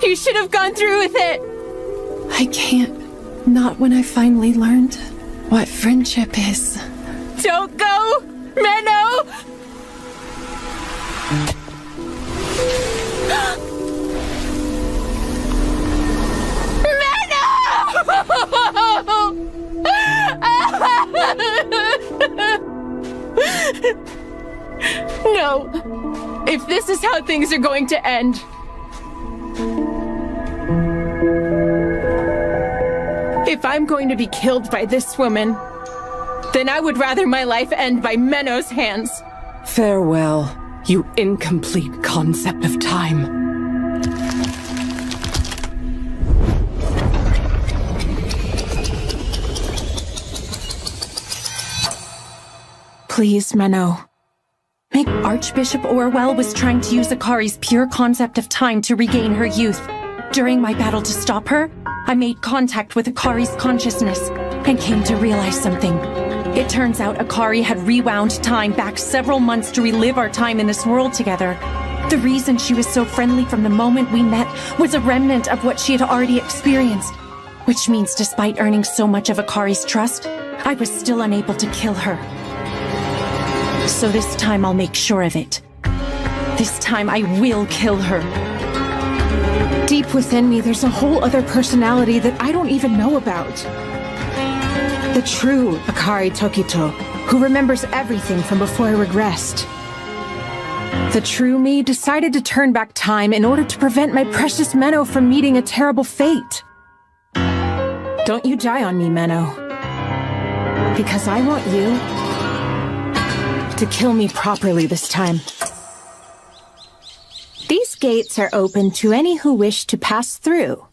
You should have gone through with it. I can't. Not when I finally learned what friendship is. Don't go, Menno! No. If this is how things are going to end. If I'm going to be killed by this woman, then I would rather my life end by Menno's hands. Farewell, you incomplete concept of time. Please, Menno. Archbishop Orwell was trying to use Akari's pure concept of time to regain her youth. During my battle to stop her, I made contact with Akari's consciousness and came to realize something. It turns out Akari had rewound time back several months to relive our time in this world together. The reason she was so friendly from the moment we met was a remnant of what she had already experienced. Which means despite earning so much of Akari's trust, I was still unable to kill her. So this time I'll make sure of it. This time I will kill her. Deep within me, there's a whole other personality that I don't even know about. The true Akari Tokito, who remembers everything from before I regressed. The true me decided to turn back time in order to prevent my precious Menno from meeting a terrible fate. Don't you die on me, Menno. Because I want you to kill me properly this time. These gates are open to any who wish to pass through,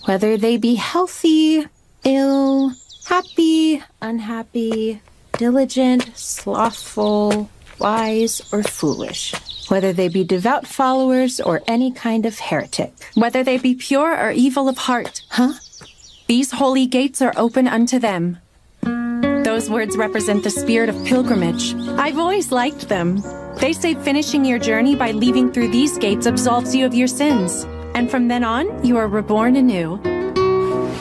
whether they be healthy, ill, happy, unhappy, diligent, slothful, wise, or foolish. Whether they be devout followers or any kind of heretic. Whether they be pure or evil of heart. Huh? These holy gates are open unto them. Those words represent the spirit of pilgrimage. I've always liked them. They say finishing your journey by leaving through these gates absolves you of your sins. And from then on, you are reborn anew.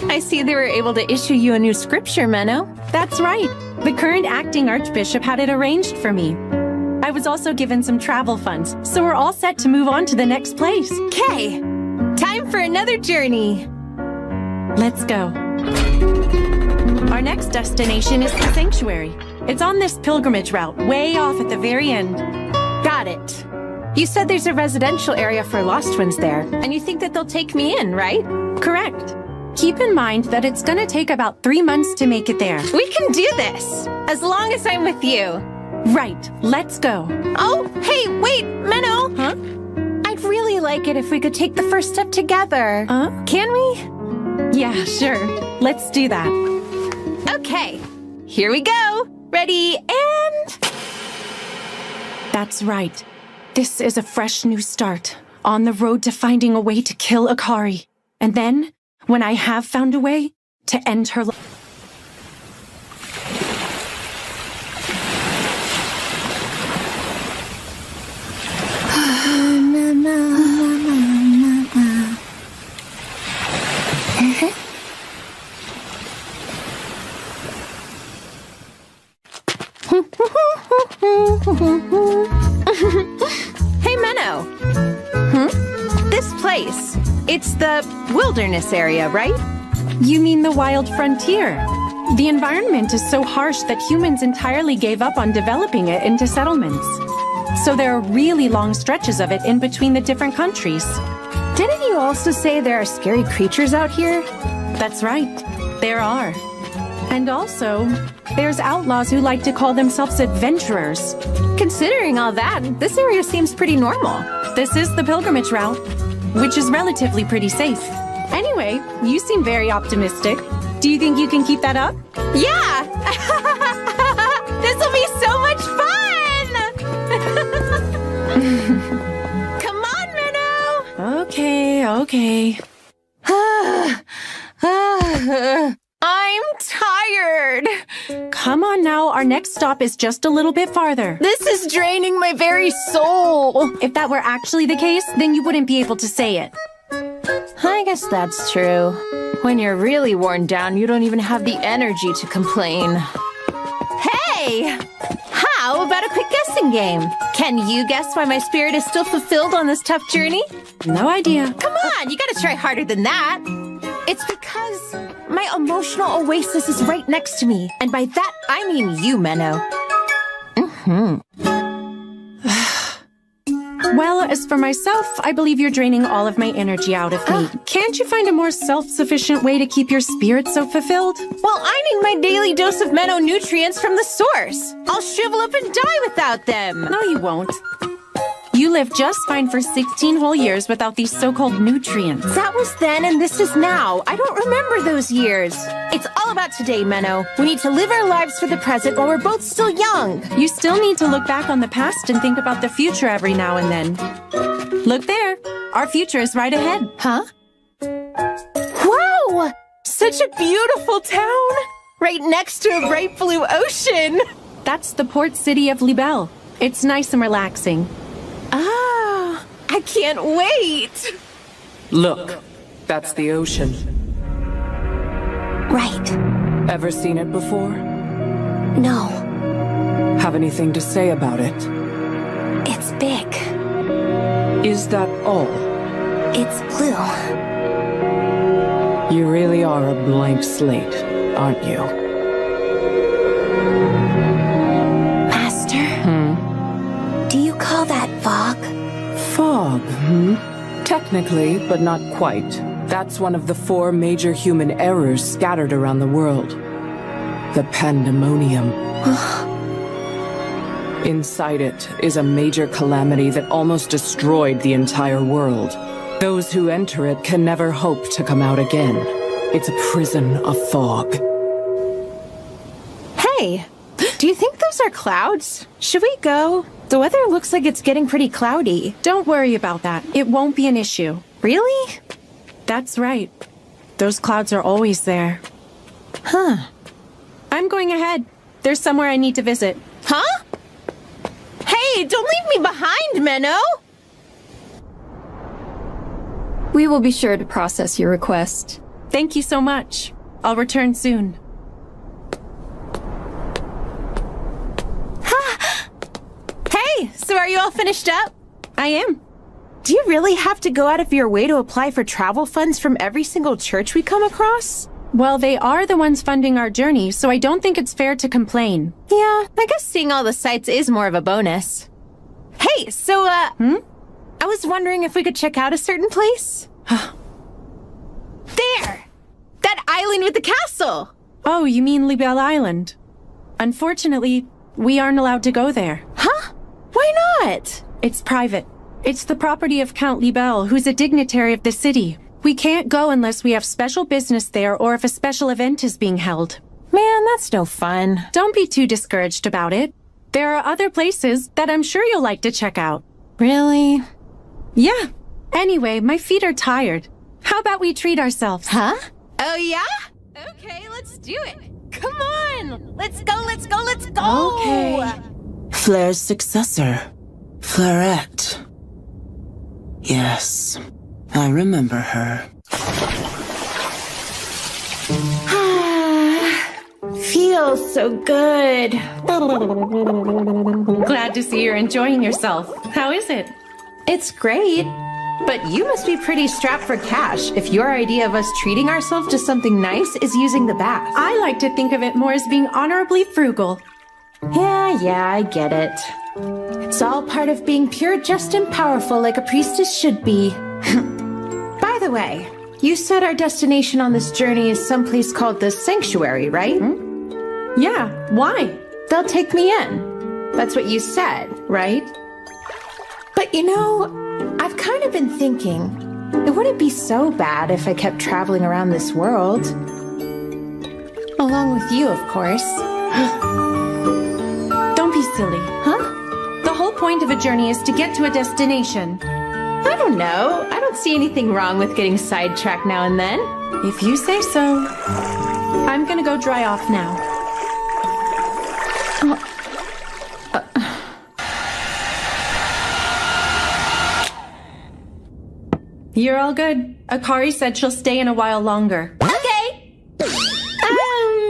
I see they were able to issue you a new scripture, Menno. That's right. The current acting archbishop had it arranged for me. I was also given some travel funds, so we're all set to move on to the next place. Okay, time for another journey. Let's go. Our next destination is the sanctuary. It's on this pilgrimage route, way off at the very end. Got it. You said there's a residential area for lost ones there, and you think that they'll take me in, right? Correct. Keep in mind that it's gonna take about 3 months to make it there. We can do this, as long as I'm with you. Right, let's go. Oh, hey, wait, Menno! Huh? I'd really like it if we could take the first step together. Can we? Yeah, sure. Let's do that. Okay, here we go. Ready, and... That's right. This is a fresh new start, on the road to finding a way to kill Akari. And then, when I have found a way to end her life. Hey, Menno. This place. It's the wilderness area, right? You mean the wild frontier? The environment is so harsh that humans entirely gave up on developing it into settlements. So there are really long stretches of it in between the different countries. Didn't you also say there are scary creatures out here? That's right. There are. And also, there's outlaws who like to call themselves adventurers. Considering all that, this area seems pretty normal. This is the pilgrimage route, which is relatively pretty safe. Anyway, you seem very optimistic. Do you think you can keep that up? Yeah! This'll be so much fun! Come on, Menno! Okay. I'm tired. Come on now, our next stop is just a little bit farther. This is draining my very soul. If that were actually the case, then you wouldn't be able to say it. I guess that's true. When you're really worn down, you don't even have the energy to complain. Hey! How about a quick guessing game? Can you guess why my spirit is still fulfilled on this tough journey? No idea. Come on, you gotta try harder than that. It's because my emotional oasis is right next to me. And by that, I mean you, Menno. Well, as for myself, I believe you're draining all of my energy out of me. Can't you find a more self-sufficient way to keep your spirit so fulfilled? Well, I need my daily dose of Menno nutrients from the source. I'll shrivel up and die without them. No, you won't. You lived just fine for 16 whole years without these so-called nutrients. That was then and this is now. I don't remember those years. It's all about today, Menno. We need to live our lives for the present while we're both still young. You still need to look back on the past and think about the future every now and then. Look there. Our future is right ahead. Huh? Wow! Such a beautiful town! Right next to a bright blue ocean! That's the port city of Libelle. It's nice and relaxing. Ah, I can't wait! Look, that's the ocean. Right. Ever seen it before? No. Have anything to say about it? It's big. Is that all? It's blue. You really are a blank slate, aren't you? Do you call that fog? Fog, Technically, but not quite. That's one of the 4 major human errors scattered around the world. The pandemonium. Inside it is a major calamity that almost destroyed the entire world. Those who enter it can never hope to come out again. It's a prison of fog. Hey, do you think those are clouds? Should we go? The weather looks like it's getting pretty cloudy. Don't worry about that. It won't be an issue. Really? That's right. Those clouds are always there. Huh. I'm going ahead. There's somewhere I need to visit. Huh? Hey, don't leave me behind, Menno! We will be sure to process your request. Thank you so much. I'll return soon. Hey, so are you all finished up? I am. Do you really have to go out of your way to apply for travel funds from every single church we come across? Well, they are the ones funding our journey, so I don't think it's fair to complain. Yeah, I guess seeing all the sights is more of a bonus. Hey, so, I was wondering if we could check out a certain place? There! That island with the castle! Oh, you mean Libelle Island? Unfortunately, we aren't allowed to go there. Huh? Why not? It's private. It's the property of Count Libelle, who's a dignitary of the city. We can't go unless we have special business there or if a special event is being held. Man, that's no fun. Don't be too discouraged about it. There are other places that I'm sure you'll like to check out. Really? Yeah. Anyway, my feet are tired. How about we treat ourselves? Huh? Oh, yeah? Okay, let's do it. Come on! Let's go, let's go, let's go! Okay. Flair's successor, Flairette. Yes, I remember her. Feels so good. Glad to see you're enjoying yourself. How is it? It's great. But you must be pretty strapped for cash if your idea of us treating ourselves to something nice is using the bath. I like to think of it more as being honorably frugal. Yeah, I get it. It's all part of being pure, just, and powerful like a priestess should be. By the way, you said our destination on this journey is someplace called the Sanctuary, right? Yeah, why? They'll take me in. That's what you said, right? But you know, I've kind of been thinking, it wouldn't be so bad if I kept traveling around this world. Along with you, of course. Don't be silly. Huh? The whole point of a journey is to get to a destination. I don't know. I don't see anything wrong with getting sidetracked now and then. If you say so. I'm gonna go dry off now. You're all good. Akari said she'll stay in a while longer. Okay.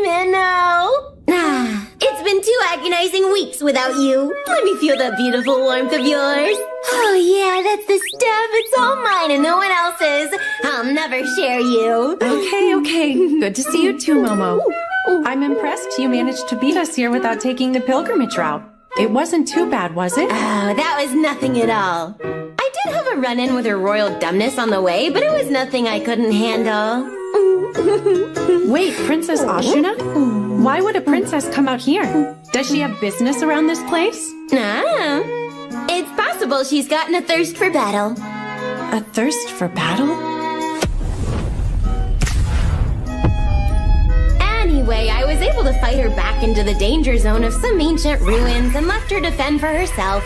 Minnow. It's been 2 agonizing weeks without you. Let me feel that beautiful warmth of yours. Oh yeah, that's the stuff. It's all mine and no one else's. I'll never share you. Okay. Good to see you too, Momo. I'm impressed you managed to beat us here without taking the pilgrimage route. It wasn't too bad, was it? Oh, that was nothing at all. I did have a run-in with her royal dumbness on the way, but it was nothing I couldn't handle. Wait, Princess Ashuna? Why would a princess come out here? Does she have business around this place? It's possible she's gotten a thirst for battle. A thirst for battle? Anyway, I was able to fight her back into the danger zone of some ancient ruins and left her to fend for herself.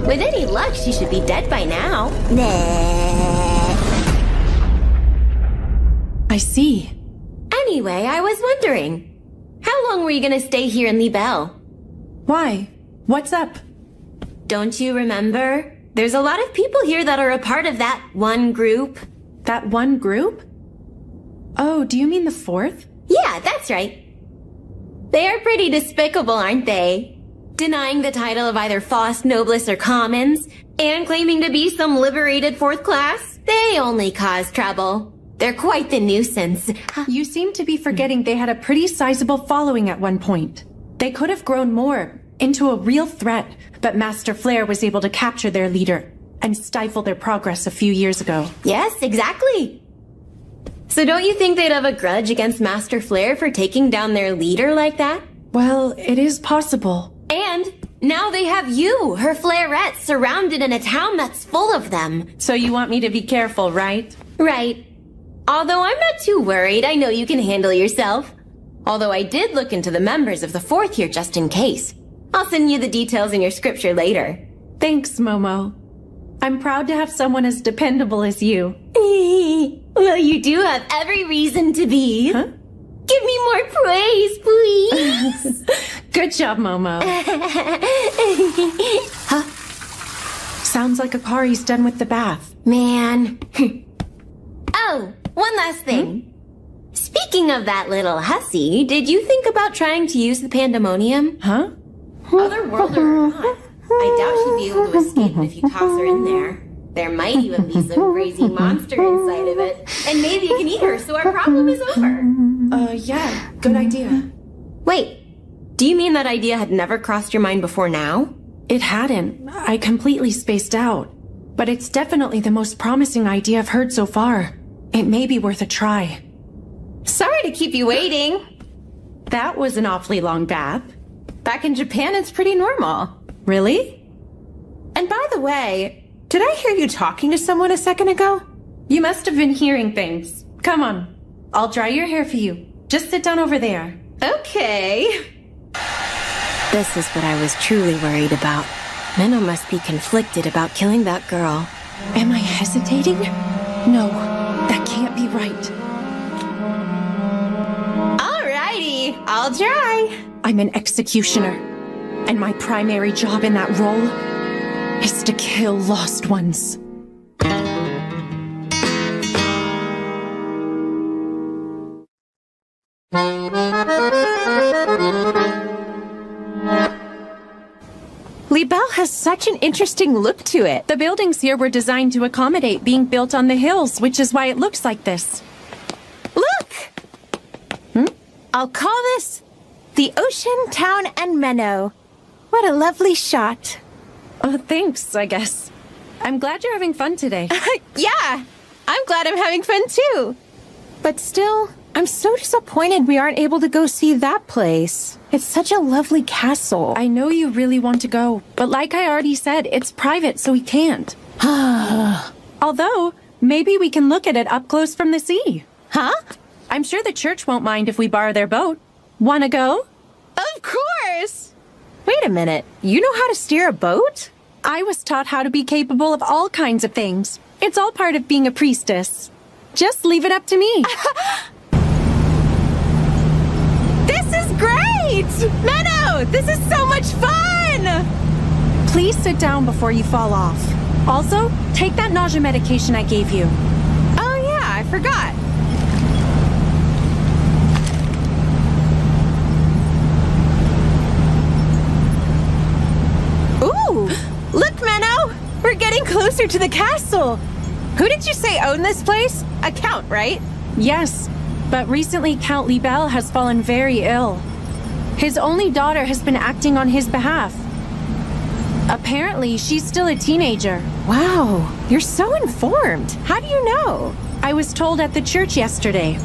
With any luck, she should be dead by now. I see. Anyway, I was wondering, how long were you gonna stay here in Libelle? Why? What's up? Don't you remember? There's a lot of people here that are a part of that one group. That one group? Oh, do you mean the 4th? Yeah, that's right. They are pretty despicable, aren't they? Denying the title of either Faust Noblesse or Commons, and claiming to be some liberated 4th class. They only cause trouble. They're quite the nuisance. You seem to be forgetting they had a pretty sizable following at one point. They could have grown more, into a real threat, but Master Flair was able to capture their leader and stifle their progress a few years ago. Yes, exactly. So don't you think they'd have a grudge against Master Flair for taking down their leader like that? Well, it is possible. And now they have you, her Flairette, surrounded in a town that's full of them. So you want me to be careful, right? Right. Although I'm not too worried, I know you can handle yourself. Although I did look into the members of the 4th here just in case. I'll send you the details in your scripture later. Thanks, Momo. I'm proud to have someone as dependable as you. Well, you do have every reason to be. Huh? Give me more praise, please. Good job, Momo. Huh? Sounds like Akari's done with the bath. Man. Oh, one last thing. Speaking of that little hussy, did you think about trying to use the pandemonium? Huh? Otherworldly or not, I doubt she'd be able to escape it if you toss her in there. There might even be some crazy monster inside of it. And maybe it can eat her, so our problem is over. Yeah, good idea. Wait, do you mean that idea had never crossed your mind before now? It hadn't. I completely spaced out. But it's definitely the most promising idea I've heard so far. It may be worth a try. Sorry to keep you waiting. That was an awfully long bath. Back in Japan, it's pretty normal. Really? And by the way, did I hear you talking to someone a second ago? You must have been hearing things. Come on. I'll dry your hair for you. Just sit down over there. Okay. This is what I was truly worried about. Minnow must be conflicted about killing that girl. Am I hesitating? No, that can't be right. Alrighty, I'll try. I'm an executioner, and my primary job in that role is to kill lost ones. Libelle has such an interesting look to it. The buildings here were designed to accommodate being built on the hills, which is why it looks like this. Look! I'll call this the Ocean, Town, and Menno. What a lovely shot. Oh, thanks, I guess. I'm glad you're having fun today. Yeah, I'm glad I'm having fun too. But still, I'm so disappointed we aren't able to go see that place. It's such a lovely castle. I know you really want to go, but like I already said, it's private, so we can't. Although, maybe we can look at it up close from the sea. Huh? I'm sure the church won't mind if we borrow their boat. Wanna go? Of course! Wait a minute, you know how to steer a boat? I was taught how to be capable of all kinds of things. It's all part of being a priestess. Just leave it up to me. This is great! Menno, this is so much fun! Please sit down before you fall off. Also, take that nausea medication I gave you. Oh yeah, I forgot. Ooh! Look, Menno! We're getting closer to the castle! Who did you say owned this place? A count, right? Yes, but recently Count Libelle has fallen very ill. His only daughter has been acting on his behalf. Apparently, she's still a teenager. Wow, you're so informed. How do you know? I was told at the church yesterday.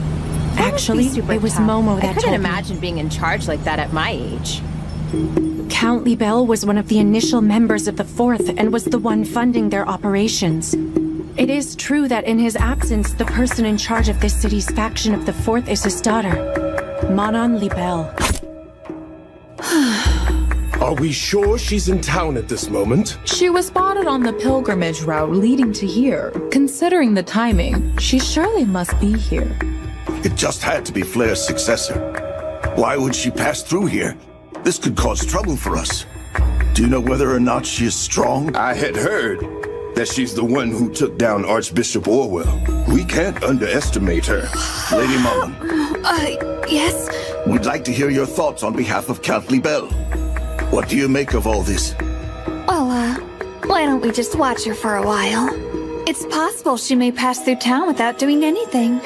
Actually, it was Momo that told me. I couldn't imagine being in charge like that at my age. Count Libelle was one of the initial members of the Fourth and was the one funding their operations. It is true that in his absence, the person in charge of this city's faction of the Fourth is his daughter, Manon Libelle. Are we sure she's in town at this moment? She was spotted on the pilgrimage route leading to here. Considering the timing, she surely must be here. It just had to be Flair's successor. Why would she pass through here? This could cause trouble for us. Do you know whether or not she is strong? I had heard that she's the one who took down Archbishop Orwell. We can't underestimate her. Lady Mullen. Yes? We'd like to hear your thoughts on behalf of Count Libelle. What do you make of all this? Well, why don't we just watch her for a while? It's possible she may pass through town without doing anything.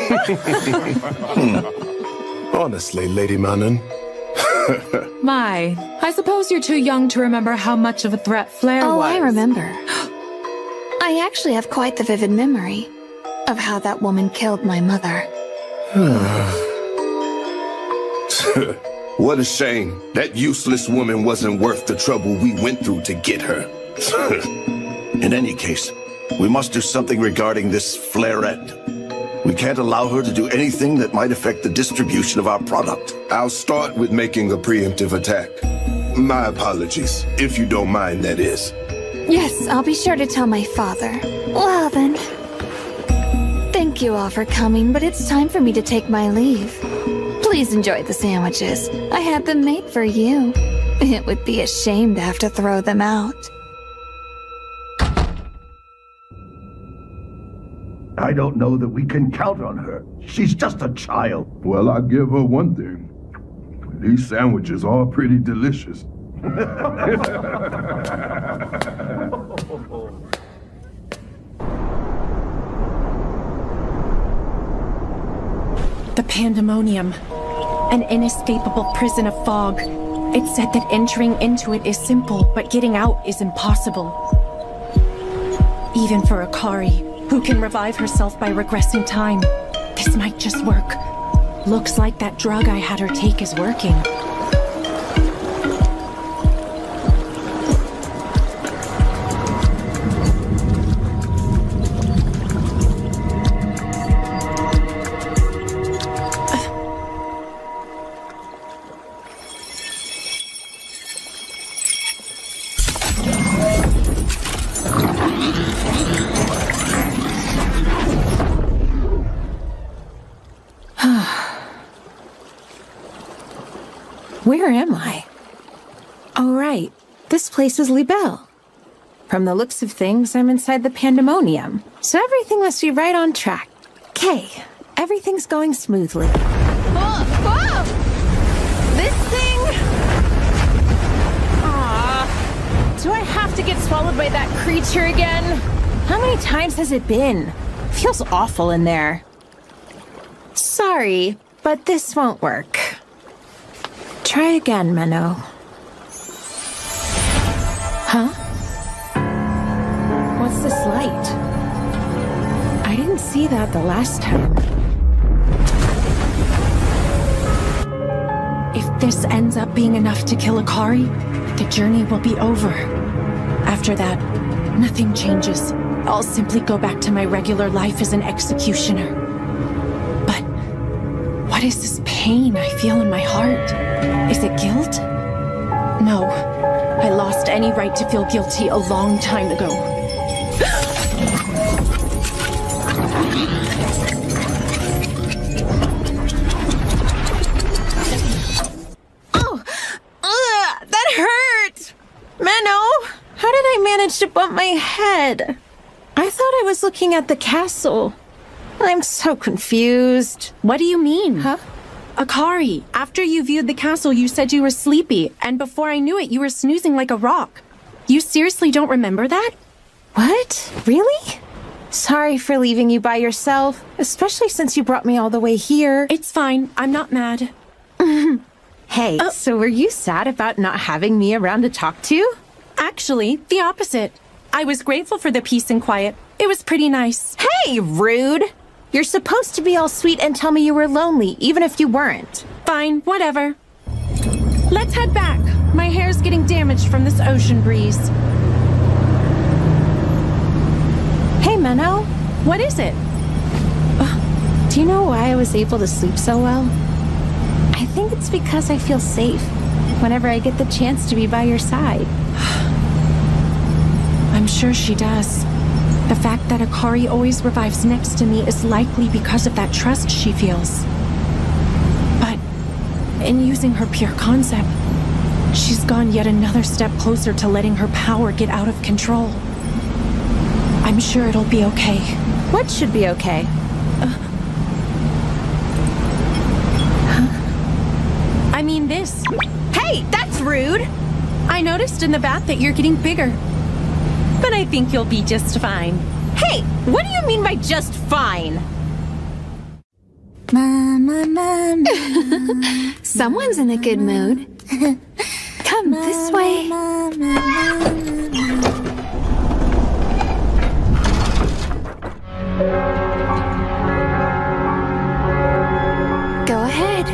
Honestly, Lady Manon. My, I suppose you're too young to remember how much of a threat Flair was. Oh, I remember. I actually have quite the vivid memory of how that woman killed my mother. What a shame. That useless woman wasn't worth the trouble we went through to get her. In any case, we must do something regarding this Flairette. We can't allow her to do anything that might affect the distribution of our product. I'll start with making a preemptive attack. My apologies, if you don't mind, that is. Yes, I'll be sure to tell my father. Well then. Thank you all for coming, but it's time for me to take my leave. Please enjoy the sandwiches. I had them made for you. It would be a shame to have to throw them out. I don't know that we can count on her. She's just a child. Well, I'll give her one thing. These sandwiches are pretty delicious. The pandemonium. An inescapable prison of fog. It's said that entering into it is simple, but getting out is impossible. Even for Akari, who can revive herself by regressing time. This might just work. Looks like that drug I had her take is working. Where am I? Oh, right. This place is Libelle. From the looks of things, I'm inside the pandemonium, so everything must be right on track. Okay, everything's going smoothly. Whoa! This thing... Aww. Do I have to get swallowed by that creature again? How many times has it been? Feels awful in there. Sorry, but this won't work. Try again, Menno. Huh? What's this light? I didn't see that the last time. If this ends up being enough to kill Akari, the journey will be over. After that, nothing changes. I'll simply go back to my regular life as an executioner. But what is this pain I feel in my heart? Is it guilt? No. I lost any right to feel guilty a long time ago. That hurt! Menno, how did I manage to bump my head? I thought I was looking at the castle. I'm so confused. What do you mean? Huh? Akari, after you viewed the castle, you said you were sleepy, and before I knew it, you were snoozing like a rock. You seriously don't remember that? What? Really? Sorry for leaving you by yourself, especially since you brought me all the way here. It's fine. I'm not mad. Hey, so were you sad about not having me around to talk to? Actually, the opposite. I was grateful for the peace and quiet. It was pretty nice. Hey, rude! You're supposed to be all sweet and tell me you were lonely, even if you weren't. Fine, whatever. Let's head back. My hair's getting damaged from this ocean breeze. Hey, Menno. What is it? Do you know why I was able to sleep so well? I think it's because I feel safe whenever I get the chance to be by your side. I'm sure she does. The fact that Akari always revives next to me is likely because of that trust she feels. But in using her pure concept, she's gone yet another step closer to letting her power get out of control. I'm sure it'll be okay. What should be okay? I mean this. Hey, that's rude! I noticed in the bath that you're getting bigger. But I think you'll be just fine. Hey, what do you mean by just fine? Someone's in a good mood. Come this way. Go ahead.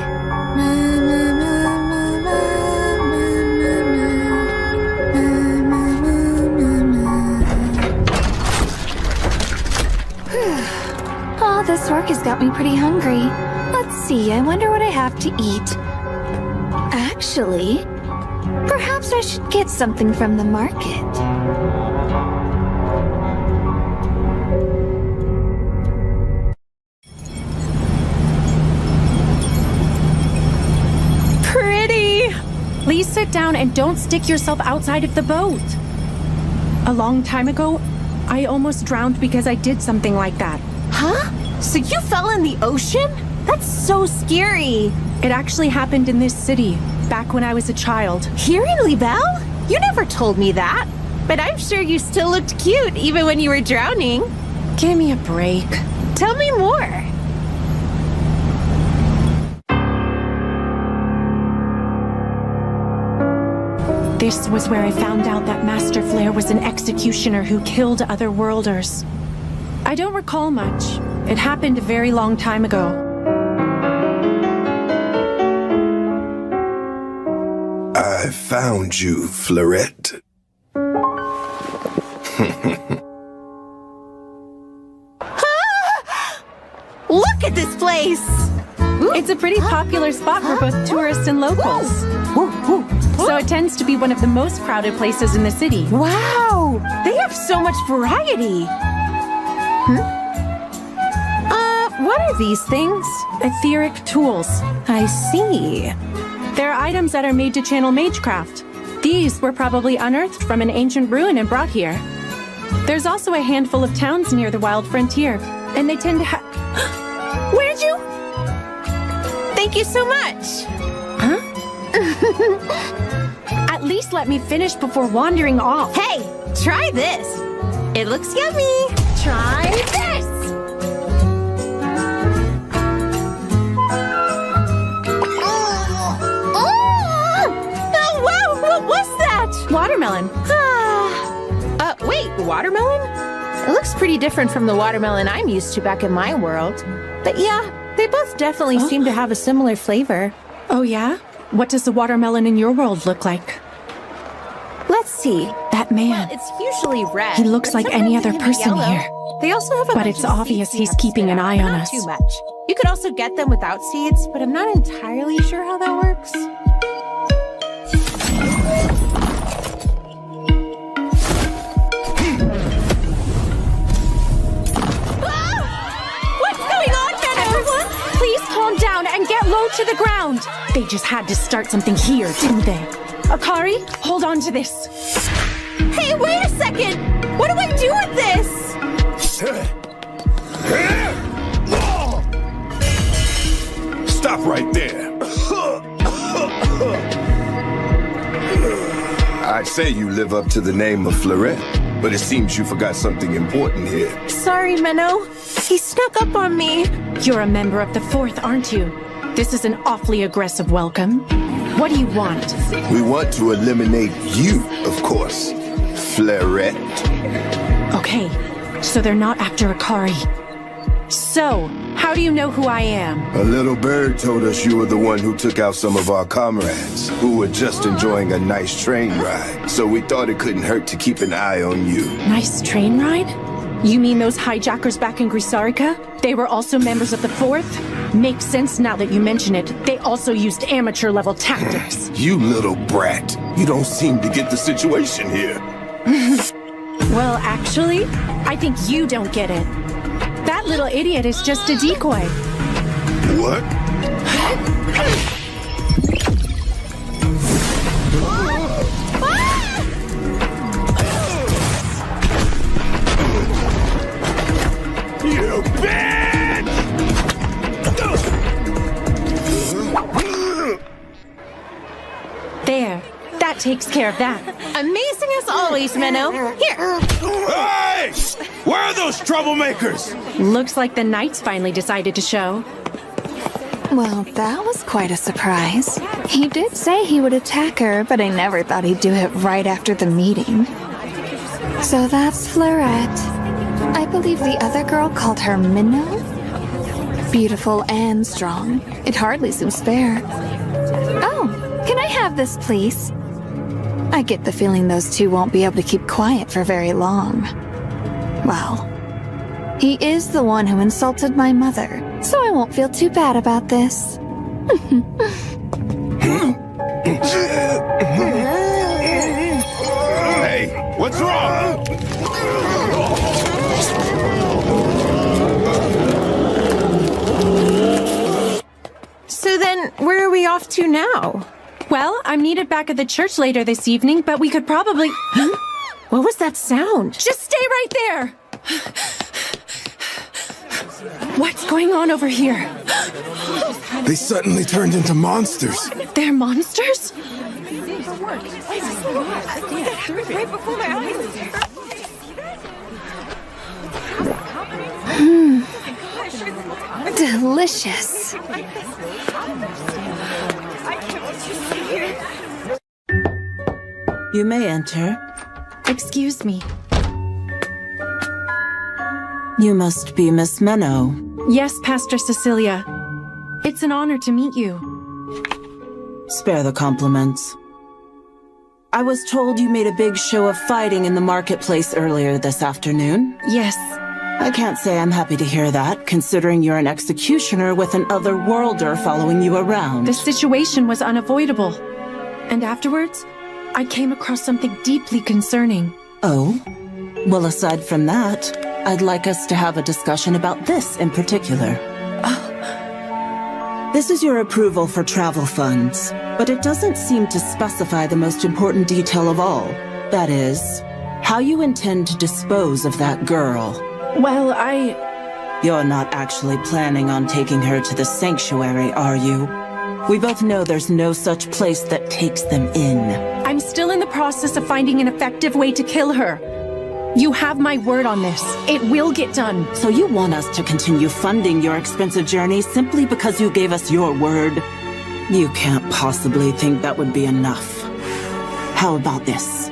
Oh, this work has got me pretty hungry. Let's see, I wonder what I have to eat. Actually, perhaps I should get something from the market. Pretty! Please sit down and don't stick yourself outside of the boat. A long time ago, I almost drowned because I did something like that. Huh? So you fell in the ocean? That's so scary. It actually happened in this city, back when I was a child. Here in Libelle? You never told me that. But I'm sure you still looked cute even when you were drowning. Give me a break. Tell me more. This was where I found out that Master Flare was an executioner who killed otherworlders. I don't recall much. It happened a very long time ago. I found you, Fleurette. Look at this place! It's a pretty popular spot for both tourists and locals. So it tends to be one of the most crowded places in the city. Wow! They have so much variety! What are these things? Etheric tools. I see. They're items that are made to channel magecraft. These were probably unearthed from an ancient ruin and brought here. There's also a handful of towns near the wild frontier, and they tend to Where'd you? Thank you so much. Huh? At least let me finish before wandering off. Hey, try this. It looks yummy. Try this. Oh, wow, what was that? Watermelon. Wait, watermelon? It looks pretty different from the watermelon I'm used to back in my world. But yeah, they both definitely seem to have a similar flavor. Oh yeah? What does the watermelon in your world look like? Let's see. That man. Well, it's usually red. He looks like any other person yellow. here. They also have a But bunch it's of obvious seeds he's keeping an eye on Not us. too much. You could also get them without seeds, but I'm not entirely sure how that works. Calm down and get low to the ground. They just had to start something here, didn't they? Akari, hold on to this. Hey, wait a second! What do I do with this? Stop right there. I'd say you live up to the name of Fleurette, but it seems you forgot something important here. Sorry, Menno. He snuck up on me. You're a member of the Fourth, aren't you? This is an awfully aggressive welcome. What do you want? We want to eliminate you, of course, Fleurette. Okay, so they're not after Akari. So, how do you know who I am? A little bird told us you were the one who took out some of our comrades, who were just enjoying a nice train ride. So we thought it couldn't hurt to keep an eye on you. Nice train ride? You mean those hijackers back in Grisarica? They were also members of the Fourth? Makes sense now that you mention it. They also used amateur-level tactics. You little brat. You don't seem to get the situation here. Well, actually, I think you don't get it. That little idiot is just a decoy. What? You bitch! There. That takes care of that. Amazing as always, Menno. Here. Hey! Where are those troublemakers? Looks like the knights finally decided to show. Well, that was quite a surprise. He did say he would attack her, but I never thought he'd do it right after the meeting. So that's Fleurette. I believe the other girl called her Minnow? Beautiful and strong. It hardly seems fair. Oh, can I have this, please? I get the feeling those two won't be able to keep quiet for very long. Well, he is the one who insulted my mother, so I won't feel too bad about this. Hey, what's wrong? So then, where are we off to now? Well, I'm needed back at the church later this evening, but we could probably... What was that sound? Just stay right there! What's going on over here? They suddenly turned into monsters. They're monsters? Delicious. You may enter. Excuse me. You must be Miss Menno. Yes, Pastor Cecilia. It's an honor to meet you. Spare the compliments. I was told you made a big show of fighting in the marketplace earlier this afternoon. Yes. I can't say I'm happy to hear that, considering you're an executioner with an otherworlder following you around. The situation was unavoidable. And afterwards, I came across something deeply concerning. Oh? Well, aside from that, I'd like us to have a discussion about this in particular. This is your approval for travel funds, but it doesn't seem to specify the most important detail of all. That is, how you intend to dispose of that girl. Well, You're not actually planning on taking her to the sanctuary, are you? We both know there's no such place that takes them in. I'm still in the process of finding an effective way to kill her. You have my word on this. It will get done. So you want us to continue funding your expensive journey simply because you gave us your word? You can't possibly think that would be enough. How about this?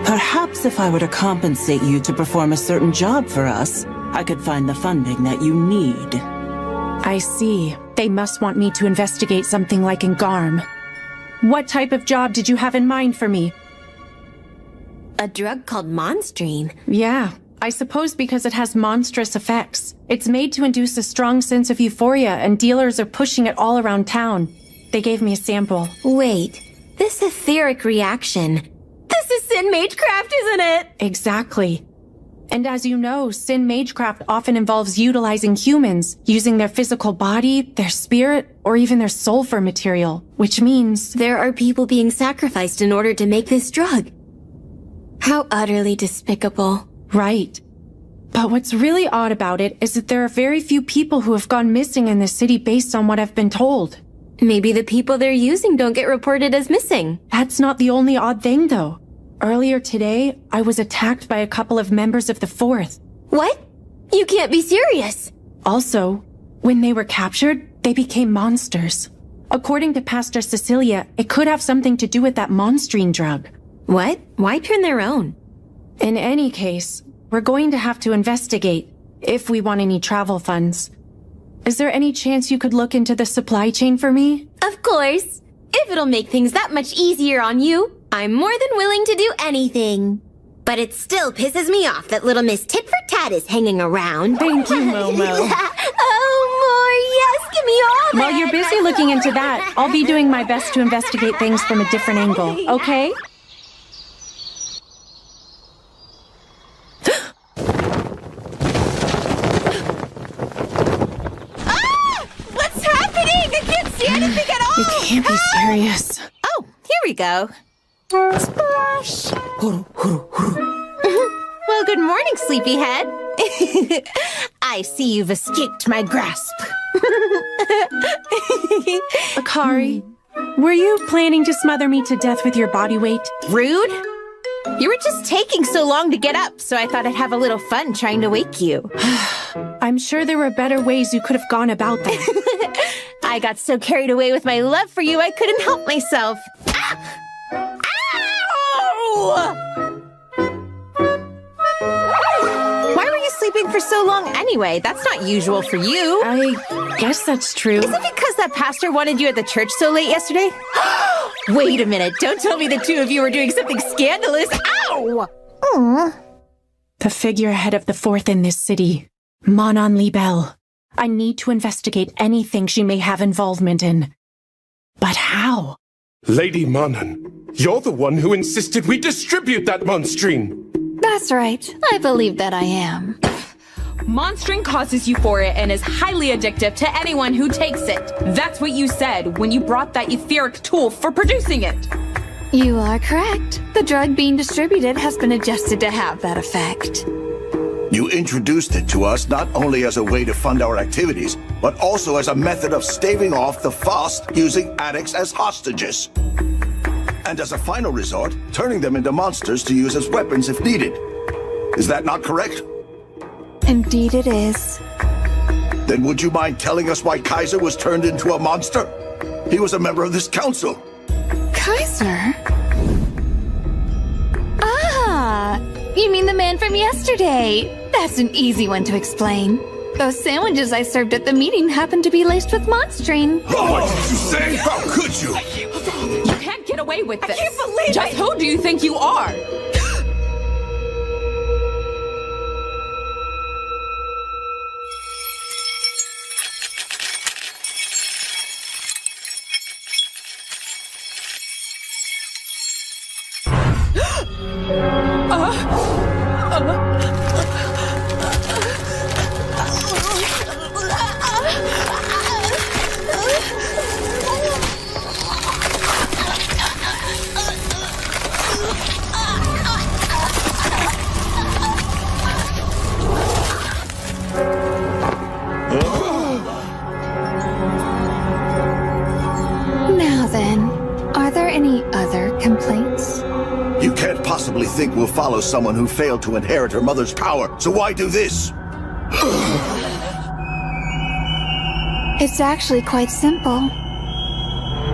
Perhaps if I were to compensate you to perform a certain job for us, I could find the funding that you need. I see. They must want me to investigate something like in Garm. What type of job did you have in mind for me? A drug called Monstrine. Yeah, I suppose because it has monstrous effects. It's made to induce a strong sense of euphoria, and dealers are pushing it all around town. They gave me a sample. Wait, this etheric reaction. This is Sin Magecraft, isn't it? Exactly. And as you know, Sin Magecraft often involves utilizing humans, using their physical body, their spirit, or even their soul for material, which means there are people being sacrificed in order to make this drug. How utterly despicable. Right. But what's really odd about it is that there are very few people who have gone missing in the city based on what I've been told. Maybe the people they're using don't get reported as missing. That's not the only odd thing, though. Earlier today, I was attacked by a couple of members of the Fourth. What? You can't be serious. Also, when they were captured, they became monsters. According to Pastor Cecilia, it could have something to do with that monstrine drug. What? Why turn their own? In any case, we're going to have to investigate, if we want any travel funds. Is there any chance you could look into the supply chain for me? Of course. If it'll make things that much easier on you, I'm more than willing to do anything. But it still pisses me off that little Miss Tit for Tat is hanging around. Thank you, Momo. Oh, more. Yes, give me all While you're busy looking into that, I'll be doing my best to investigate things from a different angle, okay? What's happening? I can't see anything at all! You can't be serious. Oh, here we go. Splash! Well, good morning, sleepyhead. I see you've escaped my grasp. Akari, were you planning to smother me to death with your body weight? Rude. You were just taking so long to get up, so I thought I'd have a little fun trying to wake you. I'm sure there were better ways you could have gone about that. I got so carried away with my love for you, I couldn't help myself. Ah! Ow! Why were you sleeping for so long anyway? That's not usual for you. I guess that's true. Is it because that pastor wanted you at the church so late yesterday? Wait a minute. Don't tell me the two of you were doing something scandalous. Ow! Aww. The figurehead of the Fourth in this city, Manon Libel. I need to investigate anything she may have involvement in. But how? Lady Manon, you're the one who insisted we distribute that monstrine. That's right. I believe that I am. Monstring causes euphoria and is highly addictive to anyone who takes it. That's what you said when you brought that etheric tool for producing it. You are correct. The drug being distributed has been adjusted to have that effect. You introduced it to us not only as a way to fund our activities, but also as a method of staving off the Faust using addicts as hostages. And as a final resort, turning them into monsters to use as weapons if needed. Is that not correct? Indeed it is. Then would you mind telling us why Kaiser was turned into a monster? He was a member of this council. Kaiser? Ah! You mean the man from yesterday? That's an easy one to explain. Those sandwiches I served at the meeting happened to be laced with monstrine. Oh, what did you say? How could you? You can't get away with this. I can't believe Just who do you think you are? possibly think we'll follow someone who failed to inherit her mother's power, so why do this? It's actually quite simple.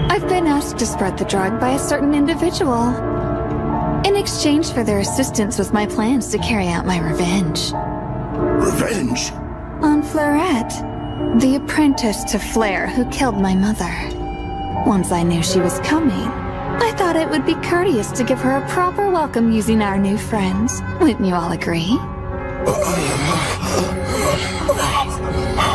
I've been asked to spread the drug by a certain individual, in exchange for their assistance with my plans to carry out my revenge. Revenge? On Fleurette, the apprentice to Flare who killed my mother. Once I knew she was coming, I thought it would be courteous to give her a proper welcome using our new friends. Wouldn't you all agree?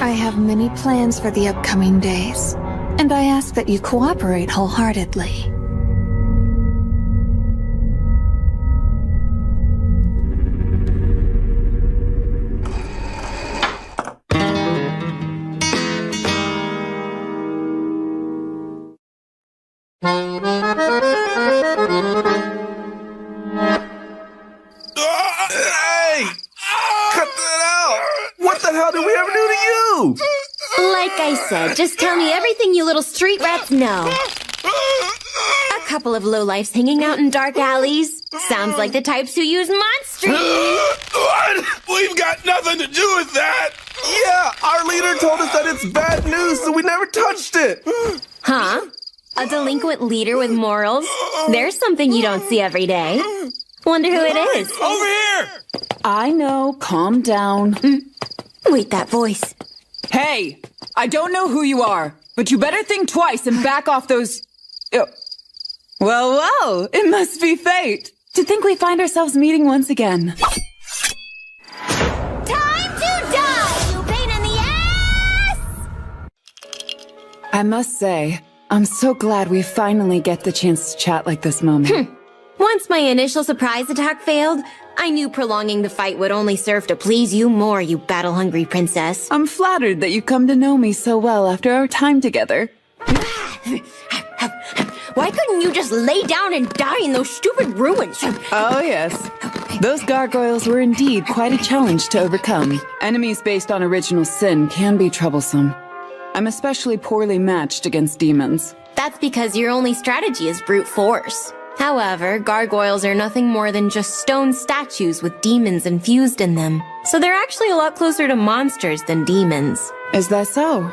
I have many plans for the upcoming days, and I ask that you cooperate wholeheartedly. Hey! Cut that out! What the hell did we ever do to you? Like I said, just tell me everything you little street rats know. A couple of lowlifes hanging out in dark alleys. Sounds like the types who use monsters. What? We've got nothing to do with that! Yeah, our leader told us that it's bad news, so we never touched it! Huh? A delinquent leader with morals? There's something you don't see every day. Wonder who it is. Over here! I know, calm down. Wait, that voice. Hey, I don't know who you are, but you better think twice and back off those... Well, it must be fate. To think we find ourselves meeting once again. Time to die, you pain in the ass! I must say, I'm so glad we finally get the chance to chat like this moment. Once my initial surprise attack failed, I knew prolonging the fight would only serve to please you more, you battle-hungry princess. I'm flattered that you come to know me so well after our time together. Why couldn't you just lay down and die in those stupid ruins? Oh, yes. Those gargoyles were indeed quite a challenge to overcome. Enemies based on original sin can be troublesome. I'm especially poorly matched against demons. That's because your only strategy is brute force. However, gargoyles are nothing more than just stone statues with demons infused in them. So they're actually a lot closer to monsters than demons. Is that so?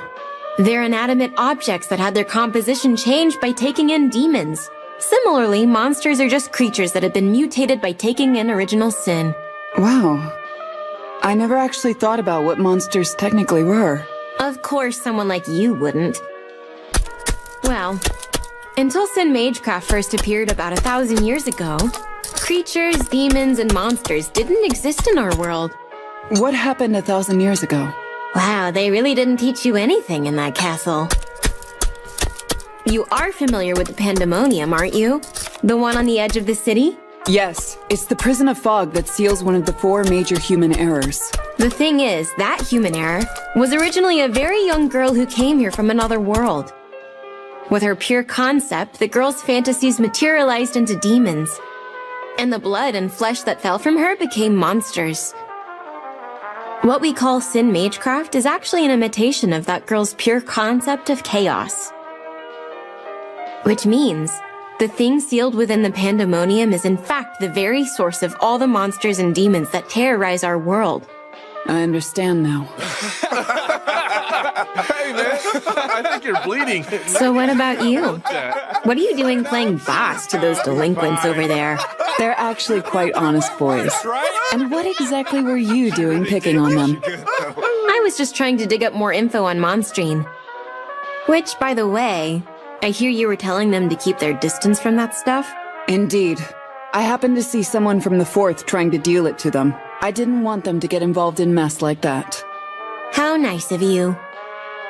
They're inanimate objects that had their composition changed by taking in demons. Similarly, monsters are just creatures that have been mutated by taking in original sin. Wow. I never actually thought about what monsters technically were. Of course, someone like you wouldn't. Well, until Sin Magecraft first appeared about 1,000 years ago, creatures, demons, and monsters didn't exist in our world. What happened 1,000 years ago? Wow, they really didn't teach you anything in that castle. You are familiar with the Pandemonium, aren't you? The one on the edge of the city? Yes, it's the prison of fog that seals one of the 4 major human errors. The thing is, that human error was originally a very young girl who came here from another world. With her pure concept, the girl's fantasies materialized into demons, and the blood and flesh that fell from her became monsters. What we call Sin Magecraft is actually an imitation of that girl's pure concept of chaos. Which means, the thing sealed within the Pandemonium is in fact the very source of all the monsters and demons that terrorize our world. I understand now. Hey, man, I think you're bleeding. So what about you? What are you doing playing boss to those delinquents over there? They're actually quite honest boys. And what exactly were you doing picking on them? I was just trying to dig up more info on Monstrine. Which, by the way, I hear you were telling them to keep their distance from that stuff? Indeed. I happened to see someone from the 4th trying to deal it to them. I didn't want them to get involved in mess like that. How nice of you.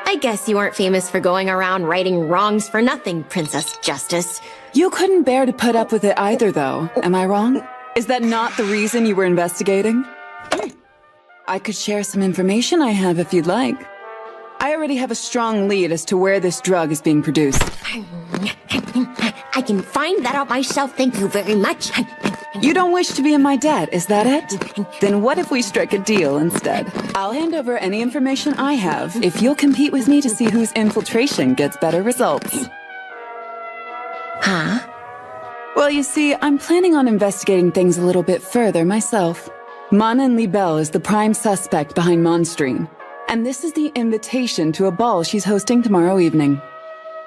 I guess you aren't famous for going around righting wrongs for nothing, Princess Justice. You couldn't bear to put up with it either, though. Am I wrong? Is that not the reason you were investigating? I could share some information I have if you'd like. I already have a strong lead as to where this drug is being produced. I can find that out myself, thank you very much. You don't wish to be in my debt, is that it? Then what if we strike a deal instead? I'll hand over any information I have if you'll compete with me to see whose infiltration gets better results. Huh? Well, Well, you see, I'm planning on investigating things a little bit further myself. Mana Libel is the prime suspect behind Monstrine, and this is the invitation to a ball she's hosting tomorrow evening.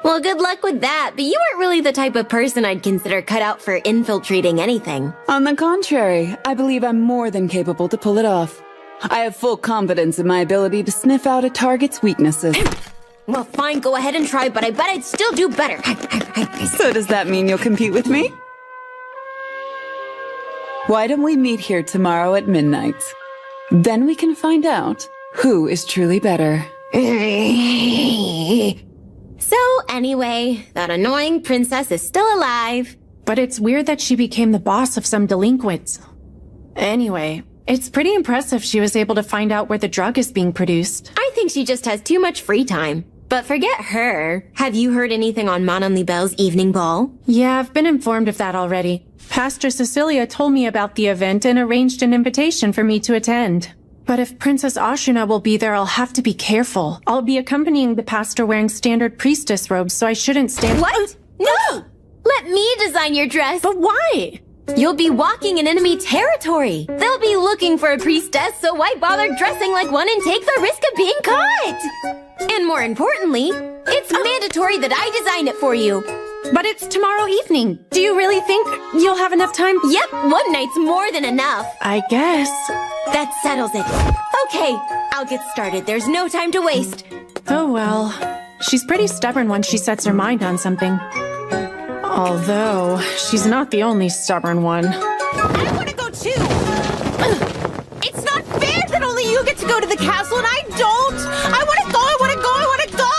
Well, good luck with that, but you aren't really the type of person I'd consider cut out for infiltrating anything. On the contrary, I believe I'm more than capable to pull it off. I have full confidence in my ability to sniff out a target's weaknesses. Well, fine, go ahead and try, but I bet I'd still do better. So does that mean you'll compete with me? Why don't we meet here tomorrow at midnight? Then we can find out who is truly better. So, anyway, that annoying princess is still alive. But it's weird that she became the boss of some delinquents. Anyway, it's pretty impressive she was able to find out where the drug is being produced. I think she just has too much free time. But forget her. Have you heard anything on Manon Libel's evening ball? Yeah, I've been informed of that already. Pastor Cecilia told me about the event and arranged an invitation for me to attend. But if Princess Ashuna will be there, I'll have to be careful. I'll be accompanying the pastor wearing standard priestess robes, so I shouldn't stand— What? No! Let me design your dress! But why? You'll be walking in enemy territory. They'll be looking for a priestess, so why bother dressing like one and take the risk of being caught? And more importantly, it's mandatory that I design it for you. But it's tomorrow evening. Do you really think you'll have enough time? Yep, one night's more than enough. I guess. That settles it. Okay, I'll get started. There's no time to waste. Oh well. She's pretty stubborn once she sets her mind on something. Although, she's not the only stubborn one. I want to go too! It's not fair that only you get to go to the castle and I don't! I want to go, I want to go, I want to go!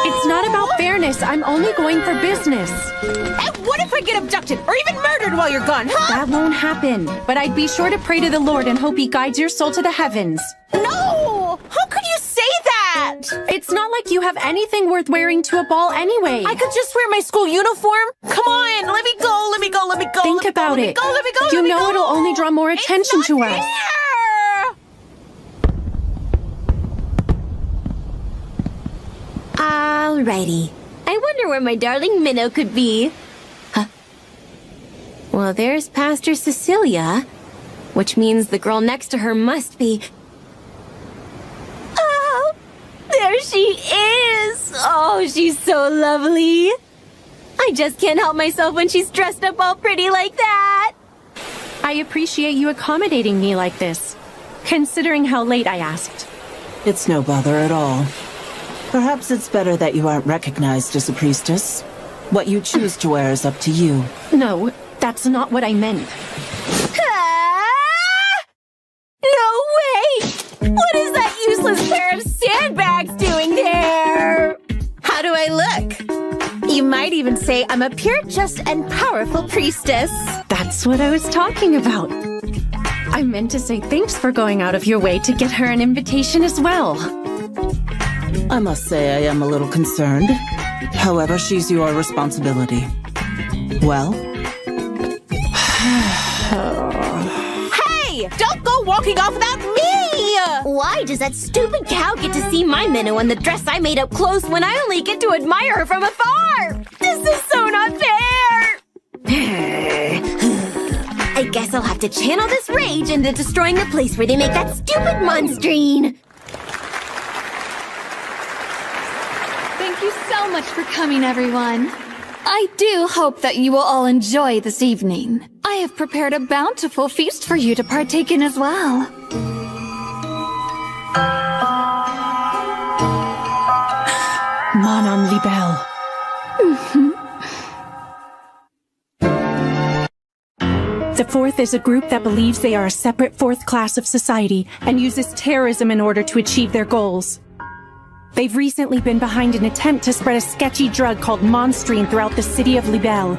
It's not about fairness. I'm only going for business. And what if I get abducted or even murdered while you're gone, huh? That won't happen. But I'd be sure to pray to the Lord and hope he guides your soul to the heavens. No! How could you say that? It's not like you have anything worth wearing to a ball anyway. I could just wear my school uniform. Come on, let me go, let me go, let me go. Think about it. You know it'll only draw more attention to us. Alrighty. I wonder where my darling Minnow could be. Huh? Well, there's Pastor Cecilia, which means the girl next to her must be... Oh, there she is! Oh, she's so lovely. I just can't help myself when she's dressed up all pretty like that. I appreciate you accommodating me like this, considering how late I asked. It's no bother at all. Perhaps it's better that you aren't recognized as a priestess. What you choose to wear is up to you. No, that's not what I meant. No way! What is that useless pair of sandbags doing there? How do I look? You might even say I'm a pure, just, and powerful priestess. That's what I was talking about. I meant to say thanks for going out of your way to get her an invitation as well. I must say I am a little concerned. However, she's your responsibility. Well? Hey! Don't go walking off without me! Why does that stupid cow get to see my Minnow in the dress I made up close when I only get to admire her from afar? This is so not fair! I guess I'll have to channel this rage into destroying the place where they make that stupid monstrine. Thank you so much for coming, everyone. I do hope that you will all enjoy this evening. I have prepared a bountiful feast for you to partake in as well. Manon Libel. The Fourth is a group that believes they are a separate fourth class of society and uses terrorism in order to achieve their goals. They've recently been behind an attempt to spread a sketchy drug called Monstrine throughout the city of Libel.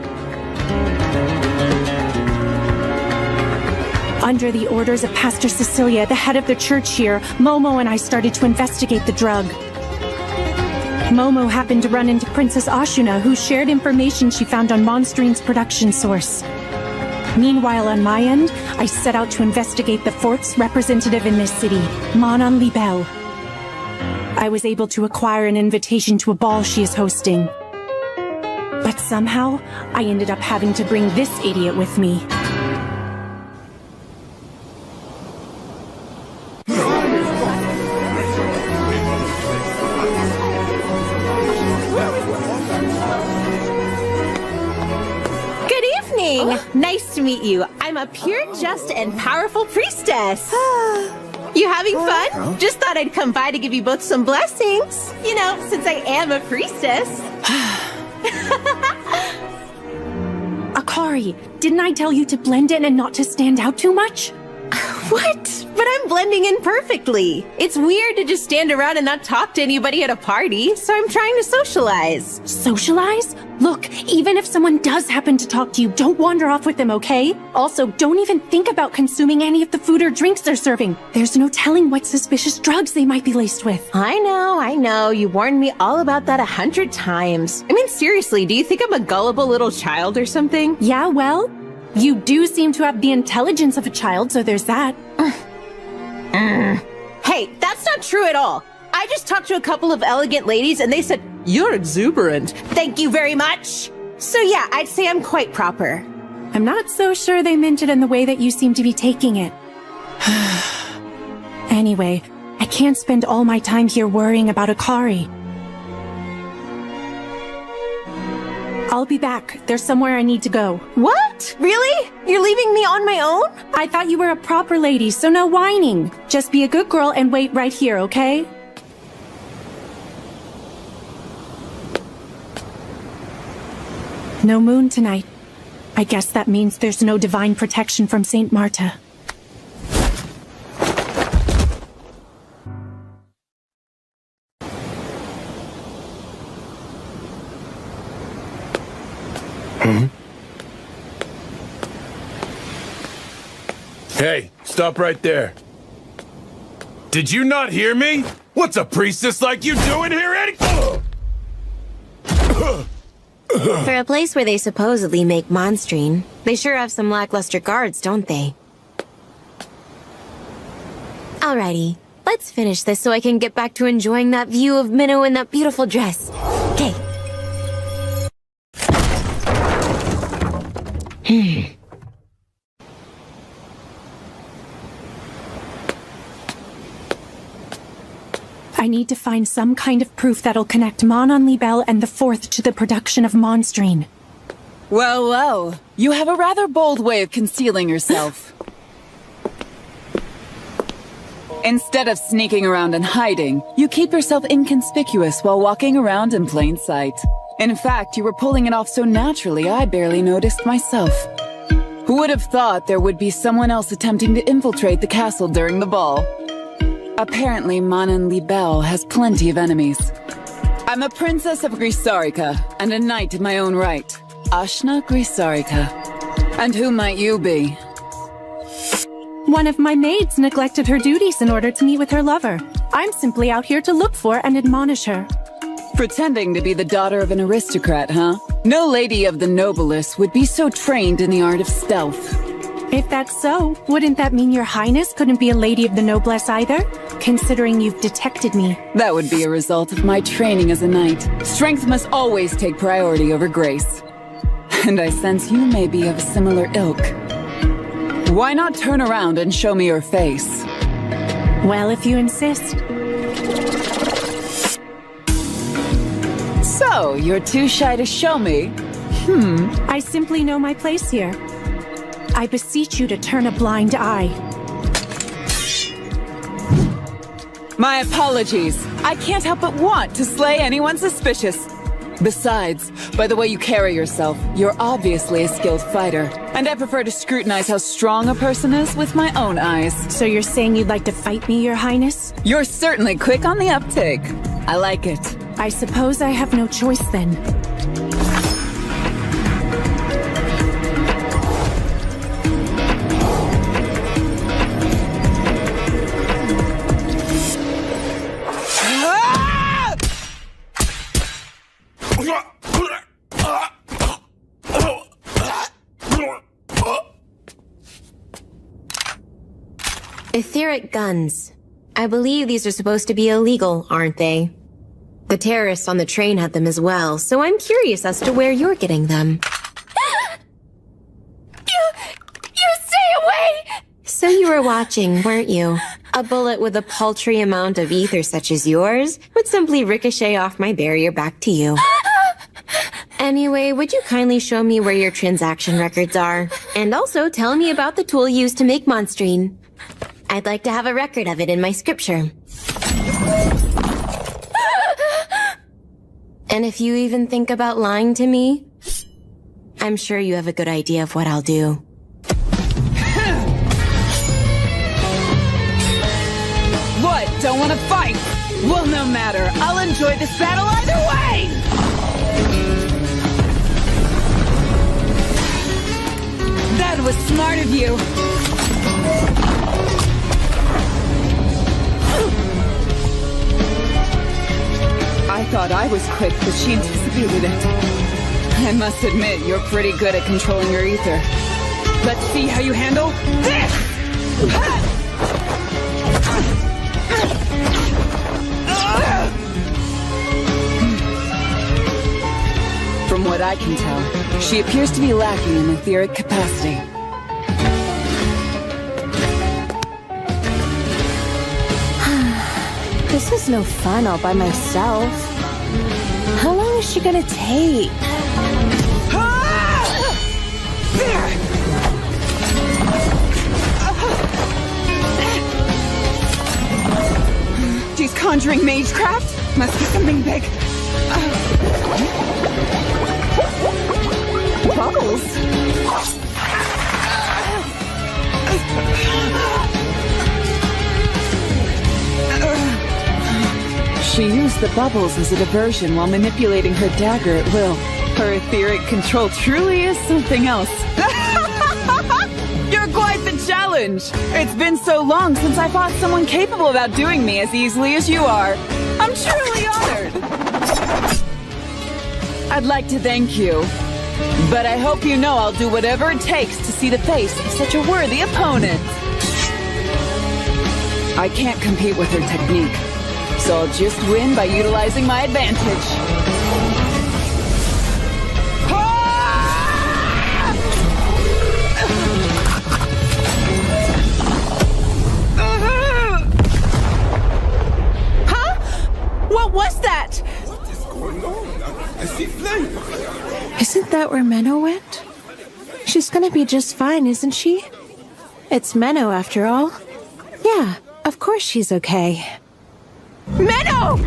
Under the orders of Pastor Cecilia, the head of the church here, Momo and I started to investigate the drug. Momo happened to run into Princess Ashuna, who shared information she found on Monstrine's production source. Meanwhile, on my end, I set out to investigate the Fourth's representative in this city, Manon Libel. I was able to acquire an invitation to a ball she is hosting. But But somehow, I ended up having to bring this idiot with me. Good evening! Nice to meet you. I'm a pure, just, and powerful priestess. You having fun? Just thought I'd come by to give you both some blessings. You know, since I am a priestess. Akari, didn't I tell you to blend in and not to stand out too much? What? But I'm blending in perfectly. It's weird to just stand around and not talk to anybody at a party, so I'm trying to socialize. Socialize? Look, even if someone does happen to talk to you, don't wander off with them, okay? Also, don't even think about consuming any of the food or drinks they're serving. There's no telling what suspicious drugs they might be laced with. I know. You warned me all about that 100 times. I mean, seriously, do you think I'm a gullible little child or something? Yeah, well, you do seem to have the intelligence of a child, so there's that. Hey, that's not true at all. I just talked to a couple of elegant ladies and they said, "You're exuberant. Thank you very much." So yeah, I'd say I'm quite proper. I'm not so sure they meant it in the way that you seem to be taking it. Anyway, I can't spend all my time here worrying about Akari. I'll be back. There's somewhere I need to go. What? Really? You're leaving me on my own? I thought you were a proper lady, so no whining. Just be a good girl and wait right here, okay? No moon tonight. I guess that means there's no divine protection from Saint Marta. Hey, stop right there. Did you not hear me? What's a priestess like you doing here, Eddie? For a place where they supposedly make monstrine, they sure have some lackluster guards, don't they? Alrighty, let's finish this so I can get back to enjoying that view of Minnow in that beautiful dress. Okay. I need to find some kind of proof that'll connect Mon on Libelle and the Fourth to the production of monstrine. Well, you have a rather bold way of concealing yourself. Instead of sneaking around and hiding, you keep yourself inconspicuous while walking around in plain sight. In fact, you were pulling it off so naturally I barely noticed myself. Who would have thought there would be someone else attempting to infiltrate the castle during the ball? Apparently, Mon and Libelle has plenty of enemies. I'm a princess of Grisarica, and a knight in my own right. Ashna Grisarica. And who might you be? One of my maids neglected her duties in order to meet with her lover. I'm simply out here to look for and admonish her. Pretending to be the daughter of an aristocrat, huh? No lady of the noblest would be so trained in the art of stealth. If that's so, wouldn't that mean your highness couldn't be a lady of the noblesse either? Considering you've detected me. That would be a result of my training as a knight. Strength must always take priority over grace. And I sense you may be of a similar ilk. Why not turn around and show me your face? Well, if you insist. So, you're too shy to show me? I simply know my place here. I beseech you to turn a blind eye. My apologies. I can't help but want to slay anyone suspicious. Besides, by the way you carry yourself, you're obviously a skilled fighter. And I prefer to scrutinize how strong a person is with my own eyes. So you're saying you'd like to fight me, your highness? You're certainly quick on the uptake. I like it. I suppose I have no choice then. Etheric guns. I believe these are supposed to be illegal, aren't they? The terrorists on the train had them as well, so I'm curious as to where you're getting them. You stay away! So you were watching, weren't you? A bullet with a paltry amount of ether such as yours would simply ricochet off my barrier back to you. Anyway, would you kindly show me where your transaction records are? And also tell me about the tool used to make Monstrine. I'd like to have a record of it in my scripture. And if you even think about lying to me, I'm sure you have a good idea of what I'll do. What? Don't want to fight? Well, no matter. I'll enjoy this battle either way! That was smart of you. I thought I was quick, but she anticipated it. I must admit, you're pretty good at controlling your ether. Let's see how you handle this! From what I can tell, she appears to be lacking in etheric capacity. This is no fun all by myself. How long is she gonna take? She's conjuring magecraft? Must be something big. Bubbles? She used the bubbles as a diversion while manipulating her dagger at will. Her etheric control truly is something else. You're quite the challenge! It's been so long since I fought someone capable of outdoing me as easily as you are. I'm truly honored! I'd like to thank you, but I hope you know I'll do whatever it takes to see the face of such a worthy opponent. I can't compete with her technique, so I'll just win by utilizing my advantage. What was that? What is going on? I see flames. Isn't that where Menno went? She's gonna be just fine, isn't she? It's Menno, after all. Yeah, of course she's okay. Menno!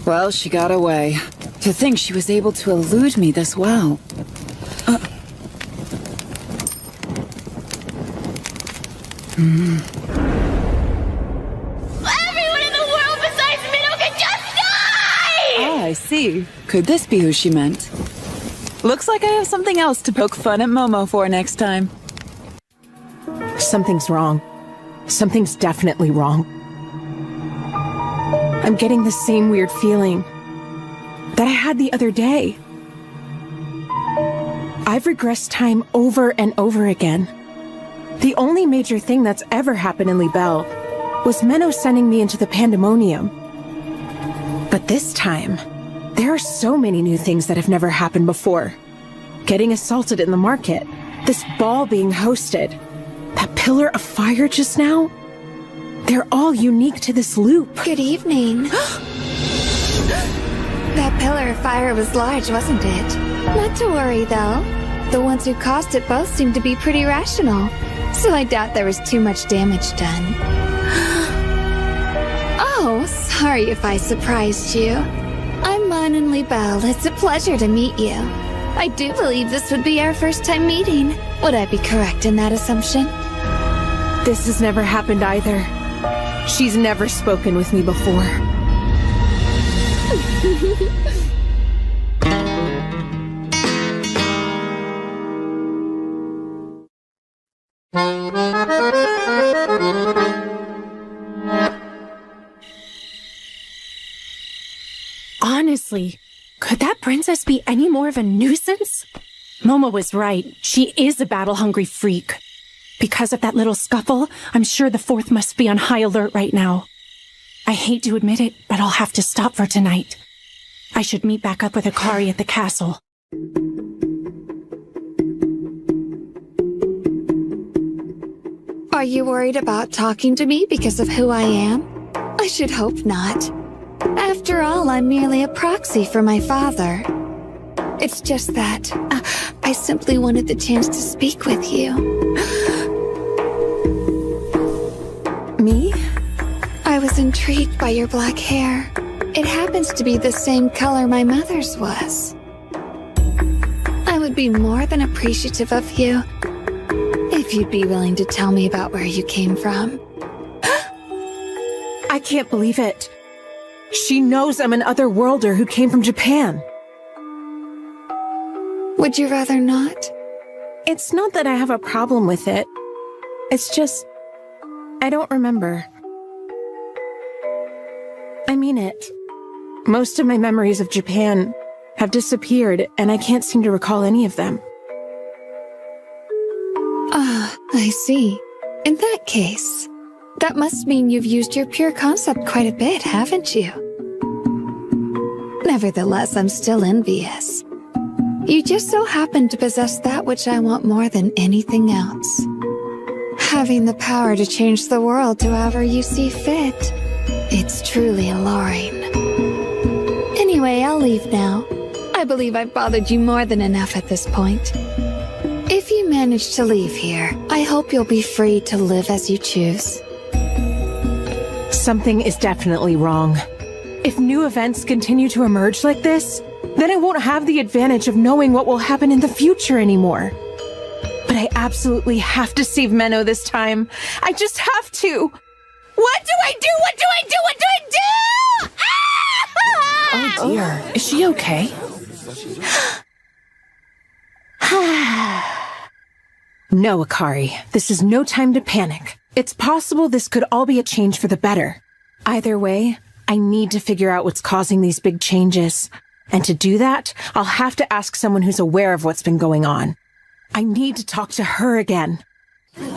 Well, she got away. To think she was able to elude me this well. Everyone in the world besides Minnow can just die! Ah, I see. Could this be who she meant? Looks like I have something else to poke fun at Momo for next time. Something's wrong. Something's definitely wrong. I'm getting the same weird feeling that I had the other day. I've regressed time over and over again. The only major thing that's ever happened in Libelle was Menno sending me into the pandemonium. But this time, there are so many new things that have never happened before. Getting assaulted in the market, this ball being hosted, that pillar of fire just now. They're all unique to this loop. Good evening. That pillar of fire was large, wasn't it? Not to worry, though. The ones who caused it both seemed to be pretty rational, so I doubt there was too much damage done. Oh, sorry if I surprised you. I'm Mon and Libelle. It's a pleasure to meet you. I do believe this would be our first time meeting. Would I be correct in that assumption? This has never happened either. She's never spoken with me before. Honestly, that princess be any more of a nuisance? Momo was right. She is a battle-hungry freak. Because of that little scuffle, I'm sure the fourth must be on high alert right now. I hate to admit it, but I'll have to stop for tonight. I should meet back up with Akari at the castle. Are you worried about talking to me because of who I am? I should hope not. After all, I'm merely a proxy for my father. It's just that I simply wanted the chance to speak with you. Me? I was intrigued by your black hair. It happens to be the same color my mother's was. I would be more than appreciative of you if you'd be willing to tell me about where you came from. I can't believe it. She knows I'm an otherworlder who came from Japan. Would you rather not? It's not that I have a problem with it. It's just, I don't remember. I mean it. Most of my memories of Japan have disappeared, and I can't seem to recall any of them. Ah, I see. In that case, that must mean you've used your pure concept quite a bit, haven't you? Nevertheless, I'm still envious. You just so happen to possess that which I want more than anything else. Having the power to change the world to however you see fit. It's truly alluring. Anyway, I'll leave now. I believe I've bothered you more than enough at this point. If you manage to leave here, I hope you'll be free to live as you choose. Something is definitely wrong. If new events continue to emerge like this, then I won't have the advantage of knowing what will happen in the future anymore. But I absolutely have to save Menno this time. I just have to! What do I do? What do I do? What do I do? Ah! Oh dear. Is she okay? No, Akari. This is no time to panic. It's possible this could all be a change for the better. Either way, I need to figure out what's causing these big changes. And to do that, I'll have to ask someone who's aware of what's been going on. I need to talk to her again. It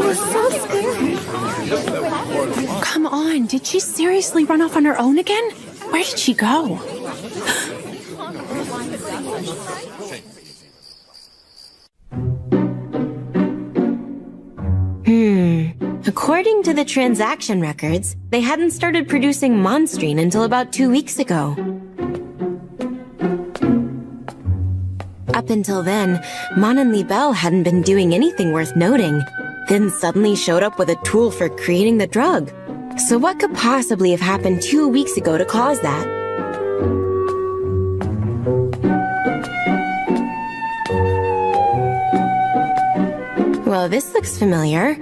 was so scary. Come on, did she seriously run off on her own again? Where did she go? According to the transaction records, they hadn't started producing Monstrine until about 2 weeks ago. Up until then, Mon and Libelle hadn't been doing anything worth noting, then suddenly showed up with a tool for creating the drug. So what could possibly have happened 2 weeks ago to cause that? Well, this looks familiar.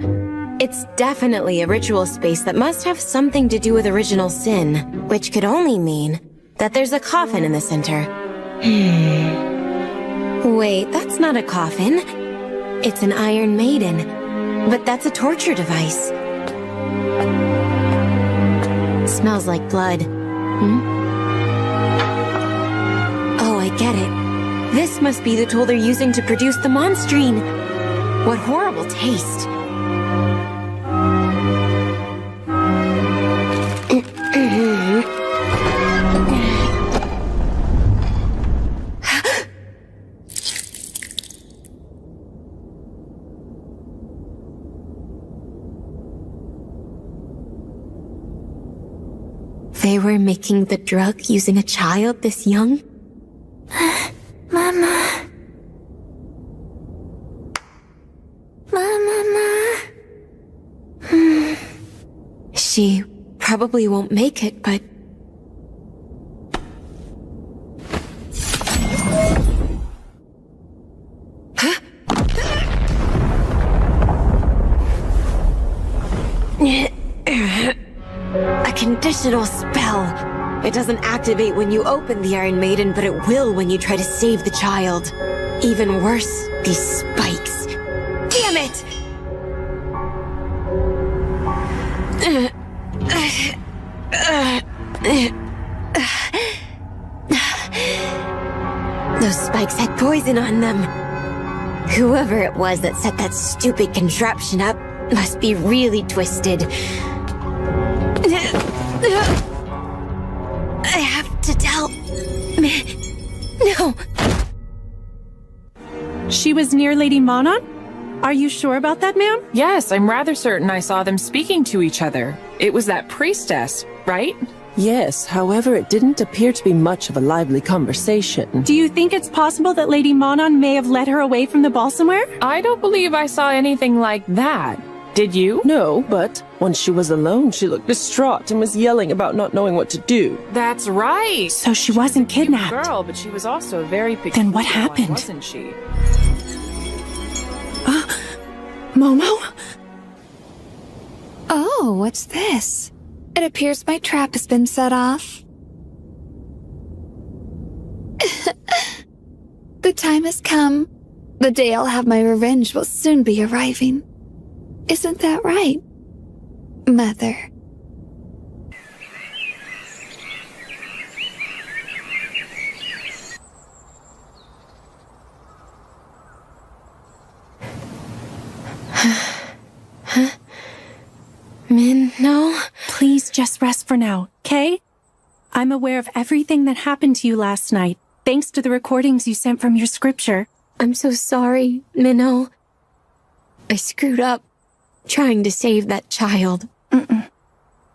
It's definitely a ritual space that must have something to do with original sin, which could only mean that there's a coffin in the center. Wait, that's not a coffin. It's an Iron Maiden, but that's a torture device. Smells like blood. Oh, I get it. This must be the tool they're using to produce the Monstrine. What horrible taste. They were making the drug using a child this young? Mama. Mama. She probably won't make it, but... A conditional spell. It doesn't activate when you open the Iron Maiden, but it will when you try to save the child. Even worse, these spikes. Damn it! Those spikes had poison on them. Whoever it was that set that stupid contraption up must be really twisted. I have to tell... No. She was near Lady Manon? Are you sure about that, ma'am? Yes, I'm rather certain I saw them speaking to each other. It was that priestess, right? Yes, however, it didn't appear to be much of a lively conversation. Do you think it's possible that Lady Manon may have led her away from the ball somewhere? I don't believe I saw anything like that. Did you? No, but when she was alone, she looked distraught and was yelling about not knowing what to do. That's right. So she wasn't kidnapped. She was a girl, but she was also very peculiar. Then what happened? Wasn't she? Momo? Oh, what's this? It appears my trap has been set off. The time has come. The day I'll have my revenge will soon be arriving. Isn't that right, Mother? No? Please just rest for now, okay? I'm aware of everything that happened to you last night, thanks to the recordings you sent from your scripture. I'm so sorry, Minnow. I screwed up, trying to save that child.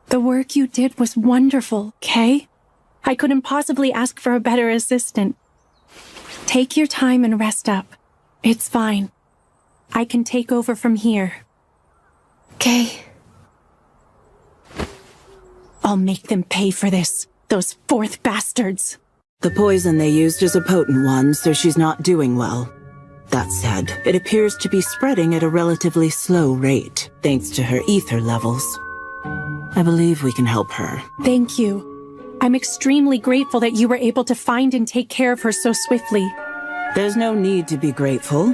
The work you did was wonderful, okay? I couldn't possibly ask for a better assistant. Take your time and rest up. It's fine. I can take over from here. Okay. I'll make them pay for this. Those fourth bastards. The poison they used is a potent one, so she's not doing well. That said, it appears to be spreading at a relatively slow rate, thanks to her ether levels. I believe we can help her. Thank you. I'm extremely grateful that you were able to find and take care of her so swiftly. There's no need to be grateful.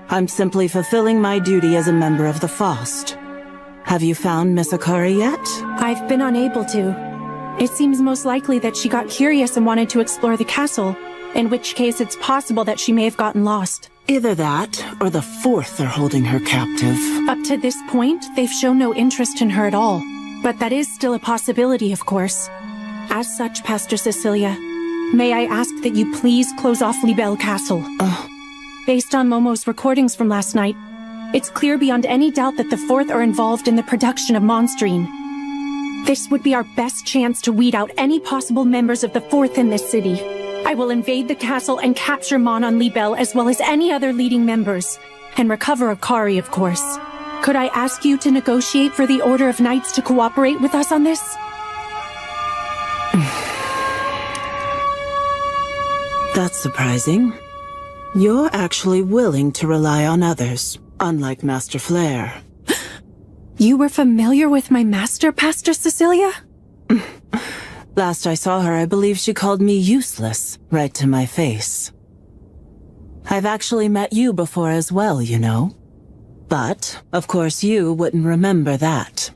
I'm simply fulfilling my duty as a member of the FOST. Have you found Miss Akari yet? I've been unable to. It seems most likely that she got curious and wanted to explore the castle, in which case it's possible that she may have gotten lost. Either that, or the fourth are holding her captive. Up to this point, they've shown no interest in her at all. But that is still a possibility, of course. As such, Pastor Cecilia, may I ask that you please close off Libelle Castle? Based on Momo's recordings from last night, it's clear beyond any doubt that the Fourth are involved in the production of Monstrine. This would be our best chance to weed out any possible members of the Fourth in this city. I will invade the castle and capture Mon Libelle as well as any other leading members, and recover Akari, of course. Could I ask you to negotiate for the Order of Knights to cooperate with us on this? That's surprising. You're actually willing to rely on others, unlike Master Flare. You were familiar with my master, Pastor Cecilia? Last I saw her, I believe she called me useless, right to my face. I've actually met you before as well, you know. But, of course, you wouldn't remember that.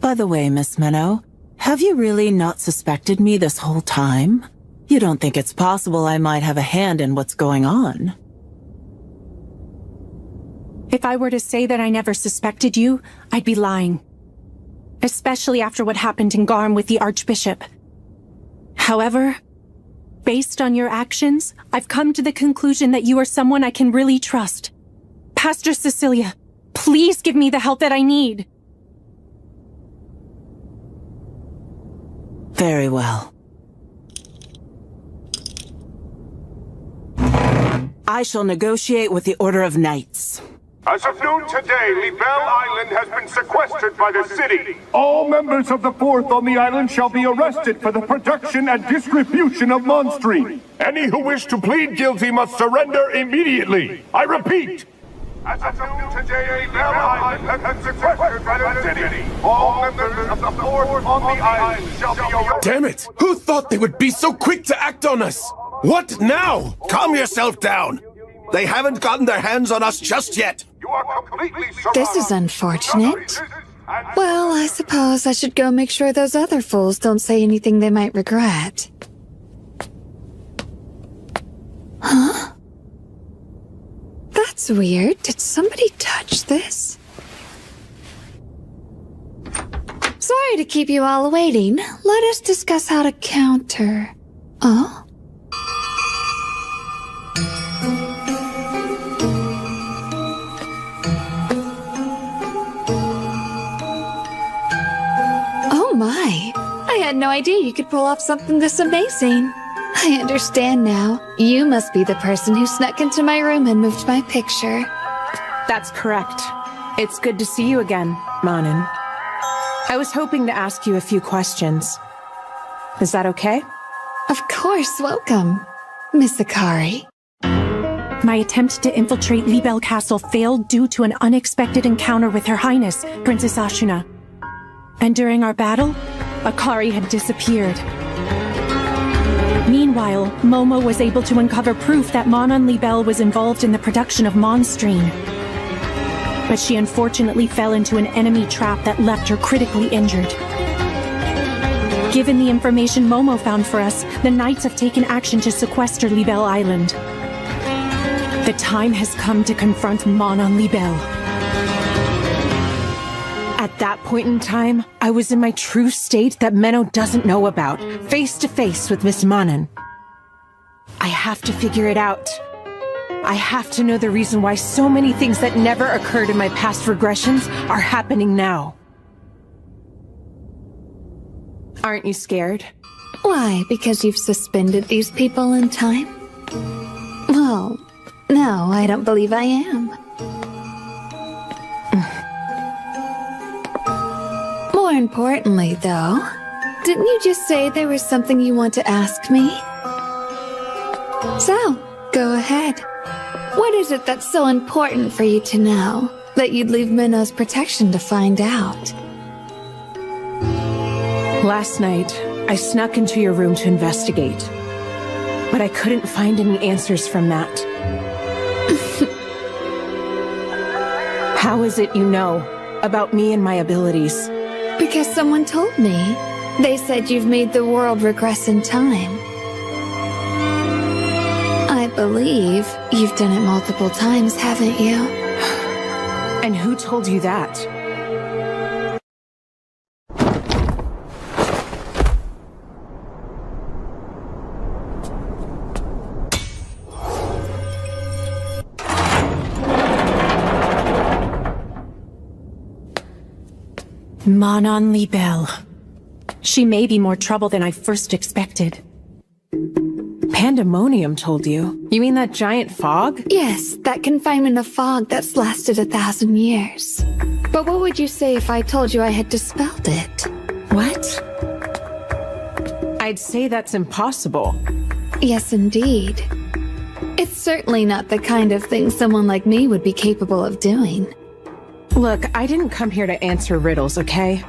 By the way, Miss Minnow, have you really not suspected me this whole time? You don't think it's possible I might have a hand in what's going on? If I were to say that I never suspected you, I'd be lying. Especially after what happened in Garm with the Archbishop. However, based on your actions, I've come to the conclusion that you are someone I can really trust. Pastor Cecilia, please give me the help that I need. Very well. I shall negotiate with the Order of Knights. As of noon today, Libelle Island has been sequestered by the city. All members of the Fourth on the island shall be arrested for the production and distribution of Monstrine. Any who wish to plead guilty must surrender immediately. I repeat. As of noon today, Libelle Island has been sequestered by the city. All members of the Fourth on the island shall be arrested. Damn it! Who thought they would be so quick to act on us? What now? Calm yourself down. They haven't gotten their hands on us just yet. You are completely This is unfortunate. Well, I suppose I should go make sure those other fools don't say anything they might regret. That's weird. Did somebody touch this? Sorry to keep you all waiting. Let us discuss how to counter. Oh? Oh my. I had no idea you could pull off something this amazing. I understand now. You must be the person who snuck into my room and moved my picture. That's correct. It's good to see you again, Manan. I was hoping to ask you a few questions. Is that okay? Of course, welcome, Miss Akari. My attempt to infiltrate Libelle Castle failed due to an unexpected encounter with Her Highness, Princess Ashuna. And during our battle, Akari had disappeared. Meanwhile, Momo was able to uncover proof that Manan Libelle was involved in the production of Monstrine. But she unfortunately fell into an enemy trap that left her critically injured. Given the information Momo found for us, the Knights have taken action to sequester Libelle Island. The time has come to confront Manan Libelle. At that point in time, I was in my true state that Menno doesn't know about, face to face with Miss Manan. I have to figure it out. I have to know the reason why so many things that never occurred in my past regressions are happening now. Aren't you scared? Why? Because you've suspended these people in time? Well, no, I don't believe I am. More importantly, though, didn't you just say there was something you want to ask me? So, go ahead. What is it that's so important for you to know that you'd leave Minno's protection to find out? Last night, I snuck into your room to investigate, but I couldn't find any answers from that. How is it you know about me and my abilities? Because someone told me. They said you've made the world regress in time. I believe you've done it multiple times, haven't you? And who told you that? Manan Libelle. She may be more trouble than I first expected. Pandemonium told you? You mean that giant fog? Yes, that confinement of fog that's lasted 1,000 years. But what would you say if I told you I had dispelled it? What? I'd say that's impossible. Yes, indeed. It's certainly not the kind of thing someone like me would be capable of doing. Look, I didn't come here to answer riddles, okay?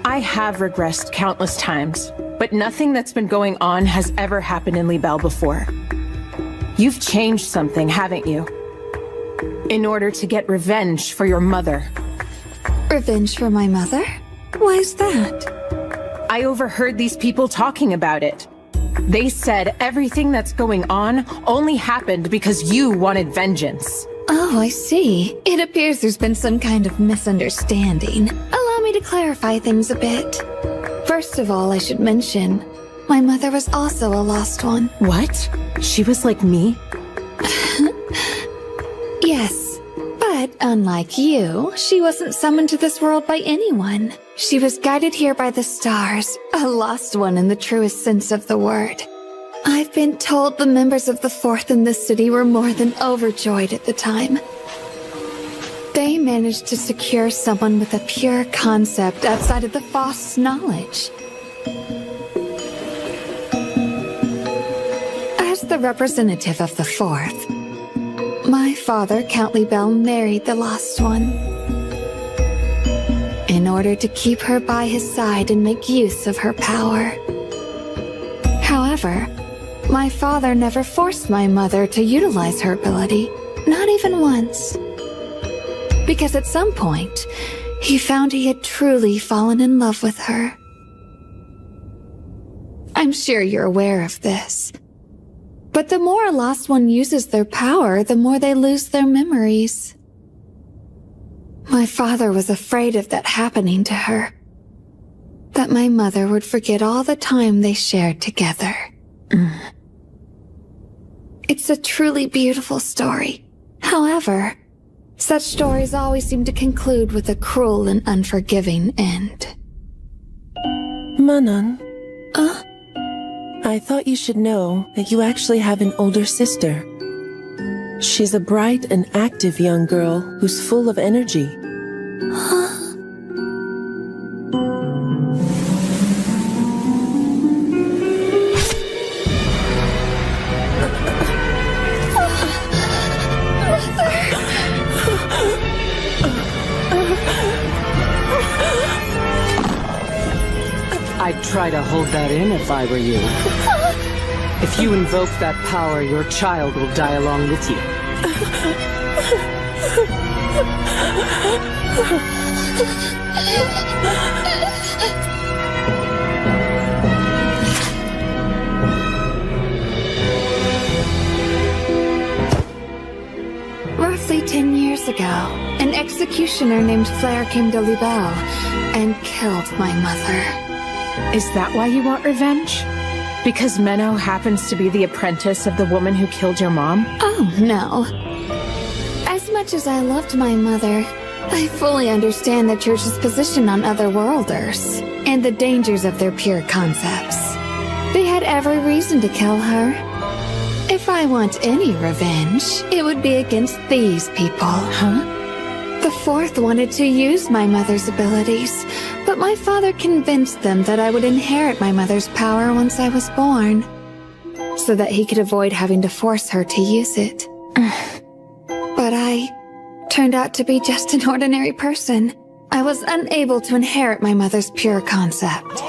I have regressed countless times, but nothing that's been going on has ever happened in Libelle before. You've changed something, haven't you? In order to get revenge for your mother. Revenge for my mother? Why is that? I overheard these people talking about it. They said everything that's going on only happened because you wanted vengeance. Oh, I see. It appears there's been some kind of misunderstanding. Allow me to clarify things a bit. First of all, I should mention, my mother was also a lost one. What? She was like me? Yes, but unlike you, she wasn't summoned to this world by anyone. She was guided here by the stars, a lost one in the truest sense of the word. I've been told the members of the Fourth in this city were more than overjoyed at the time. They managed to secure someone with a pure concept outside of the Fost's knowledge. As the representative of the Fourth, my father, Count Libelle, married the lost one in order to keep her by his side and make use of her power. However, my father never forced my mother to utilize her ability, not even once. Because at some point, he found he had truly fallen in love with her. I'm sure you're aware of this. But the more a lost one uses their power, the more they lose their memories. My father was afraid of that happening to her. That my mother would forget all the time they shared together. It's a truly beautiful story. However, such stories always seem to conclude with a cruel and unforgiving end. Manon. I thought you should know that you actually have an older sister. She's a bright and active young girl who's full of energy. I'd try to hold that in if I were you. If you invoke that power, your child will die along with you. Roughly 10 years ago, an executioner named Flair came to Libelle and killed my mother. Is that why you want revenge? Because Menno happens to be the apprentice of the woman who killed your mom? Oh, no. As much as I loved my mother, I fully understand the Church's position on otherworlders and the dangers of their pure concepts. They had every reason to kill her. If I want any revenge, it would be against these people. Huh? The fourth wanted to use my mother's abilities, but my father convinced them that I would inherit my mother's power once I was born, so that he could avoid having to force her to use it. But I turned out to be just an ordinary person. I was unable to inherit my mother's pure concept.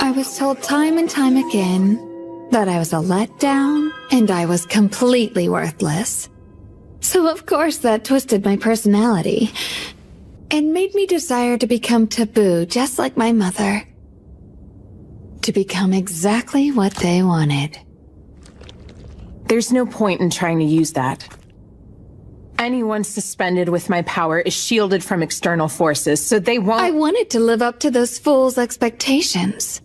I was told time and time again that I was a letdown and I was completely worthless. So of course that twisted my personality and made me desire to become taboo just like my mother. To become exactly what they wanted. There's no point in trying to use that. Anyone suspended with my power is shielded from external forces, so they won't— I wanted to live up to those fools' expectations.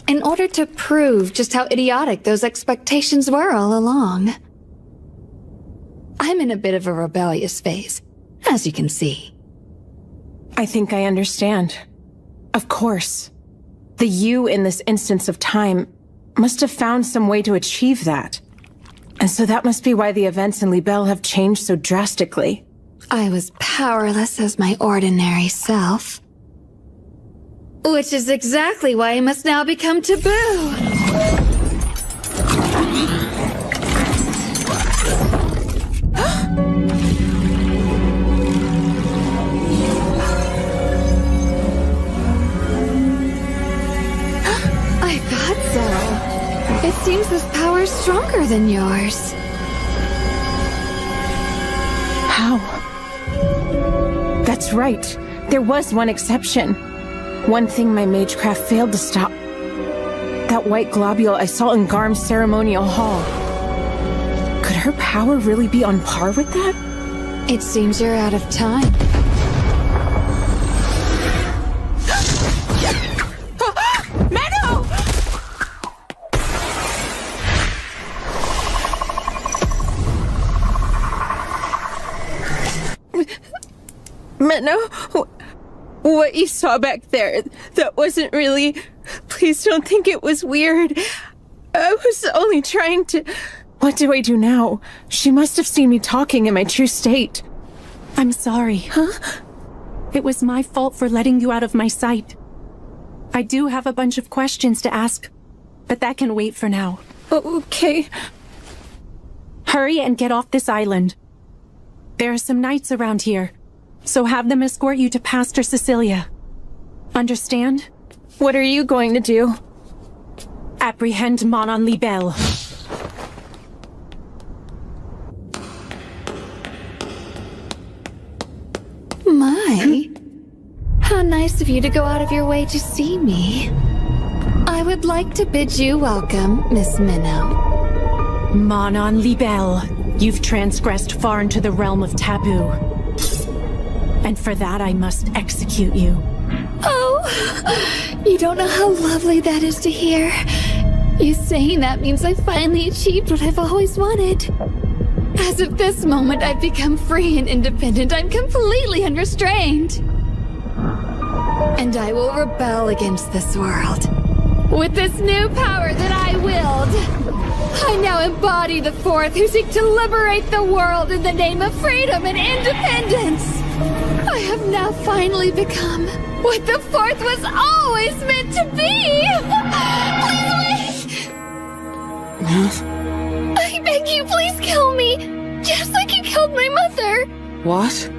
In order to prove just how idiotic those expectations were all along. I'm in a bit of a rebellious phase, as you can see. I think I understand. Of course. The you in this instance of time must have found some way to achieve that. And so that must be why the events in Libelle have changed so drastically. I was powerless as my ordinary self. Which is exactly why I must now become taboo. I thought so. It seems this power is stronger than yours. How? That's right. There was one exception. One thing my magecraft failed to stop. That white globule I saw in Garm's ceremonial hall. Could her power really be on par with that? It seems you're out of time. Menno! Menno? What you saw back there, that wasn't really... Please don't think it was weird. I was only trying to... What do I do now? She must have seen me talking in my true state. I'm sorry. Huh? It was my fault for letting you out of my sight. I do have a bunch of questions to ask, but that can wait for now. Okay. Hurry and get off this island. There are some knights around here, so have them escort you to Pastor Cecilia. Understand? What are you going to do? Apprehend Manon Libelle. My, how nice of you to go out of your way to see me. I I would like to bid you welcome, Miss Minnow. Manon Libelle, you've transgressed far into the realm of taboo. And for that I must execute you. Oh, you don't know how lovely that is to hear. You saying that means I finally achieved what I've always wanted. As of this moment, I've become free and independent. I'm completely unrestrained. And I will rebel against this world. With this new power that I willed, I now embody the Fourth who seek to liberate the world in the name of freedom and independence. I have now finally become what the Fourth was always meant to be! Please wait! I beg you, please kill me! Just like you killed my mother! What?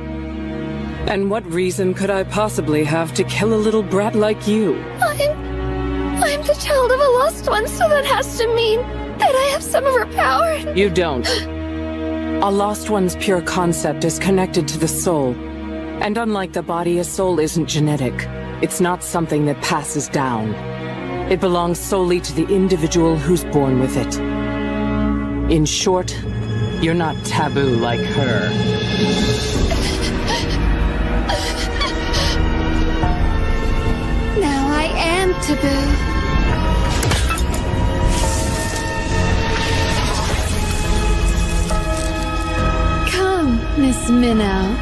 And what reason could I possibly have to kill a little brat like you? I'm the child of a lost one, so that has to mean that I have some of her power. You don't. A lost one's pure concept is connected to the soul. And unlike the body, a soul isn't genetic. It's not something that passes down. It belongs solely to the individual who's born with it. In short, you're not taboo like her. Now I am taboo. Come, Miss Minnow.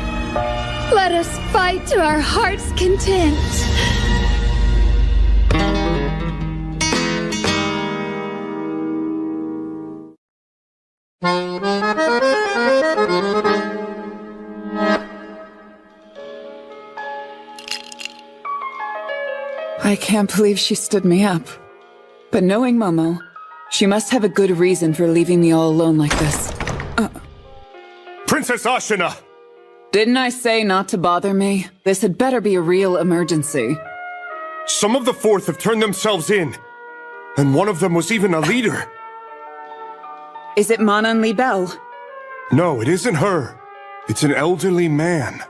Let us fight to our heart's content. I can't believe she stood me up. But knowing Momo, she must have a good reason for leaving me all alone like this. Princess Ashina! Didn't I say not to bother me? This had better be a real emergency. Some of the Fourth have turned themselves in. And one of them was even a leader. Is it Manon Libelle? No, it isn't her. It's an elderly man.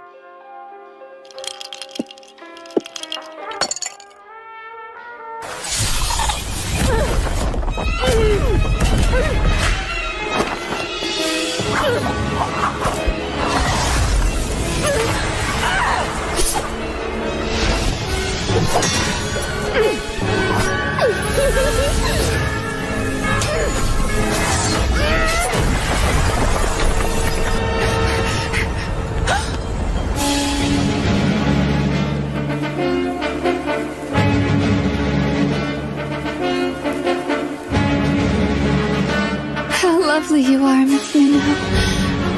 How lovely you are, Miss Minnow.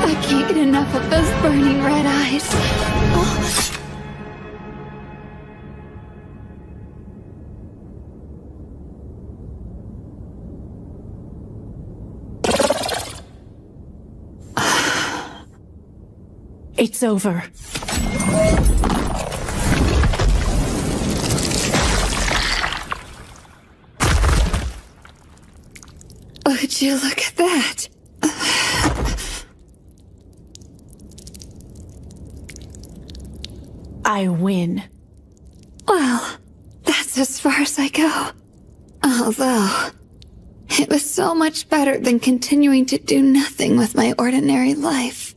I can't get enough of those burning red eyes. Oh. It's over. Would you look at that? I win. Well, that's as far as I go. Although, it was so much better than continuing to do nothing with my ordinary life.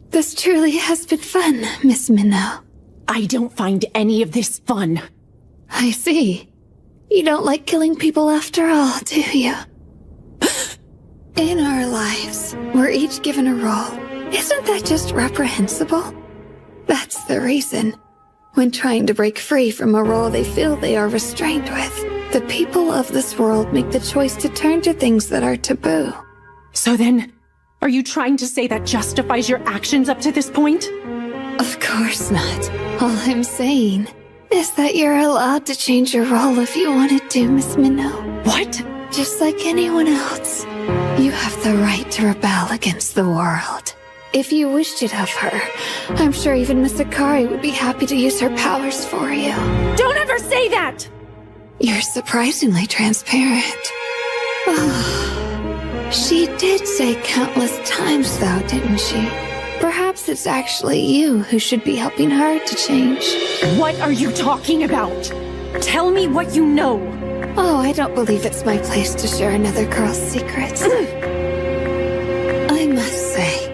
This truly has been fun, Miss Minnow. I don't find any of this fun. I see. You don't like killing people after all, do you? In our lives, we're each given a role. Isn't that just reprehensible? That's the reason. When trying to break free from a role they feel they are restrained with, the people of this world make the choice to turn to things that are taboo. So then, are you trying to say that justifies your actions up to this point? Of course not. All I'm saying is that you're allowed to change your role if you wanted to, Miss Minnow. What? Just like anyone else, you have the right to rebel against the world. If you wished it of her, I'm sure even Miss Akari would be happy to use her powers for you. Don't ever say that! You're surprisingly transparent. She did say countless times, though, didn't she? Perhaps it's actually you who should be helping her to change. What are you talking about? Tell me what you know. Oh, I don't believe it's my place to share another girl's secrets. I must say,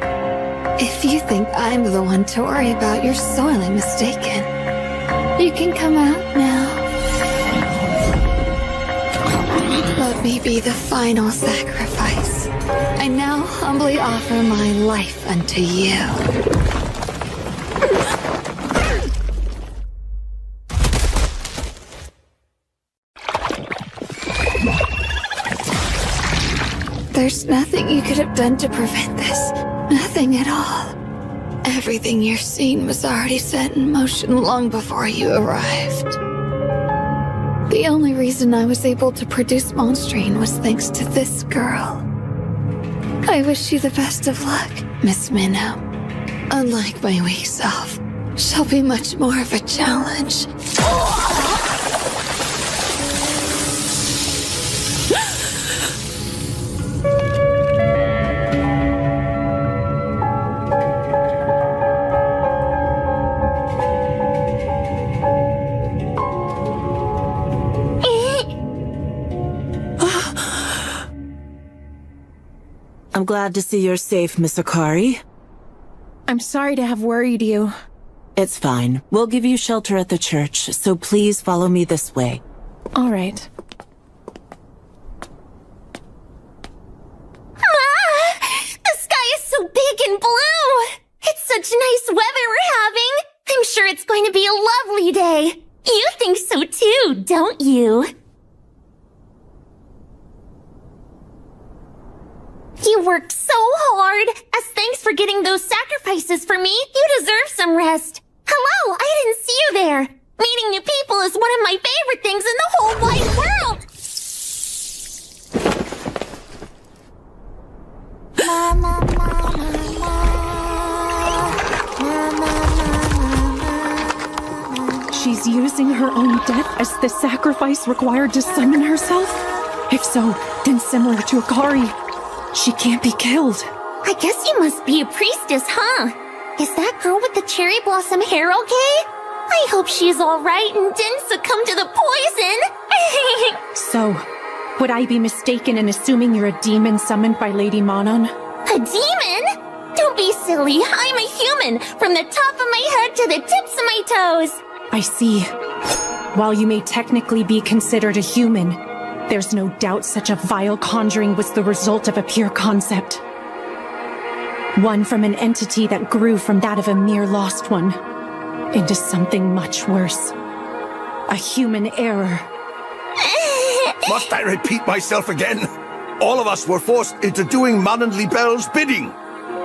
if you think I'm the one to worry about, you're sorely mistaken. You can come out now. Let me be the final sacrifice. I now humbly offer my life unto you. There's nothing you could have done to prevent this. Nothing at all. Everything you're seeing was already set in motion long before you arrived. The only reason I was able to produce Monstrine was thanks to this girl. I wish you the best of luck, Miss Minnow. Unlike my weak self, she'll be much more of a challenge. I'm glad to see you're safe, Miss Akari. I'm sorry to have worried you. It's fine. We'll give you shelter at the church, so please follow me this way. All right. The sky is so big and blue! It's such nice weather we're having! I'm sure it's going to be a lovely day! You think so too, don't you? You worked so hard! As thanks for getting those sacrifices for me, you deserve some rest! Hello, I didn't see you there! Meeting new people is one of my favorite things in the whole wide world! She's using her own death as the sacrifice required to summon herself? If so, then similar to Akari, she can't be killed. I guess you must be a priestess, huh? Is that girl with the cherry blossom hair okay? I hope she's alright and didn't succumb to the poison! So, would I be mistaken in assuming you're a demon summoned by Lady Manon? A demon? Don't be silly, I'm a human, from the top of my head to the tips of my toes! I see. While you may technically be considered a human, there's no doubt such a vile conjuring was the result of a pure concept. One from an entity that grew from that of a mere lost one into something much worse. A human error. Must I repeat myself again? All of us were forced into doing Manon Libelle's bidding.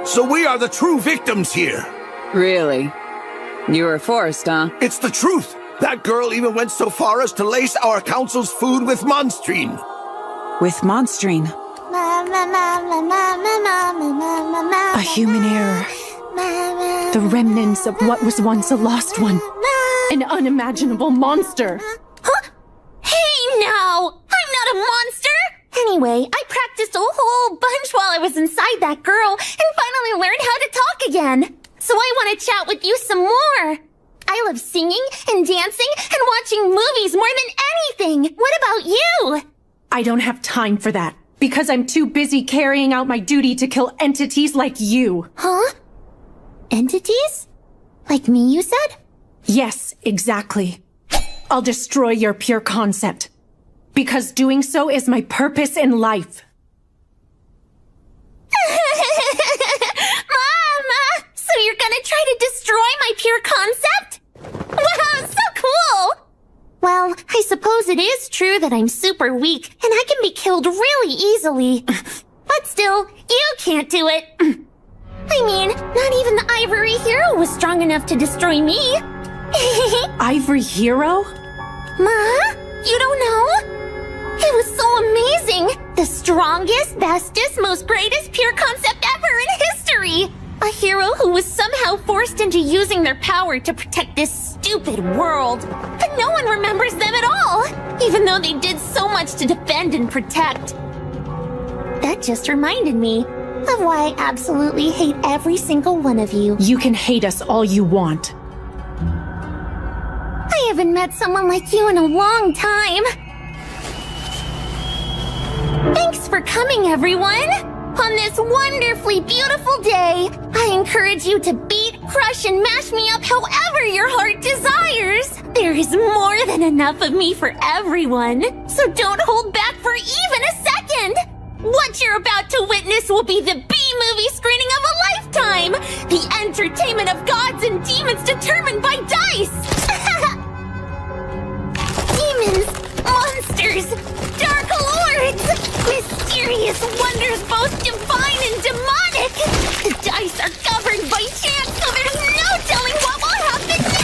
So we are the true victims here. Really? You were forced, huh? It's the truth. That girl even went so far as to lace our council's food with Monstrine. With Monstrine? A human error. The remnants of what was once a lost one. An unimaginable monster. Huh? Hey now! I'm not a monster! Anyway, I practiced a whole bunch while I was inside that girl and finally learned how to talk again. So I want to chat with you some more. I love singing and dancing and watching movies more than anything. What about you? I don't have time for that, because I'm too busy carrying out my duty to kill entities like you. Huh? Entities? Like me, you said? Yes, exactly. I'll destroy your pure concept, because doing so is my purpose in life. Mama! So you're gonna try to destroy my pure concept? Wow, so cool! Well, I suppose it is true that I'm super weak, and I can be killed really easily. But still, you can't do it. I mean, not even the Ivory Hero was strong enough to destroy me. Ivory Hero? Ma? You don't know? It was so amazing! The strongest, bestest, most greatest pure concept ever in history! A hero who was somehow forced into using their power to protect this stupid world. But no one remembers them at all, even though they did so much to defend and protect. That just reminded me of why I absolutely hate every single one of you. You can hate us all you want. I haven't met someone like you in a long time. for coming, everyone! On this wonderfully beautiful day, I encourage you to beat, crush, and mash me up however your heart desires! There is more than enough of me for everyone, so don't hold back for even a second! What you're about to witness will be the B-movie screening of a lifetime! The entertainment of gods and demons determined by dice! Demons, monsters, dark lords, mysterious wonders both divine and demonic! The dice are governed by chance, so there's no telling what will happen next!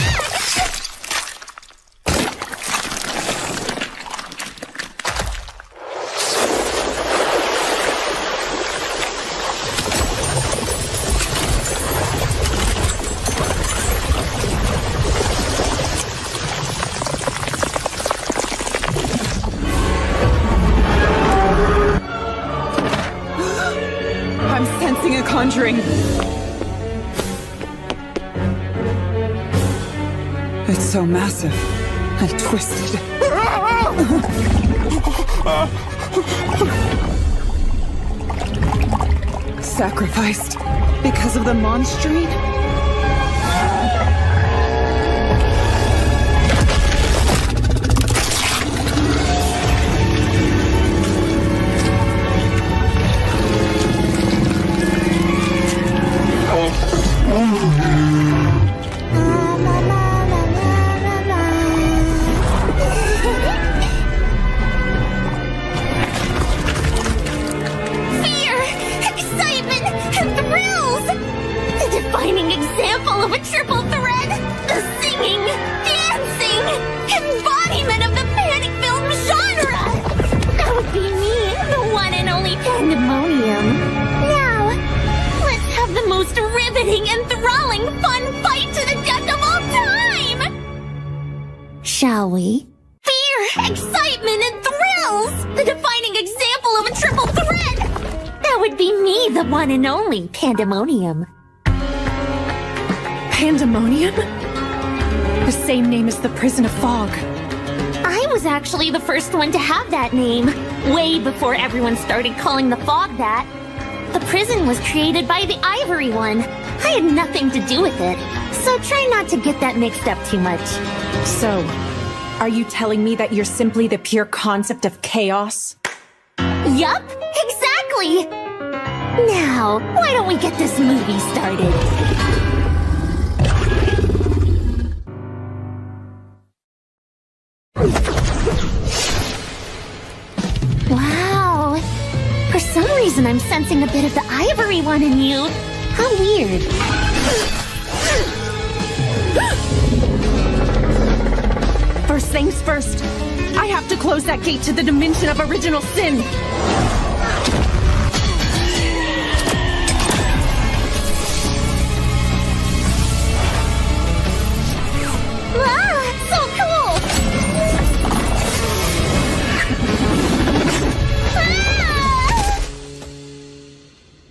I'm sensing a conjuring. It's so massive and twisted. Sacrificed because of the monstrine? Fear, excitement, and thrills! The defining example of a triple threat! The singing, dancing, embodiment of the panic film genre! That would be me, the one and only Pandemonium. Now, let's have the most riveting, enthralling, fun fight to the death of all time! Shall we? Fear, excitement, and thrills! The defining example of a triple threat! That would be me, the one and only Pandemonium. Pandemonium? The same name as the Prison of Fog. I was actually the first one to have that name, way before everyone started calling the fog that. The prison was created by the Ivory One. I had nothing to do with it, so try not to get that mixed up too much. So, are you telling me that you're simply the pure concept of chaos? Yup, exactly! Now, why don't we get this movie started? Wow! For some reason I'm sensing a bit of the Ivory One in you. How weird. First things first, I have to close that gate to the dimension of original sin. Ah, so cool!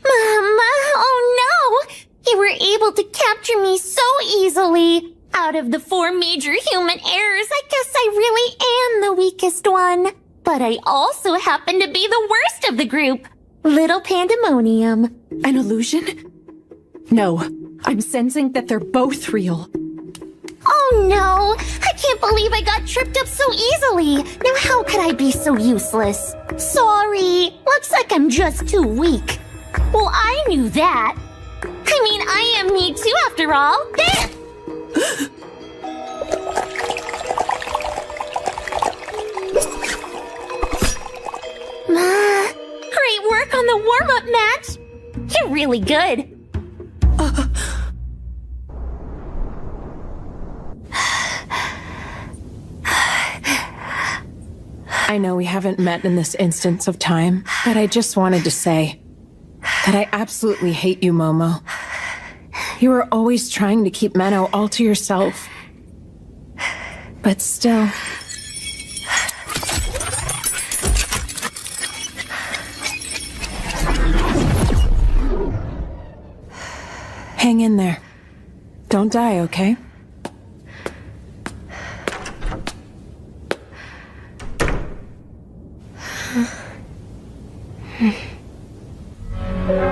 Mama, oh no! You were able to capture me so easily. Out of the 4 major human errors, I guess I really am the weakest one. But I also happen to be the worst of the group. Little Pandemonium. An illusion? No, I'm sensing that they're both real. Oh no! I can't believe I got tripped up so easily! Now how could I be so useless? Sorry! Looks like I'm just too weak. Well, I knew that. I mean, I am me too, after all. Great work on the warm-up match! You're really good. I know we haven't met in this instance of time, but I just wanted to say that I absolutely hate you, Momo. You were always trying to keep Menno all to yourself. But still... hang in there. Don't die, okay?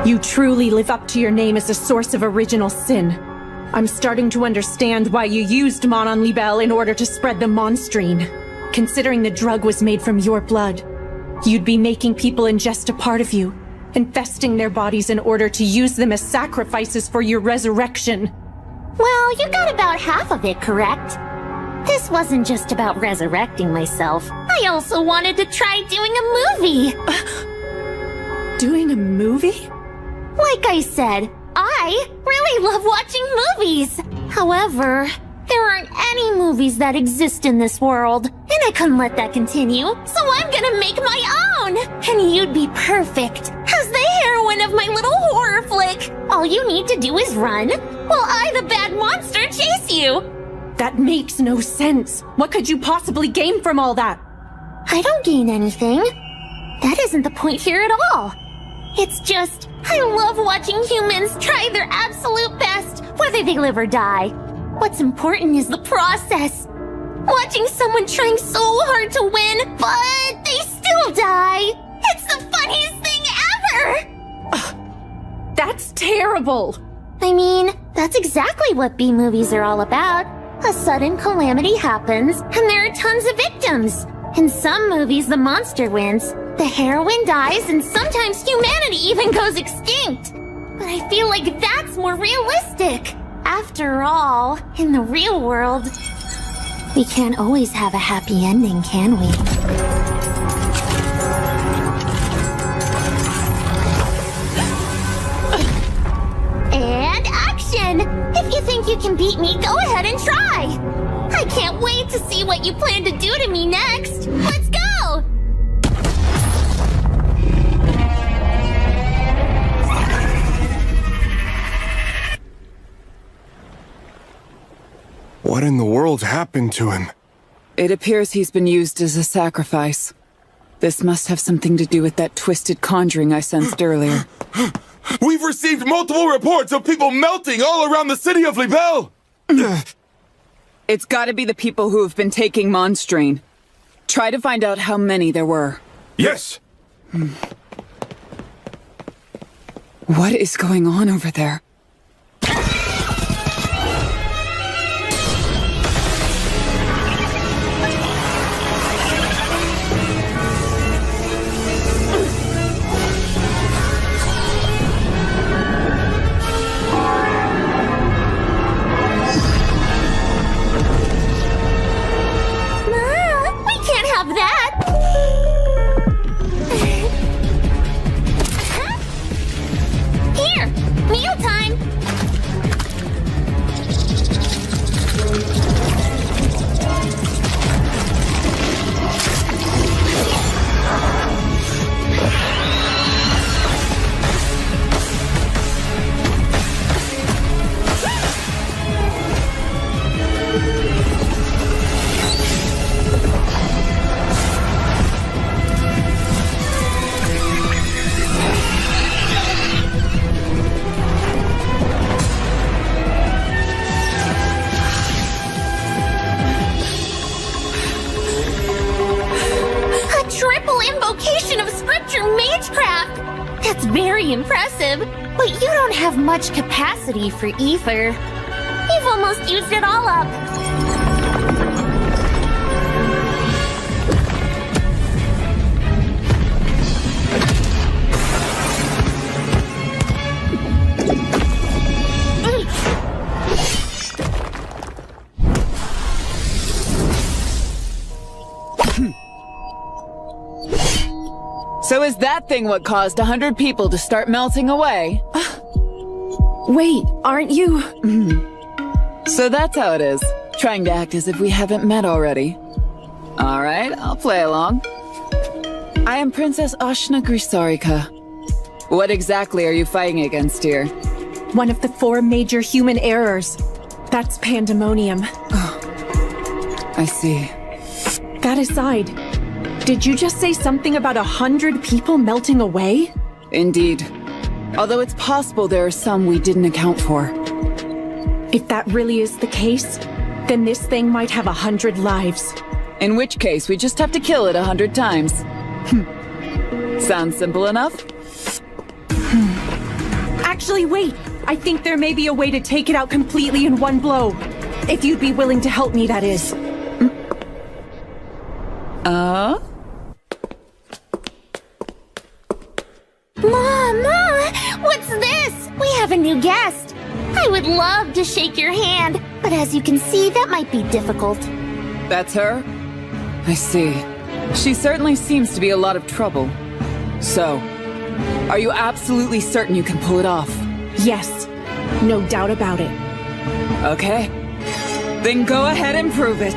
You truly live up to your name as a source of original sin. I'm starting to understand why you used Mon Libelle in order to spread the monstrine. Considering the drug was made from your blood, you'd be making people ingest a part of you, infesting their bodies in order to use them as sacrifices for your resurrection. Well, you got about half of it correct. This wasn't just about resurrecting myself. I also wanted to try doing a movie. Doing a movie? Like I said, I really love watching movies. However, there aren't any movies that exist in this world, and I couldn't let that continue, so I'm gonna make my own! And you'd be perfect as the heroine of my little horror flick. All you need to do is run, while I, the bad monster, chase you. That makes no sense. What could you possibly gain from all that? I don't gain anything. That isn't the point here at all. It's just, I love watching humans try their absolute best, whether they live or die. What's important is the process. Watching someone trying so hard to win, but they still die. It's the funniest thing ever! That's terrible! I mean, that's exactly what B-movies are all about. A sudden calamity happens, and there are tons of victims. In some movies, the monster wins, the heroine dies, and sometimes humanity even goes extinct. But I feel like that's more realistic. After all, in the real world, we can't always have a happy ending, can we? And action! If you think you can beat me, go ahead and try! I can't wait to see what you plan to do to me next! Let's go! What in the world happened to him? It appears he's been used as a sacrifice. This must have something to do with that twisted conjuring I sensed earlier. We've received multiple reports of people melting all around the city of Libelle! It's gotta be the people who have been taking monstrine. Try to find out how many there were. Yes! What is going on over there? Impressive, but you don't have much capacity for ether. You've almost used it all up. So is that thing what caused 100 people to start melting away? Wait, aren't you? So that's how it is. Trying to act as if we haven't met already. Alright, I'll play along. I am Princess Ashna Grisarika. What exactly are you fighting against here? One of the 4 major human errors. That's pandemonium. I see. That aside, did you just say something about 100 people melting away? Indeed. Although it's possible there are some we didn't account for. If that really is the case, then this thing might have 100 lives. In which case, we just have to kill it 100 times. Sounds simple enough? Actually, wait! I think there may be a way to take it out completely in one blow. If you'd be willing to help me, that is. Mama! What's this? We have a new guest. I would love to shake your hand, but as you can see, that might be difficult. That's her? I see. She certainly seems to be a lot of trouble. So, are you absolutely certain you can pull it off? Yes. No doubt about it. Okay. Then go ahead and prove it.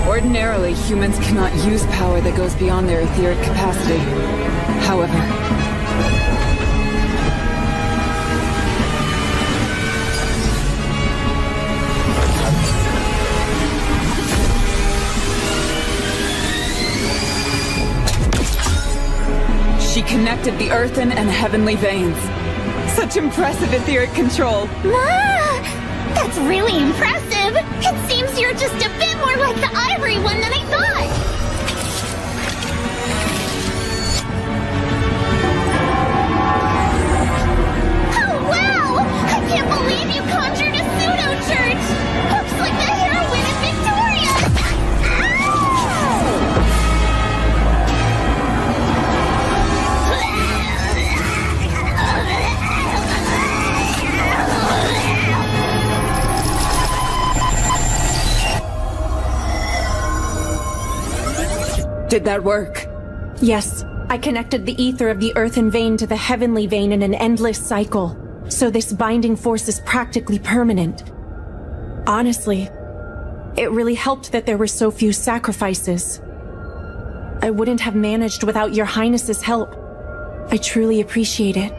Ordinarily, humans cannot use power that goes beyond their etheric capacity. However, she connected the earthen and heavenly veins. Such impressive etheric control. Ma! That's really impressive! It seems you're just a bit more like the ivory one than I thought! Oh, wow! I can't believe you conjured a pseudo-church! Looks like the heroine is victorious! Did that work? Yes. I connected the ether of the earthen vein to the heavenly vein in an endless cycle. So this binding force is practically permanent. Honestly, it really helped that there were so few sacrifices. I wouldn't have managed without your highness's help. I truly appreciate it.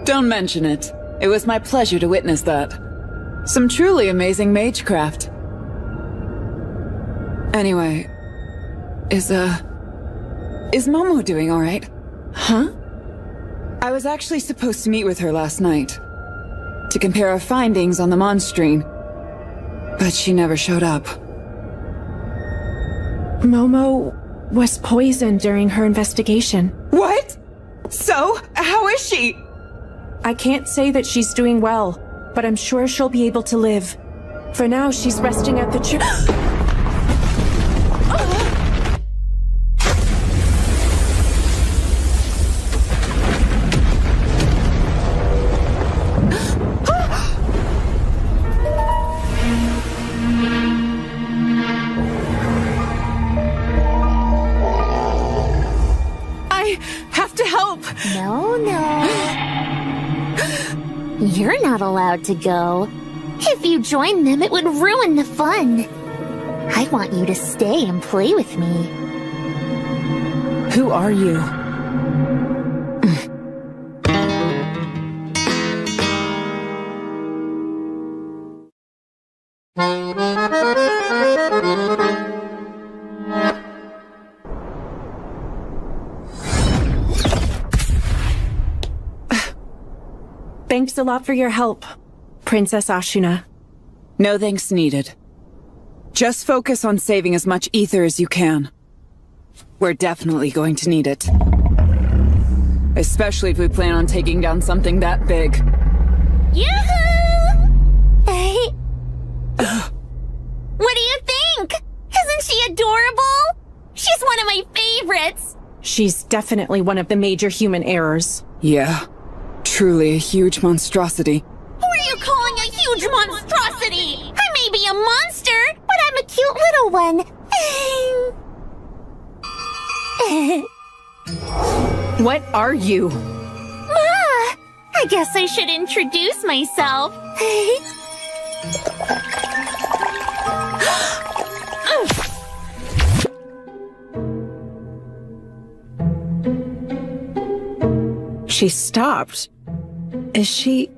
Don't mention it. It was my pleasure to witness that. Some truly amazing magecraft. Anyway, is Momo doing alright? Huh? I was actually supposed to meet with her last night to compare our findings on the Monstrine, but she never showed up. Momo was poisoned during her investigation. What? So, how is she? I can't say that she's doing well, but I'm sure she'll be able to live. For now, she's resting at the You're not allowed to go. If you join them, it would ruin the fun. I want you to stay and play with me. Who are you? Thanks a lot for your help, Princess Ashuna. No thanks needed. Just focus on saving as much ether as you can. We're definitely going to need it. Especially if we plan on taking down something that big. Yoo-hoo! What do you think? Isn't she adorable? She's one of my favorites. She's definitely one of the major human errors. Yeah. Truly a huge monstrosity. Who are you calling a huge monstrosity? I may be a monster, but I'm a cute little one. What are you? Ma! I guess I should introduce myself. She stopped. Is she...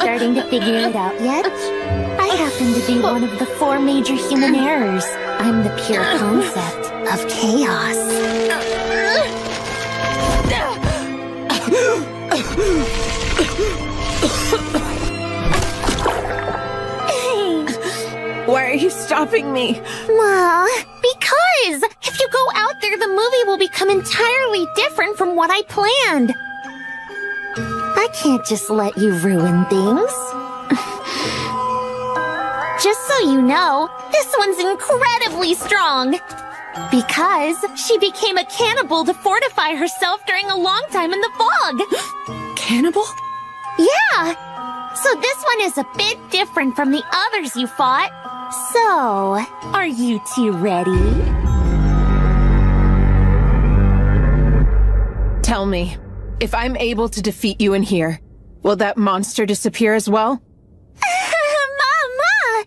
starting to figure it out yet? I happen to be one of the 4 major human errors. I'm the pure concept of chaos. Why are you stopping me? Well, because if you go out there, the movie will become entirely different from what I planned. I can't just let you ruin things. Just so you know, this one's incredibly strong. Because she became a cannibal to fortify herself during a long time in the fog. Cannibal? Yeah. So this one is a bit different from the others you fought. So, are you two ready? Tell me, if I'm able to defeat you in here, will that monster disappear as well? Mama!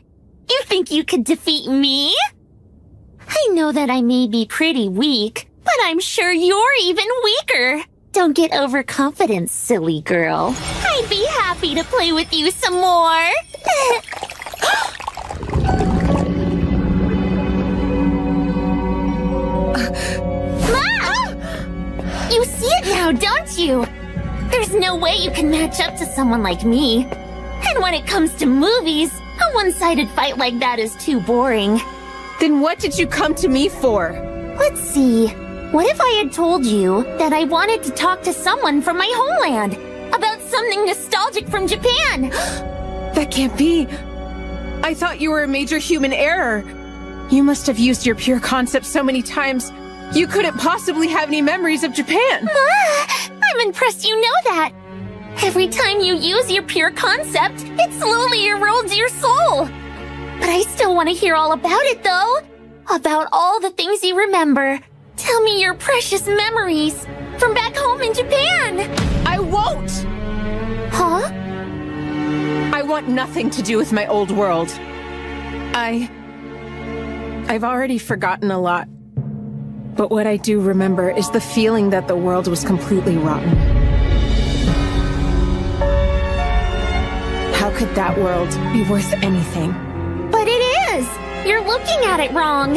You think you could defeat me? I know that I may be pretty weak, but I'm sure you're even weaker. Don't get overconfident, silly girl. I'd be happy to play with you some more. Mom! You see it now, don't you? There's no way you can match up to someone like me. And when it comes to movies, a one-sided fight like that is too boring. Then what did you come to me for? Let's see. What if I had told you that I wanted to talk to someone from my homeland about something nostalgic from Japan? That can't be. I thought you were a major human error. You must have used your pure concept so many times, you couldn't possibly have any memories of Japan. I'm impressed you know that. Every time you use your pure concept, it slowly erodes your soul. But I still want to hear all about it, though. About all the things you remember. Tell me your precious memories from back home in Japan. I won't! Huh? I want nothing to do with my old world. I've already forgotten a lot. But what I do remember is the feeling that the world was completely rotten. How could that world be worth anything? But it is! You're looking at it wrong.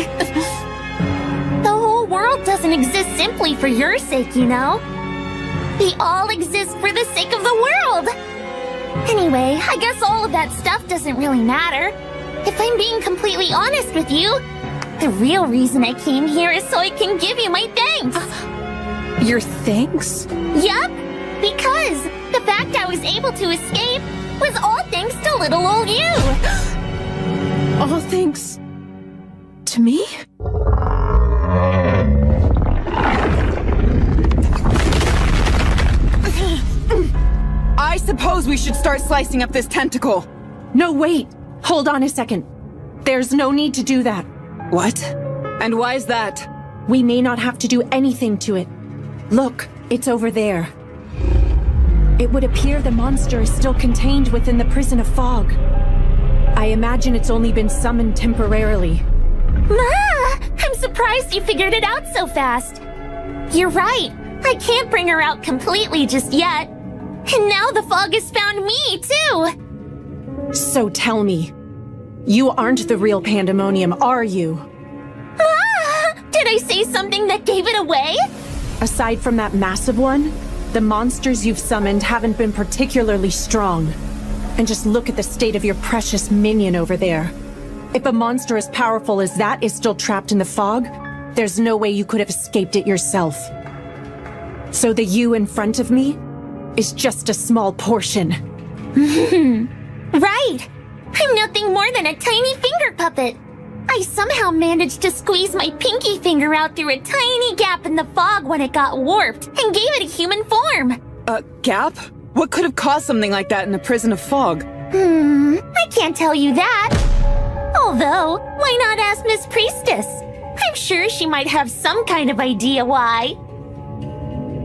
The whole world doesn't exist simply for your sake, you know? We all exist for the sake of the world! Anyway, I guess all of that stuff doesn't really matter. If I'm being completely honest with you, the real reason I came here is so I can give you my thanks. Your thanks? Yup, because the fact I was able to escape was all thanks to little old you. All thanks to me? I suppose we should start slicing up this tentacle. No, wait. Hold on a second. There's no need to do that. What? And why is that? We may not have to do anything to it. Look, it's over there. It would appear the monster is still contained within the prison of fog. I imagine it's only been summoned temporarily. Ma! I'm surprised you figured it out so fast. You're right. I can't bring her out completely just yet. And now the fog has found me, too! So tell me, you aren't the real Pandemonium, are you? Ah! Did I say something that gave it away? Aside from that massive one, the monsters you've summoned haven't been particularly strong. And just look at the state of your precious minion over there. If a monster as powerful as that is still trapped in the fog, there's no way you could have escaped it yourself. So the you in front of me is just a small portion. Right! I'm nothing more than a tiny finger puppet. I somehow managed to squeeze my pinky finger out through a tiny gap in the fog when it got warped and gave it a human form. A gap? What could have caused something like that in a prison of fog? I can't tell you that. Although, why not ask Miss Priestess? I'm sure she might have some kind of idea why.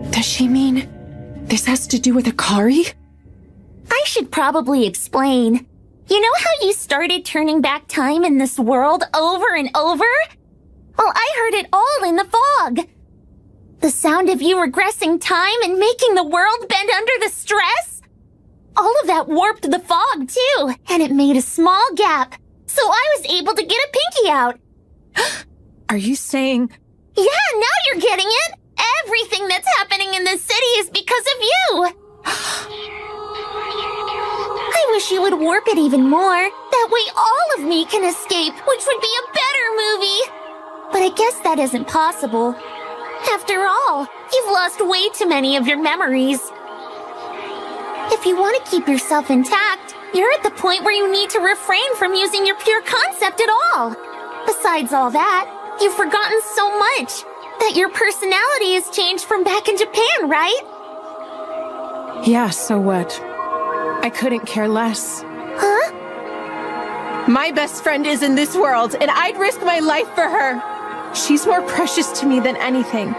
Does she mean this has to do with Akari? I should probably explain. You know how you started turning back time in this world over and over? Well, I heard it all in the fog. The sound of you regressing time and making the world bend under the stress? All of that warped the fog, too, and it made a small gap. So I was able to get a pinky out. Are you saying... Yeah, now you're getting it! Everything that's happening in this city is because of you! I wish you would warp it even more. That way all of me can escape, which would be a better movie. But I guess that isn't possible. After all, you've lost way too many of your memories. If you want to keep yourself intact, you're at the point where you need to refrain from using your pure concept at all. Besides all that, you've forgotten so much that your personality has changed from back in Japan, right? Yeah, so what? I couldn't care less. Huh? My best friend is in this world, and I'd risk my life for her. She's more precious to me than anything.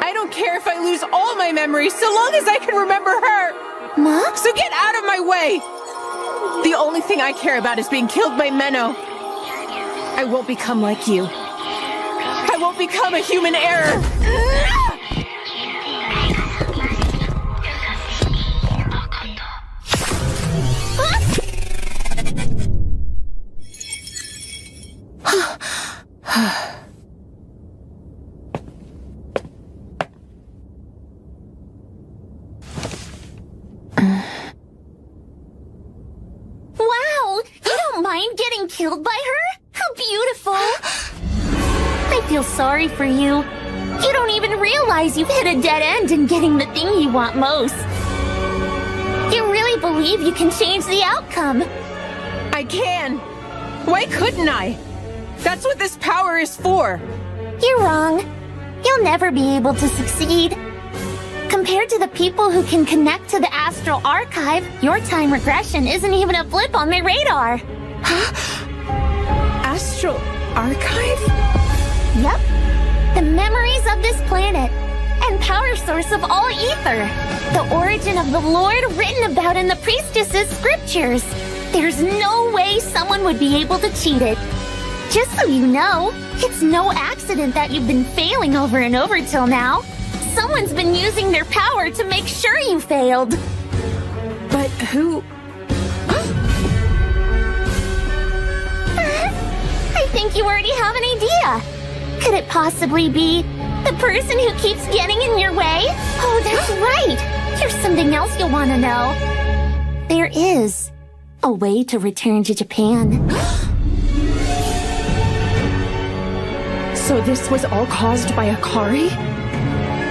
I don't care if I lose all my memories so long as I can remember her. Mom? So get out of my way! The only thing I care about is being killed by Menno. I won't become like you. I won't become a human error. Wow! You don't mind getting killed by her? How beautiful! I feel sorry for you. You don't even realize you've hit a dead end in getting the thing you want most. You really believe you can change the outcome? I can. Why couldn't I? That's what this power is for. You're wrong. You'll never be able to succeed. Compared to the people who can connect to the Astral Archive, your time regression isn't even a blip on their radar. Astral Archive? Yep. The memories of this planet and power source of all ether. The origin of the Lord written about in the priestess's scriptures. There's no way someone would be able to cheat it. Just so you know, it's no accident that you've been failing over and over till now. Someone's been using their power to make sure you failed. But who... I think you already have an idea. Could it possibly be the person who keeps getting in your way? Oh, that's right. Here's something else you'll want to know. There is a way to return to Japan. So this was all caused by Akari?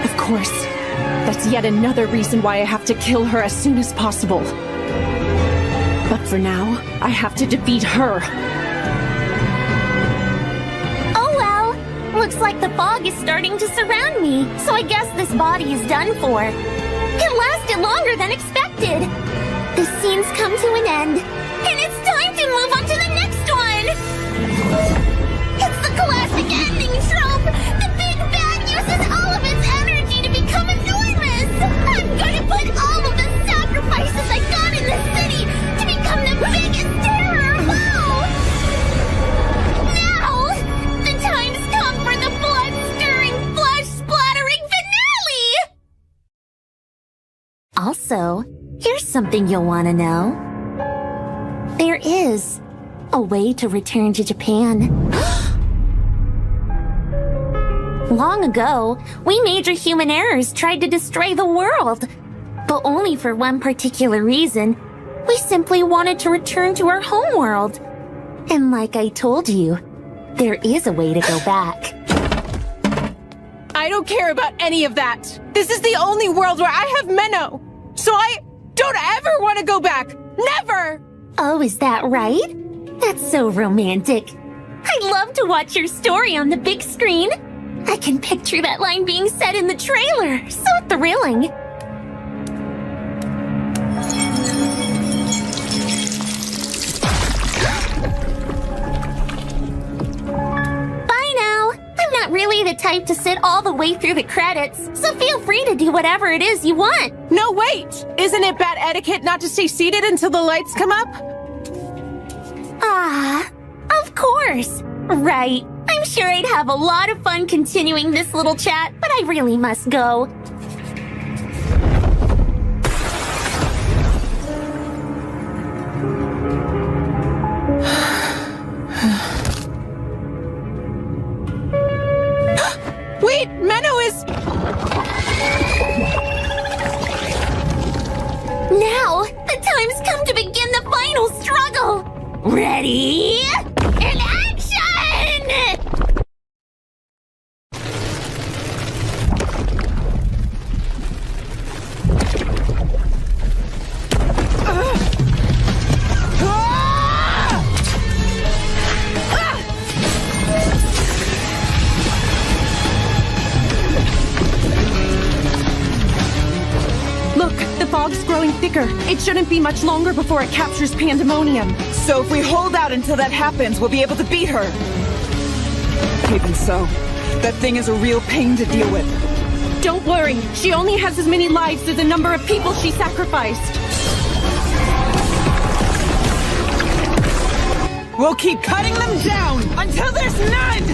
Of course. That's yet another reason why I have to kill her as soon as possible. But for now, I have to defeat her. Oh well, looks like the fog is starting to surround me, so I guess this body is done for. It lasted longer than expected. The scene's come to an end, and it's time to move on to the next one! It's the classic ending trope! The big bad uses all of its energy to become enormous! I'm gonna put all of the sacrifices I got in this city to become the biggest terror of all! Now, the time's come for the blood-stirring, flesh-splattering finale! Also, here's something you'll want to know. There is a way to return to Japan. Long ago, we major human errors tried to destroy the world. But only for one particular reason. We simply wanted to return to our homeworld. And like I told you, there is a way to go back. I don't care about any of that. This is the only world where I have Menno. So I don't ever want to go back. Never! Oh, is that right? That's so romantic. I'd love to watch your story on the big screen. I can picture that line being said in the trailer. So thrilling. Bye now. I'm not really the type to sit all the way through the credits, so feel free to do whatever it is you want. No, wait! Isn't it bad etiquette not to stay seated until the lights come up? Ah, of course. Right. I'm sure I'd have a lot of fun continuing this little chat, but I really must go. Ready? And action! Look, the fog's growing thicker. It shouldn't be much longer before it captures Pandemonium. So if we hold out until that happens, we'll be able to beat her. Even so, that thing is a real pain to deal with. Don't worry, she only has as many lives as the number of people she sacrificed. We'll keep cutting them down until there's none!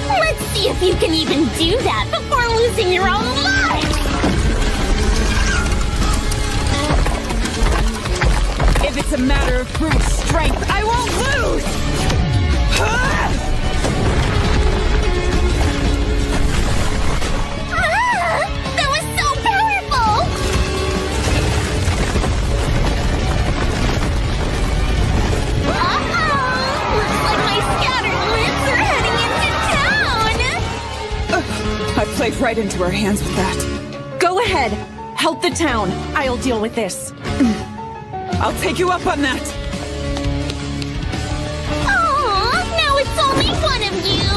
Let's see if you can even do that before losing your own life! If it's a matter of brute strength, I won't lose! That was so powerful! Looks like my scattered limbs are heading into town! I played right into her hands with that. Go ahead, help the town. I'll deal with this. I'll take you up on that! Aww, now it's only one of you!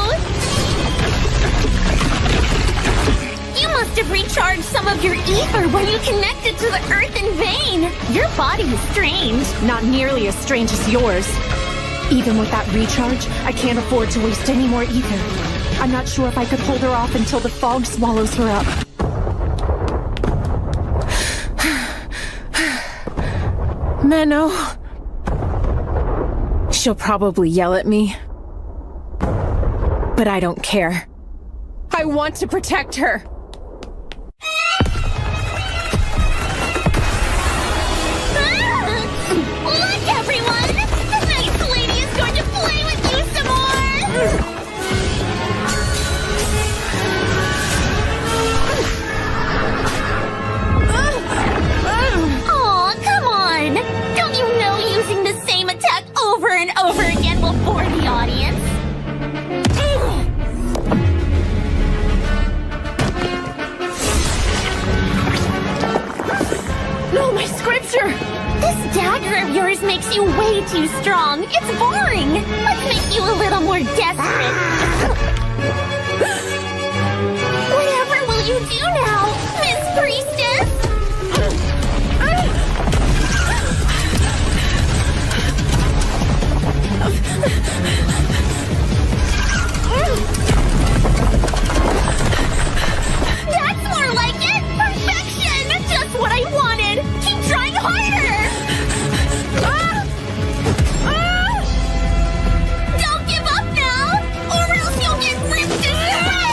You must have recharged some of your ether when you connected to the earthen vein! Your body is strange. Not nearly as strange as yours. Even with that recharge, I can't afford to waste any more ether. I'm not sure if I could hold her off until the fog swallows her up. Menno. She'll probably yell at me. But I don't care. I want to protect her. Look, everyone! The nice lady is going to play with you some more! Aw, come on! Don't you know using the same attack over and over again will bore the audience? No, my scripture! This dagger of yours makes you way too strong. It's boring. Let's make you a little more desperate. Whatever will you do now, Miss Priestess? That's more like it! Perfection! Just what I wanted! Keep trying harder! Don't give up now! Or else you'll get ripped to shreds!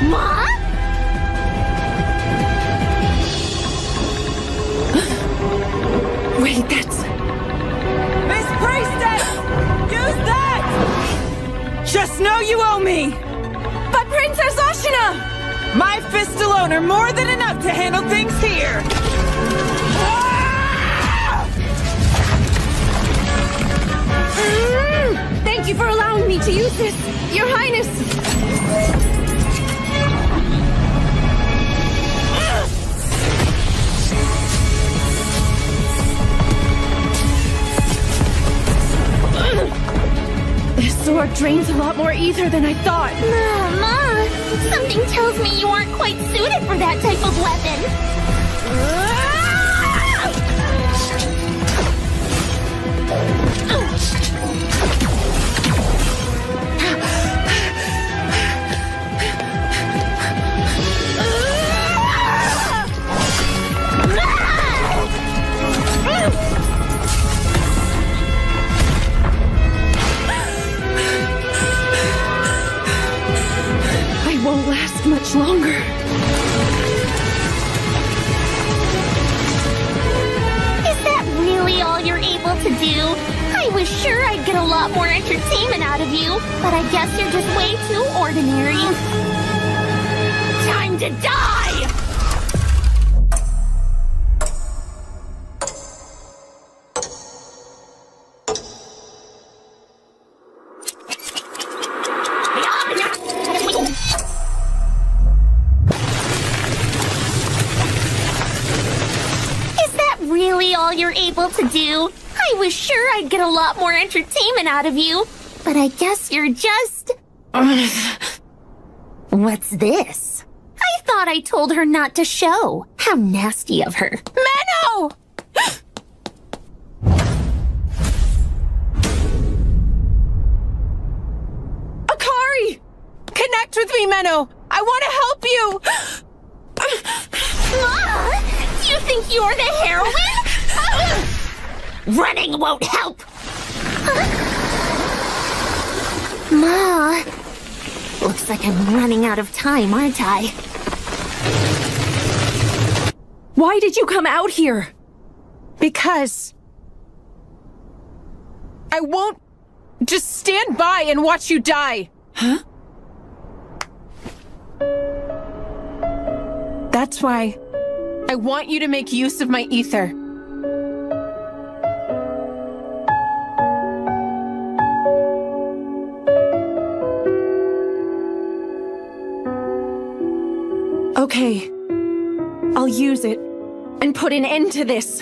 Ma? Wait, that's... Miss Priestess! Use that! Just know you owe me! But Princess Ashina! My fists alone are more than enough to handle things here! Thank you for allowing me to use this, Your Highness! This sword drains a lot more ether than I thought. Mama, something tells me you aren't quite suited for that type of weapon. I won't last much longer. Is that really all you're able to do? I was sure I'd get a lot more entertainment out of you. but I guess you're just way too ordinary. Time to die! Is that really all you're able to do? I was sure I'd get a lot more entertainment out of you, but I guess you're just... What's this? I thought I told her not to show. How nasty of her. Menno! Akari! Connect with me, Menno! I want to help you! Do you think you're the heroine? Running won't help! Ma... Looks like I'm running out of time, aren't I? Why did you come out here? Because... I won't just stand by and watch you die. Huh? That's why I want you to make use of my ether. Okay. I'll use it and put an end to this.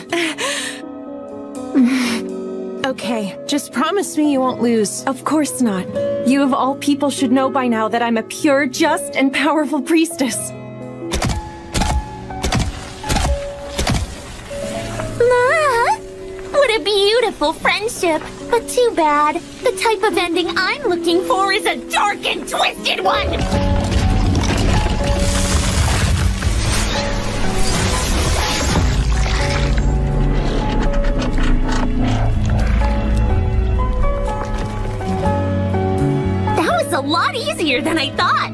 Okay, just promise me you won't lose. Of course not. You of all people should know by now that I'm a pure, just, and powerful priestess. Ma! What a beautiful friendship. But too bad. The type of ending I'm looking for is a dark and twisted one! A lot easier than I thought.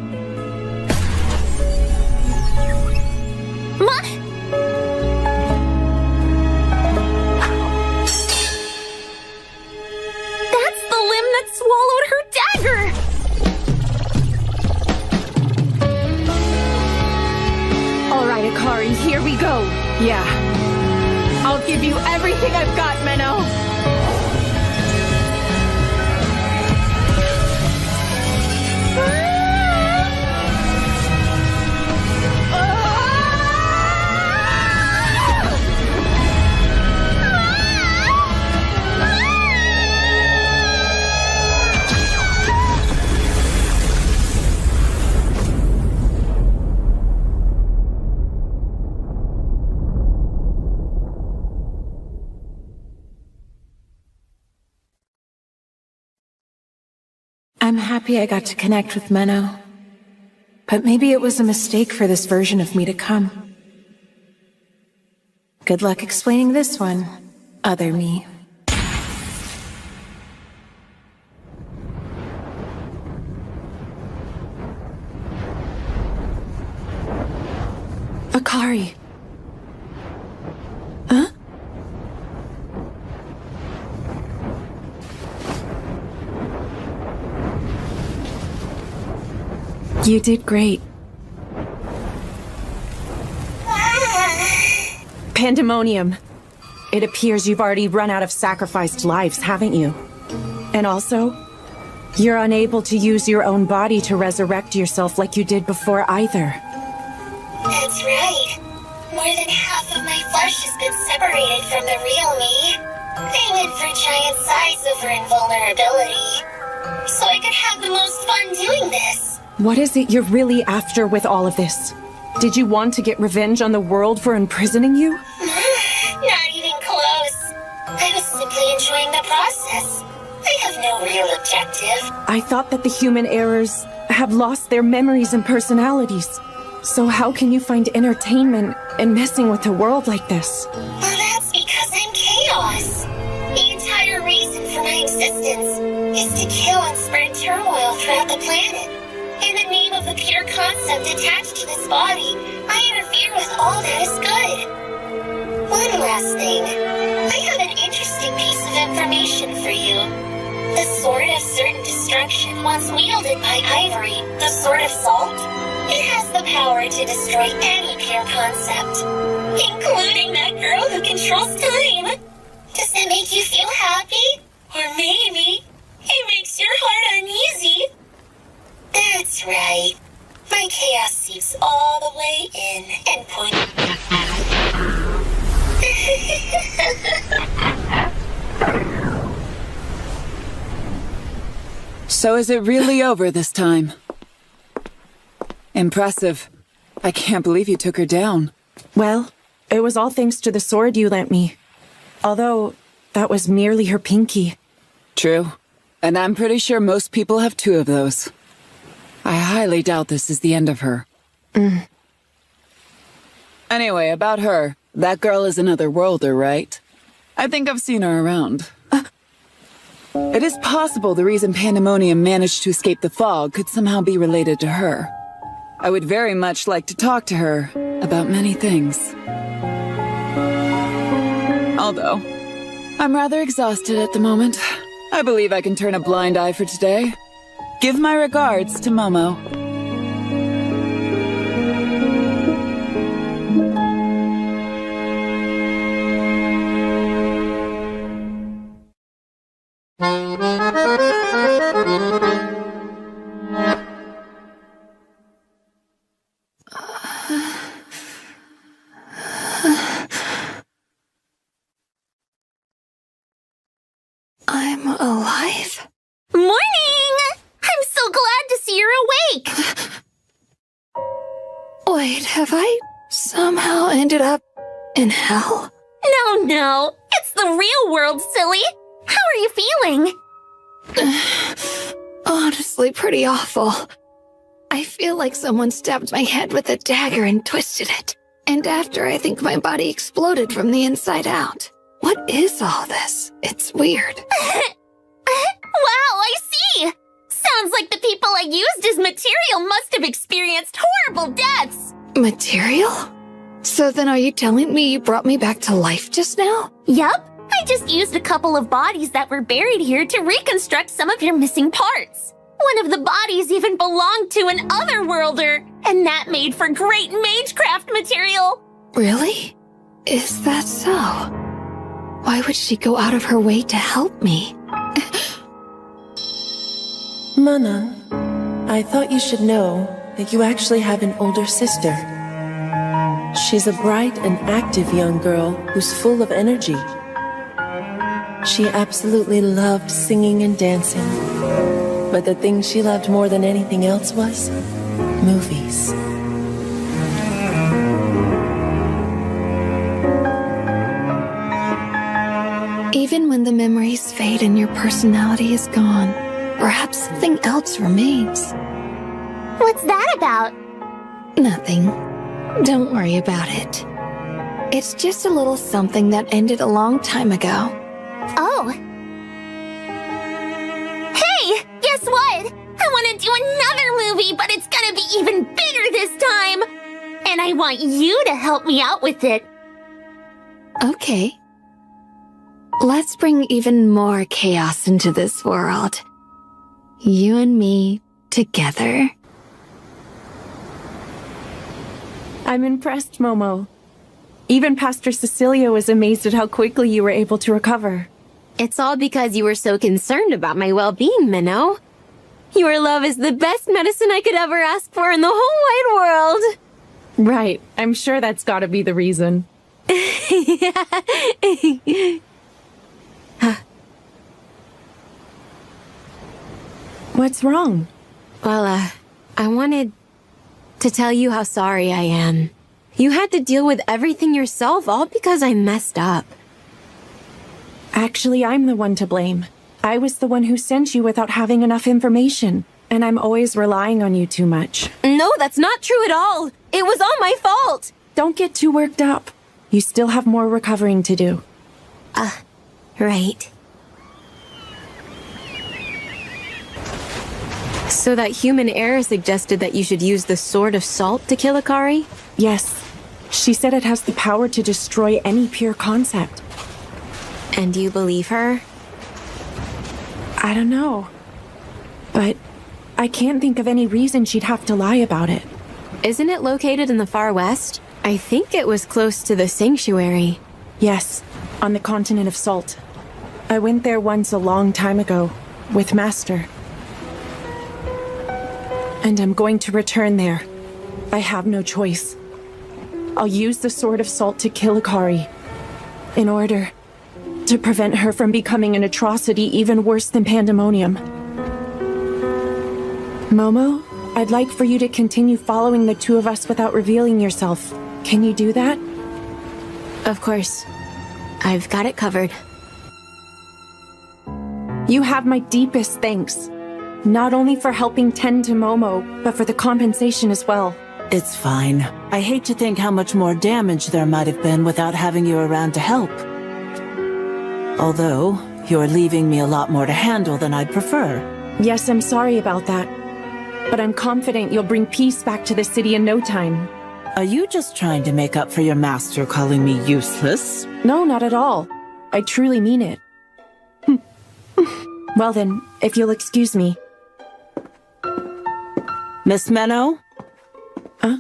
That's the limb that swallowed her dagger. All right, Akari, here we go. Yeah. I'll give you everything I've got, Menno. I'm happy I got to connect with Menno. But maybe it was a mistake for this version of me to come. Good luck explaining this one, other me. Akari. Huh? You did great. Pandemonium. It appears you've already run out of sacrificed lives, haven't you? And also, you're unable to use your own body to resurrect yourself like you did before either. That's right. More than half of my flesh has been separated from the real me. I went for giant size over invulnerability, so I could have the most fun doing this. What is it you're really after with all of this? Did you want to get revenge on the world for imprisoning you? Not even close. I was simply enjoying the process. I have no real objective. I thought that the human errors have lost their memories and personalities. So how can you find entertainment in messing with the world like this? Well, that's because I'm chaos. The entire reason for my existence is to kill and spread turmoil throughout the planet. In the name of the pure concept attached to this body, I interfere with all that is good. One last thing. I have an interesting piece of information for you. The Sword of Certain Destruction, once wielded by Ivory, the Sword of Salt, it has the power to destroy any pure concept, including that girl who controls time. Does that make you feel happy? Or maybe it makes your heart uneasy? That's right. My chaos seeps all the way in and points. So is it really over this time? Impressive. I can't believe you took her down. Well, it was all thanks to the sword you lent me. Although, that was merely her pinky. True. And I'm pretty sure most people have 2 of those. I highly doubt this is the end of her. Anyway, about her. That girl is another worlder, right? I think I've seen her around. It is possible the reason Pandemonium managed to escape the fog could somehow be related to her. I would very much like to talk to her about many things. Although, I'm rather exhausted at the moment. I believe I can turn a blind eye for today. Give my regards to Momo. I'm alive. Morning! I'm so glad to see you're awake! Wait, have I somehow ended up in hell? No. It's the real world, silly. How are you feeling? Honestly, pretty awful. I feel like someone stabbed my head with a dagger and twisted it. And after, I think my body exploded from the inside out. What is all this? It's weird. Wow, I see! Sounds like the people I used as material must have experienced horrible deaths! Material? So then are you telling me you brought me back to life just now? Yup. I just used a couple of bodies that were buried here to reconstruct some of your missing parts. One of the bodies even belonged to an otherworlder, and that made for great magecraft material. Really? Is that so? Why would she go out of her way to help me? Mana, I thought you should know that you actually have an older sister. She's a bright and active young girl who's full of energy. She absolutely loved singing and dancing, but the thing she loved more than anything else was movies. Even when the memories fade and your personality is gone, perhaps something else remains. What's that about? Nothing. Don't worry about it. It's just a little something that ended a long time ago. Oh. Hey, guess what? I want to do another movie, but it's gonna be even bigger this time. And I want you to help me out with it. Okay. Let's bring even more chaos into this world. You and me together. I'm impressed, Momo. Even Pastor Cecilia was amazed at how quickly you were able to recover. It's all because you were so concerned about my well-being, Minnow. Your love is the best medicine I could ever ask for in the whole wide world. Right. I'm sure that's gotta be the reason. What's wrong? Well, I wanted to tell you how sorry I am. You had to deal with everything yourself, all because I messed up. Actually, I'm the one to blame. I was the one who sent you without having enough information, and I'm always relying on you too much. No, that's not true at all. It was all my fault. Don't get too worked up. You still have more recovering to do. Right. So that human heir suggested that you should use the Sword of Salt to kill Akari? Yes. She said it has the power to destroy any pure concept. And you believe her? I don't know. But I can't think of any reason she'd have to lie about it. Isn't it located in the far west? I think it was close to the sanctuary. Yes, on the continent of Salt. I went there once a long time ago, with Master. And I'm going to return there. I have no choice. I'll use the Sword of Salt to kill Akari, in order to prevent her from becoming an atrocity even worse than Pandemonium. Momo, I'd like for you to continue following the two of us without revealing yourself. Can you do that? Of course. I've got it covered. You have my deepest thanks. Not only for helping tend to Momo, but for the compensation as well. It's fine. I hate to think how much more damage there might have been without having you around to help. Although, you're leaving me a lot more to handle than I'd prefer. Yes, I'm sorry about that. But I'm confident you'll bring peace back to the city in no time. Are you just trying to make up for your master calling me useless? No, not at all. I truly mean it. Well then, if you'll excuse me. Miss Menno? Huh?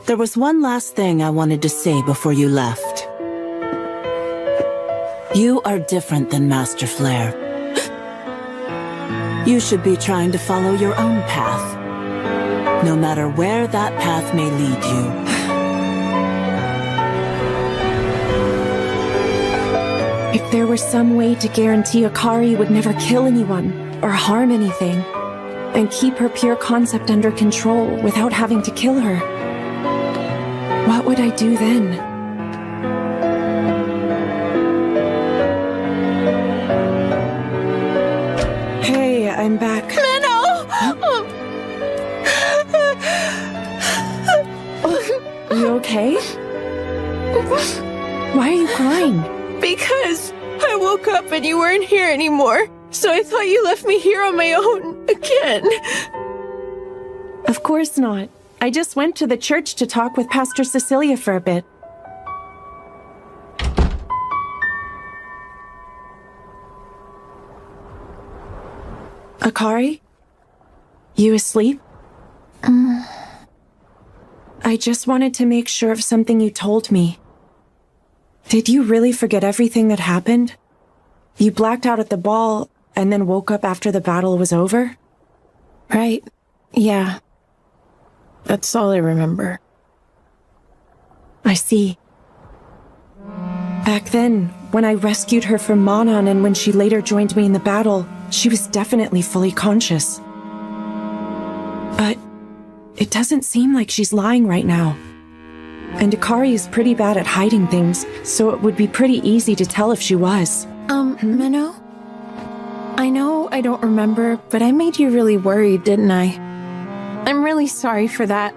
There was one last thing I wanted to say before you left. You are different than Master Flare. You should be trying to follow your own path, no matter where that path may lead you. If there were some way to guarantee Akari would never kill anyone or harm anything, and keep her pure concept under control without having to kill her, what would I do then? Hey, I'm back. Minnow! You okay? Why are you crying? Because I woke up and you weren't here anymore. So I thought you left me here on my own again. Of course not. I just went to the church to talk with Pastor Cecilia for a bit. Akari? You asleep? I just wanted to make sure of something you told me. Did you really forget everything that happened? You blacked out at the ball and then woke up after the battle was over? Right. Yeah. That's all I remember. I see. Back then, when I rescued her from Manan and when she later joined me in the battle, she was definitely fully conscious. But it doesn't seem like she's lying right now. And Akari is pretty bad at hiding things, so it would be pretty easy to tell if she was. Minnow? I know I don't remember, but I made you really worried, didn't I? I'm really sorry for that.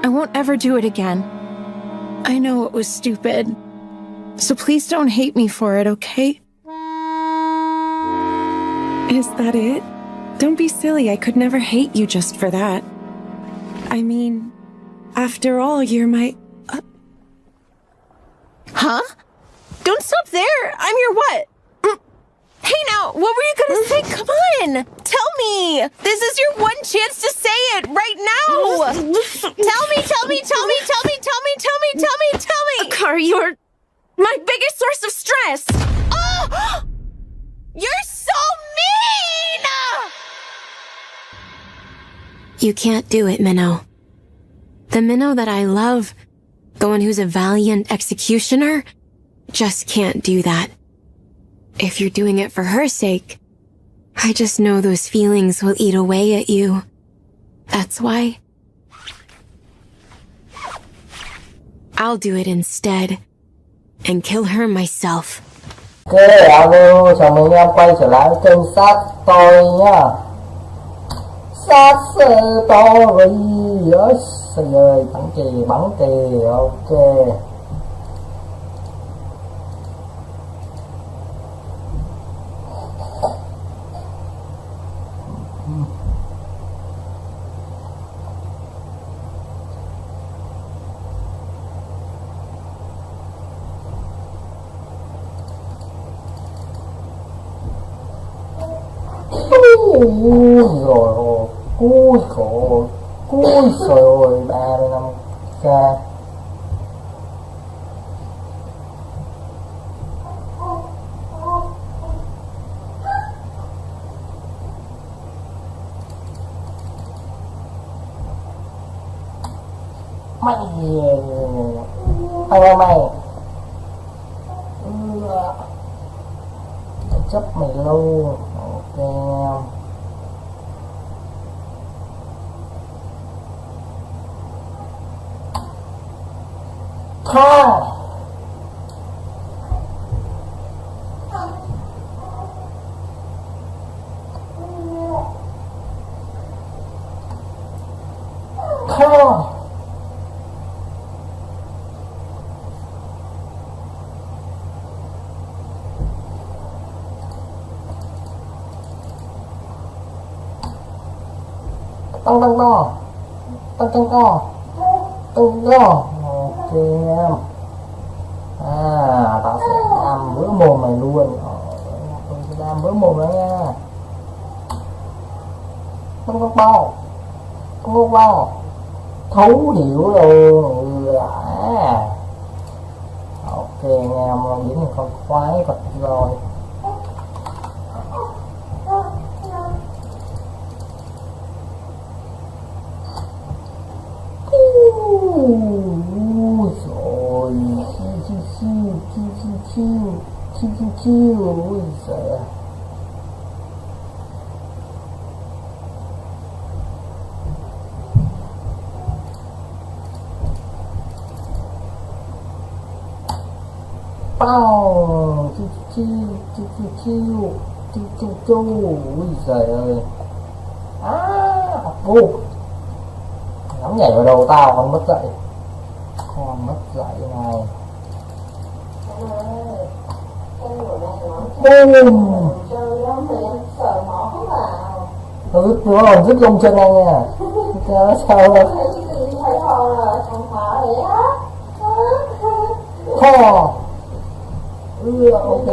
I won't ever do it again. I know it was stupid. So please don't hate me for it, okay? Is that it? Don't be silly, I could never hate you just for that. I mean, after all, you're my... Huh? Don't stop there! I'm your what? Hey now, what were you gonna say? Come on! Tell me! This is your one chance to say it right now! Tell me! Akari, you're my biggest source of stress! Oh! You're so mean! You can't do it, Minnow. The Minnow that I love, the one who's a valiant executioner, just can't do that. If you're doing it for her sake, I just know those feelings will eat away at you. That's why. I'll do it instead, and kill her myself. Ok, alo, chào mừng em quay trở lại kênh Sát Story nhá. Sát Story, yes, ơi, bắn chì, ok. Ui trời ơi 35k. Mày chấp mày luôn. Ok em. Thôi tăng to ok em. Tao sẽ đam vỡ mồm mày luôn. Tôi sẽ đam vỡ mồm đó nha. Không có bao thấu hiểu luôn. Ok anh em, biến thành con khoái vật rồi. Chiêu ui giời. Bao chiêu ui giời ơi. Nó nhảy vào đầu tao còn mất dậy. Này. Nó còn rứt lông chân anh nha. Sao đâu. Thò. Ok.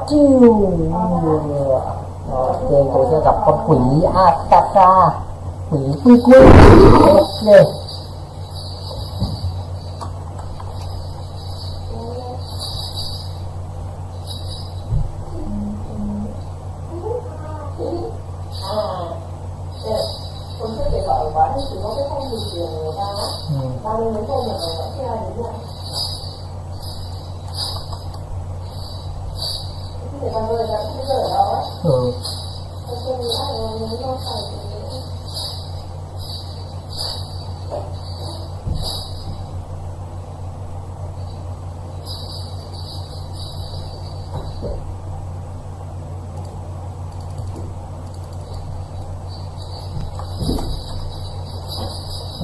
Chiêu. Ok, tôi sẽ gặp con quỷ Akaka. Quỷ quy. Ok.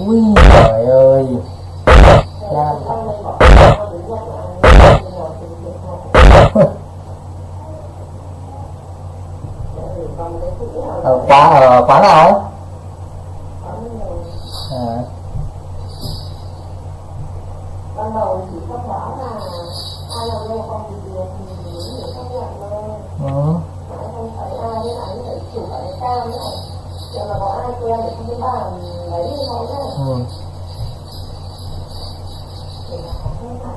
Ui trời ơi. Quán nào? Ban đầu chỉ có bảo là ai làm đâu không thì được thì những người không nhận thôi. Không phải ai với lại phải chủ phải cao nữa. Chỉ là có ai quen để không biết bàn lấy thì thôi nhá. Để mà có không phải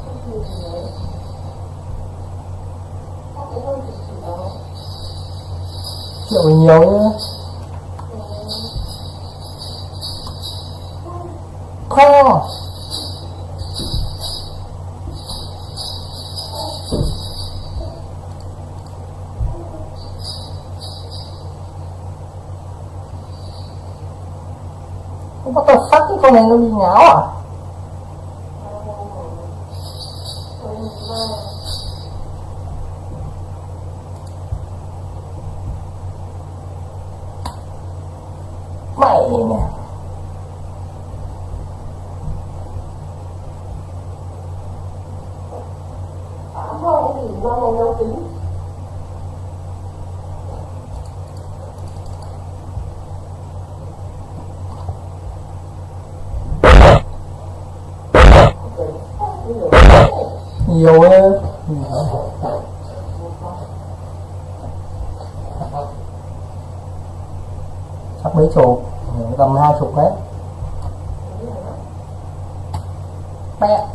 không gì đấy. Các cái không chỉ đó. Triệu nhiều nhá. Kho. What the fuck, cái con này nó bị ngáo à? Mày nè. Không thì do này đâu tính. nhiều hơn. Chắc mấy chục, tầm 20 đấy. Bẹ.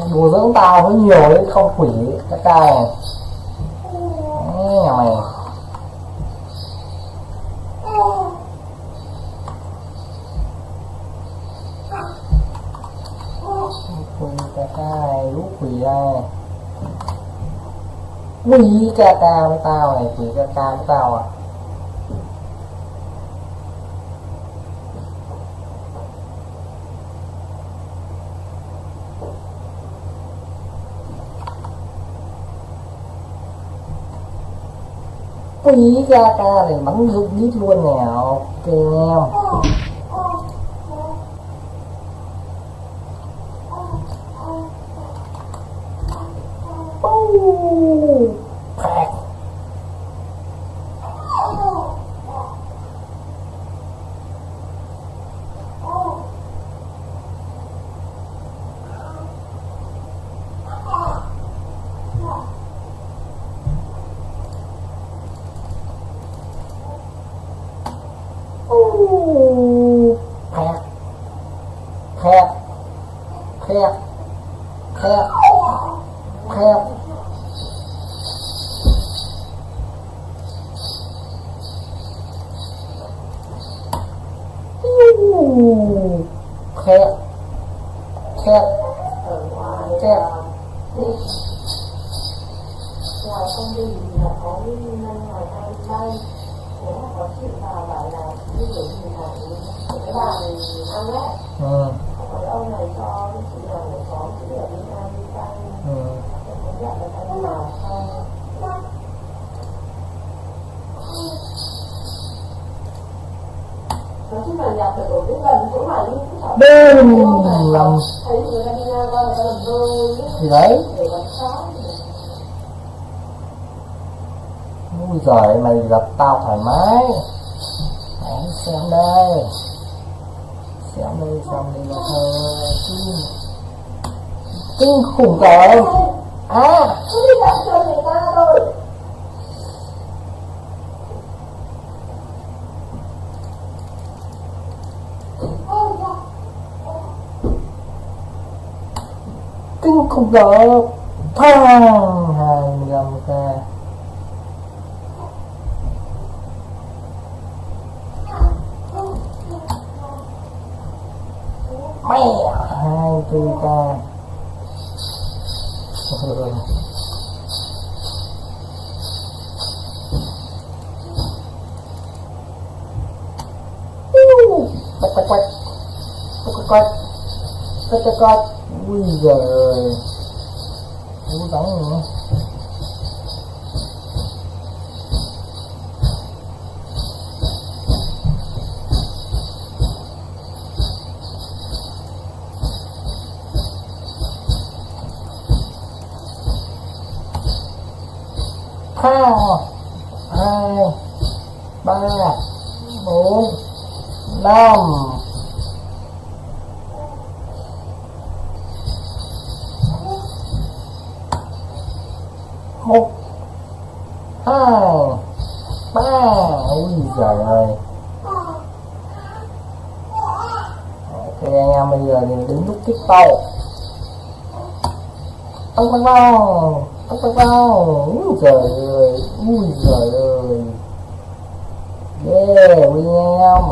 Mình đùa giỡn tao với nhiều đấy, không quỷ cái cai này. Nhà mày. Quỷ cái cai, lúc quỷ đây. Quỷ ca ca với tao này, quỷ ca ca với tao à. Quý ra ca này bắn dụng đít luôn nè, ok em. Khét khét khét khét khét khét khét. Ngoài công ty thì là có nguyên nhân ngoài ai đây nếu mà có chuyện vào bảo là ví dụ như là cái bà này ăn đấy, còn cái ông này cho cái chị nào của xóm chỉ ở bên ai đi tay để có nhận được anh nào không. Nói chung là nhập được ở cái gần chỗ này đi đêm làm thấy người ta đi ra qua người ta làm rơi thì đấy. để còn sáng. Ui giời, mày gặp tao thoải mái. Đấy, xem đây là thơ kinh khủng rồi. À cứ đi đặt cho người ta thôi. kinh khủng rồi. Thang 25k. Mẹ 24k. Quách. Ui giời ơi. Ui bắn nữa. Hai, ba, bốn, năm. Một, hai, ba. Ui giời ơi. Ok anh em, bây giờ thì đến lúc kích tàu. Tăng vào. Ui giời ơi. Yeah, we em.